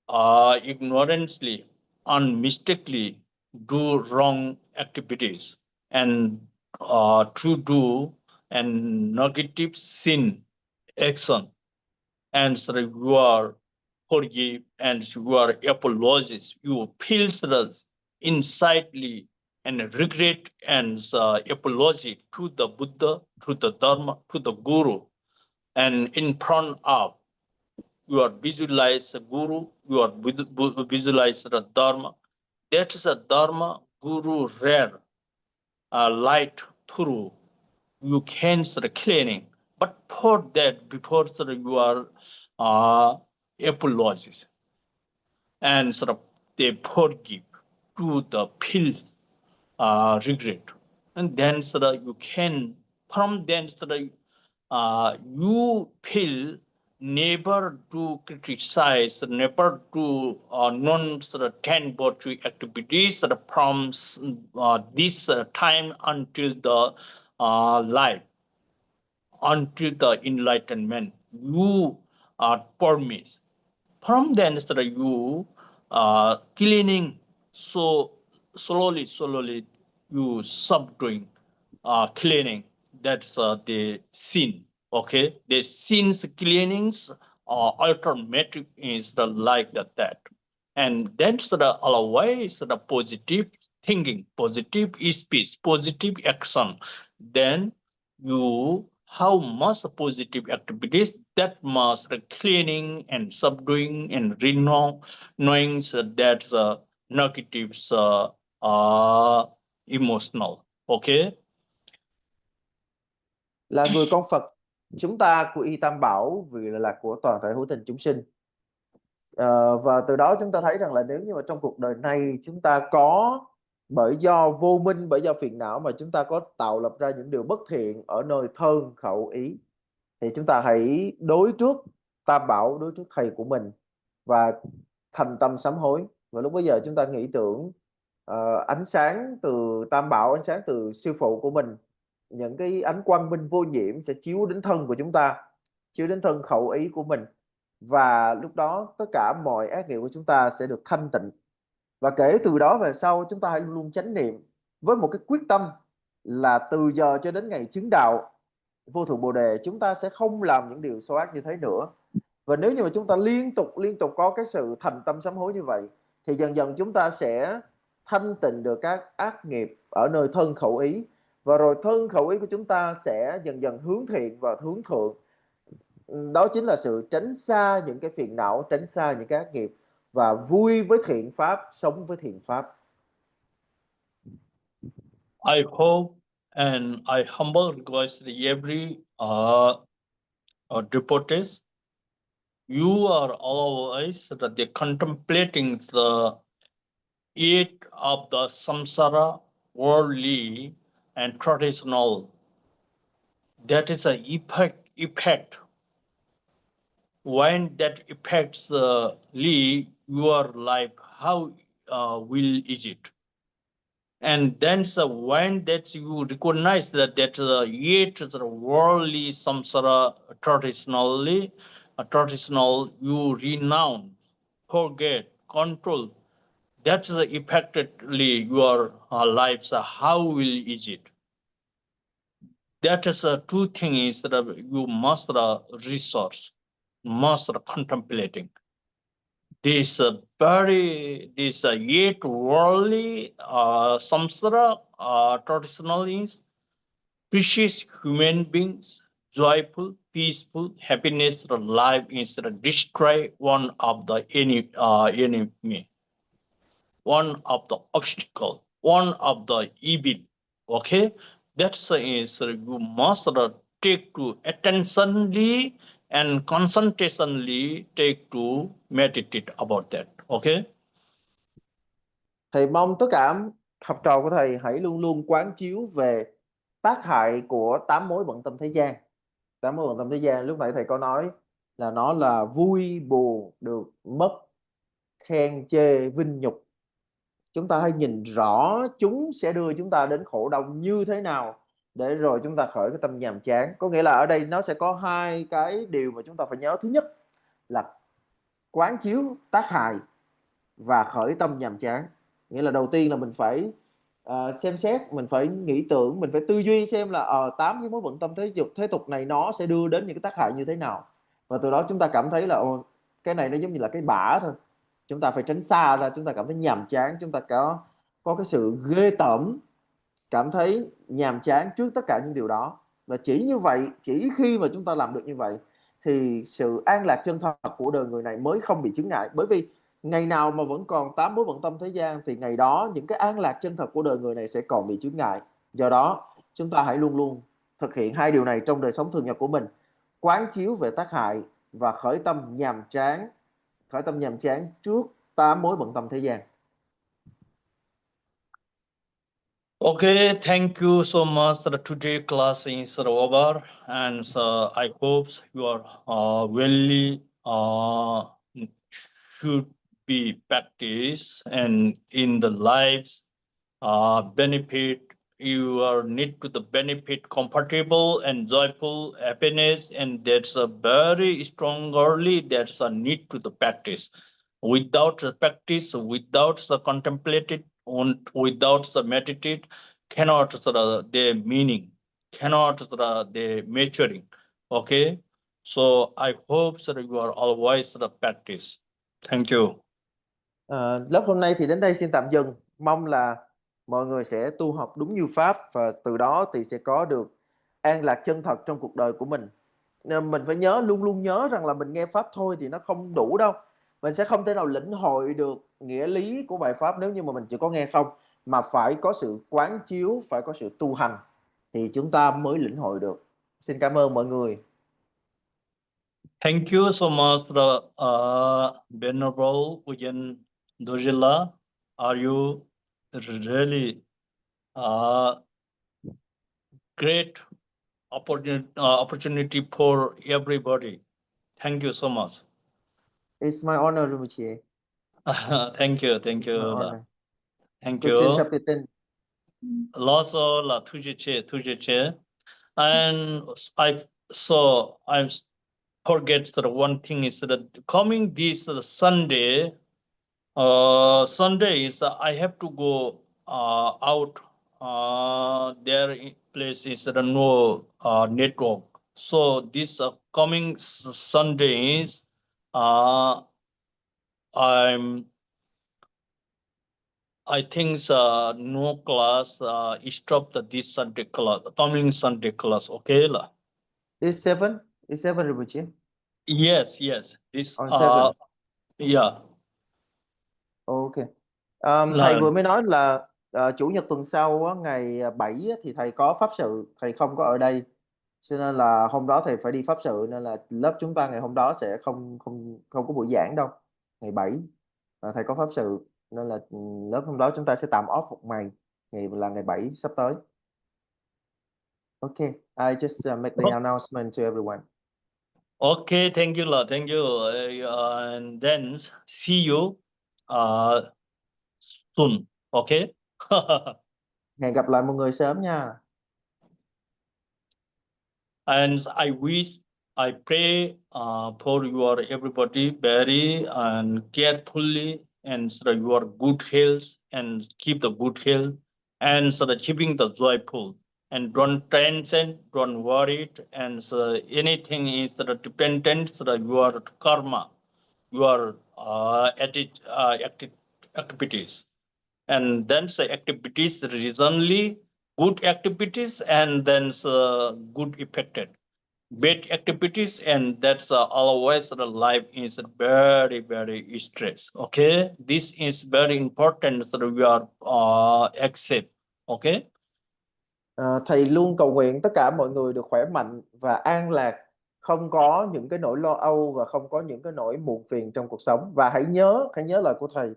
ignorantly, unmistakably do wrong activities and to do and negative sin action, and so you are forgive and you are apologies, you feel the insightly and regret and apology to the Buddha, to the Dharma, to the Guru, and in front of you are visualize a guru, you are visualize the dharma. That is a dharma guru rare light through. You can sort of cleaning, but for that, before sort of you are apologies and sort of they forgive to the feel regret, and then sort of you can from then sort of you feel never to criticize, never to non tend to activities from this time until the life, until the enlightenment. You are promised. From then, you cleaning so slowly, you subduing cleaning. That's the sin. Okay, the sins cleanings alternative is the like that, and that's the always the positive thinking, positive speech, positive action. Then you how much positive activities that must cleaning and subduing and knowing that's negatives emotional. Okay. Là người con Phật, chúng ta quy y Tam Bảo vì là của toàn thể hữu tình chúng sinh. Và từ đó chúng ta thấy rằng là nếu như mà trong cuộc đời này chúng ta có bởi do vô minh, bởi do phiền não mà chúng ta có tạo lập ra những điều bất thiện ở nơi thân khẩu ý, thì chúng ta hãy đối trước Tam Bảo, đối trước thầy của mình và thành tâm sám hối. Và lúc bấy giờ chúng ta nghĩ tưởng ánh sáng từ Tam Bảo, ánh sáng từ sư phụ của mình, những cái ánh quang minh vô nhiễm sẽ chiếu đến thân của chúng ta, chiếu đến thân khẩu ý của mình, và lúc đó tất cả mọi ác nghiệp của chúng ta sẽ được thanh tịnh. Và kể từ đó về sau chúng ta hãy luôn luôn chánh niệm với một cái quyết tâm là từ giờ cho đến ngày chứng đạo vô thượng bồ đề chúng ta sẽ không làm những điều xấu ác như thế nữa. Và nếu như mà chúng ta liên tục có cái sự thành tâm sám hối như vậy thì dần dần chúng ta sẽ thanh tịnh được các ác nghiệp ở nơi thân khẩu ý, và rồi thân khẩu ý của chúng ta sẽ dần dần hướng thiện và hướng thượng. Đó chính là sự tránh xa những cái phiền não, tránh xa những cái ác nghiệp và vui với thiện pháp, sống với thiện pháp. I hope and I humble request every devotees, you are always the contemplating the eight of the samsara, worldly and traditional. That is a effect. When that affects your life, how will is it? And then when that you recognize that yet the worldly samsara traditional you renounce, forget, control, that's effectively your lives. How will is it? That is two things that you must resource, must contemplating. This yet worldly samsara traditionalists, precious human beings, joyful, peaceful, happiness, life is destroy one of the enemy, one of the obstacle, one of the evil. Okay, that's is you must take to attentionally and concentrationally take to meditate about that. Okay. Thầy mong tất cả học trò của thầy hãy luôn luôn quán chiếu về tác hại của 8 mối bận tâm thế gian. 8 mối bận tâm thế gian lúc nãy thầy có nói là nó là vui buồn được mất, khen chê vinh nhục. Chúng ta hãy nhìn rõ chúng sẽ đưa chúng ta đến khổ đau như thế nào để rồi chúng ta khởi cái tâm nhàm chán. Có nghĩa là ở đây nó sẽ có hai cái điều mà chúng ta phải nhớ. Thứ nhất là quán chiếu tác hại và khởi tâm nhàm chán. Nghĩa là đầu tiên là mình phải xem xét, mình phải nghĩ tưởng, mình phải tư duy xem là 8 cái mối bận tâm thế tục này nó sẽ đưa đến những cái tác hại như thế nào, và từ đó chúng ta cảm thấy là cái này nó giống như là cái bã thôi, chúng ta phải tránh xa ra, chúng ta cảm thấy nhàm chán, chúng ta có cái sự ghê tởm, cảm thấy nhàm chán trước tất cả những điều đó. Và chỉ như vậy, chỉ khi mà chúng ta làm được như vậy thì sự an lạc chân thật của đời người này mới không bị chướng ngại. Bởi vì ngày nào mà vẫn còn 8 mối bận tâm thế gian thì ngày đó những cái an lạc chân thật của đời người này sẽ còn bị chướng ngại. Do đó chúng ta hãy luôn luôn thực hiện hai điều này trong đời sống thường nhật của mình: quán chiếu về tác hại và khởi tâm nhàm chán trước 8 mối bận tâm thế gian. Okay, thank you so much. Today class is over, and I hope your really should be practice and in the lives benefit. You are need to the benefit comfortable and joyful happiness, and that's a very strongly that's a need to the practice. Without the practice, without the contemplated, without the meditate, cannot the meaning, cannot the maturing. Okay, so I hope that you are always the practice. Thank you. Lớp hôm nay thì đến đây xin tạm dừng. Mong là mọi người sẽ tu học đúng như pháp và từ đó thì sẽ có được an lạc chân thật trong cuộc đời của mình. Nên mình phải luôn luôn nhớ rằng là mình nghe pháp thôi thì nó không đủ đâu. Mình sẽ không thể nào lĩnh hội được nghĩa lý của bài pháp nếu như mà mình chỉ có nghe không, mà phải có sự quán chiếu, phải có sự tu hành thì chúng ta mới lĩnh hội được. Xin cảm ơn mọi người. Thank you so much, Venerable Ujen Dojila. Are you really great opportunity for everybody? Thank you so much. It's my honor, Rinpoche. Thank you, It's my honor. thank Tôi xin you. sắp tin. Also là thuê chế. And I forget that one thing is that coming this Sunday. Sunday is I have to go out. Their place is no network. So this coming Sunday is I think no class. Stop this Sunday class. Coming Sunday class. Okay la. It's 7. It's 7, Rinpoche. Yes. This On 7. yeah. Ok. Là Thầy vừa mới nói là chủ nhật tuần sau á, ngày 7 á, thì thầy có pháp sự, thầy không có ở đây, cho nên là hôm đó thầy phải đi pháp sự, nên là lớp chúng ta ngày hôm đó sẽ không có buổi giảng đâu. Ngày 7 thầy có pháp sự nên là lớp hôm đó chúng ta sẽ tạm off một ngày, ngày 7 sắp tới. Ok, I just make the announcement to everyone. okay. Thank you la. Thank you. And then see you soon. Okay. Hẹn gặp lại mọi người sớm nha. And I pray for your everybody very and carefully, and so that your good health and keep the good health, and so that keeping the joyful and don't tension, don't worry, and so anything is the dependent so that your karma, your activities, and then say activities reasonably good activities, and then good affected bad activities, and that's always the life is very stress. Okay, this is very important so that we are accept. Okay. Thầy luôn cầu nguyện tất cả mọi người được khỏe mạnh và an lạc, không có những cái nỗi lo âu và không có những cái nỗi muộn phiền trong cuộc sống. Và hãy nhớ lời của thầy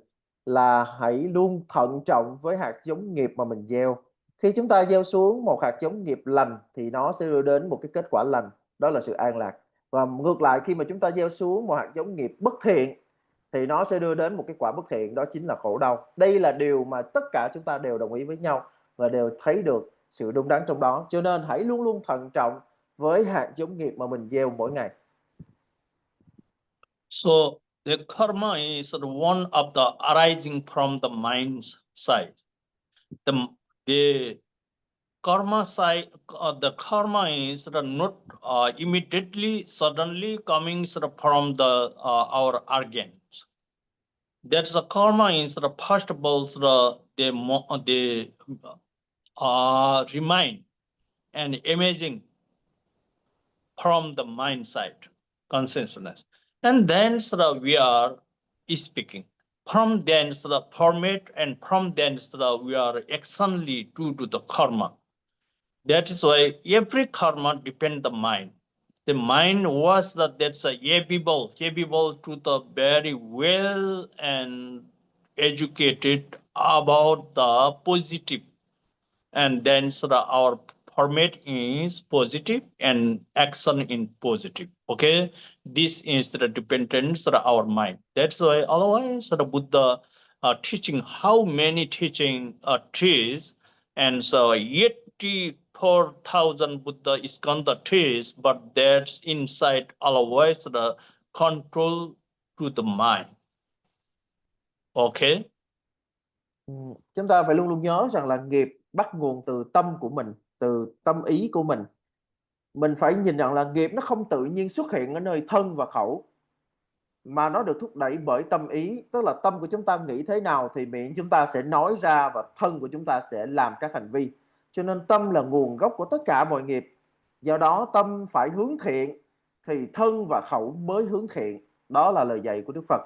là hãy luôn thận trọng với hạt giống nghiệp mà mình gieo. Khi chúng ta gieo xuống một hạt giống nghiệp lành thì nó sẽ đưa đến một cái kết quả lành, đó là sự an lạc. Và ngược lại, khi mà chúng ta gieo xuống một hạt giống nghiệp bất thiện thì nó sẽ đưa đến một cái quả bất thiện, đó chính là khổ đau. Đây là điều mà tất cả chúng ta đều đồng ý với nhau và đều thấy được sự đúng đắn trong đó. Cho nên hãy luôn luôn thận trọng với hạt giống nghiệp mà mình gieo mỗi ngày. So the karma is one of the arising from the mind's side. The karma side, the karma is not immediately, suddenly coming from the our organs. That's the karma is the first of all they remind and imaging from the mind side, consciousness. And then we are speaking. From then the format, and from then we are actionly to do the karma. That is why every karma depend the mind. The mind was that's able to the very well and educated about the positive, and then our format is positive and action in positive. Okay, this is the dependence of our mind. That's why otherwise the Buddha teaching how many teaching trees, and so 84,000 Buddha Skanda trees, but that's inside otherwise the control to the mind. Okay. Chúng ta phải luôn luôn nhớ rằng là nghiệp bắt nguồn từ tâm của mình, từ tâm ý của mình. Mình phải nhìn nhận là nghiệp nó không tự nhiên xuất hiện ở nơi thân và khẩu, mà nó được thúc đẩy bởi tâm ý. Tức là tâm của chúng ta nghĩ thế nào thì miệng chúng ta sẽ nói ra, và thân của chúng ta sẽ làm các hành vi. Cho nên tâm là nguồn gốc của tất cả mọi nghiệp. Do đó tâm phải hướng thiện thì thân và khẩu mới hướng thiện. Đó là lời dạy của Đức Phật.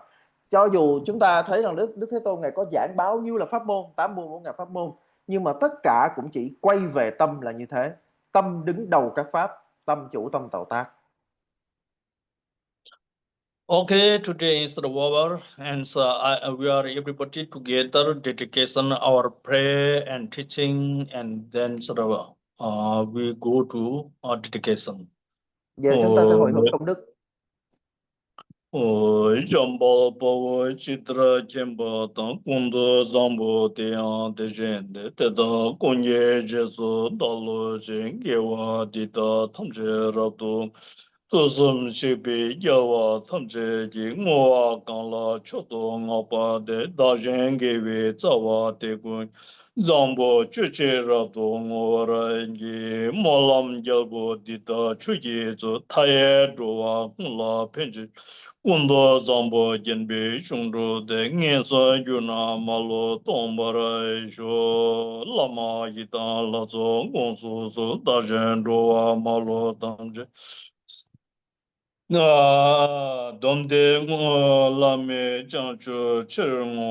Cho dù chúng ta thấy rằng Đức Thế Tôn Ngài có giảng bao nhiêu là pháp môn, 8 môn 4 ngàn pháp môn, nhưng mà tất cả cũng chỉ quay về tâm là như thế. Tâm đứng đầu các pháp, tâm chủ tâm tạo tác. Okay, today is the over, and so we are everybody together dedication our prayer and teaching, and then we go to dedication. Giờ chúng ta sẽ hồi hướng công đức. Jamba Bawa Chitra Chemba Tang Kunda Zambo Teang Tejende Teda Konye Jesu Dalo Jengewa Dita Tamche Rabdo Tusum Shibi Yawa Tamche Ji Ngowa Kangla Choto Ngapa De Dajengewe Tsawa Tekun Zambo Chuche Rabdo Ngora Ngi Molam Yalbo Dita Chuji Zu Taye Drowa Kungla Penji Kundo Zambo Genbi Shungru De Ngesa Yuna Malo Tombara Sho Lama Yitan Lazo Gonsu Su Dajen Roa Malo Tamje Domde Ngo Lame Janchu Chiringo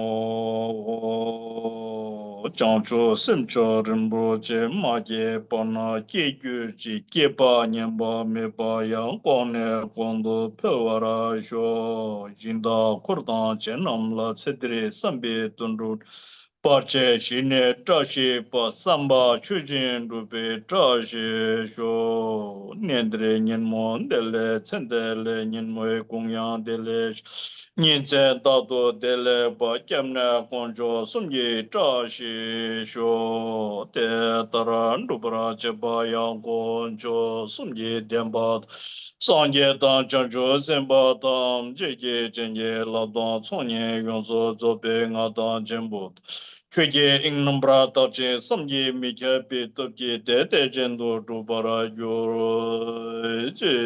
Janchu Simcho Rinpoche Maje Pana Kekyu Chi Kepa Nyemba Mepa Yang Kone Kondo Pewara Sho Jinda Kurdan Chenam La Tsedri Sambi Tundru Parche Shine Trashi Pa Samba Chujin Rupe Trashi Sho Nendre Nyenmo Dele Tsendele Nyenmo Kongyang Dele Nyenze Dato Dele Pa Kemne Konjo Sumye Trashi Sho Te Taran Rupara Cheba Yang Konjo Sumye Demba Sangye Dan Chancho Semba Tam Jeke Chenye Labdan Tsonye Yonzo Zope Nga Dan Jembo Chöge ing nombra tache samye mikya pe topke te te jendo rupara yoro che.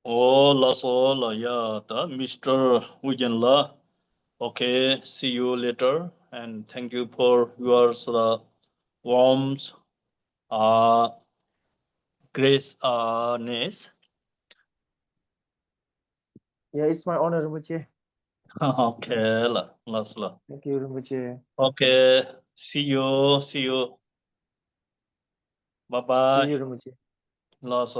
Oh, la so la ya ta Mr. Wigenla. Okay, see you later, and thank you for your warmth, graceness. Yeah, it's my honor, Rinpoche. Okay, last. Thank you, Rinpoche. Okay, see you. Bye See bye. you, Rinpoche. Last.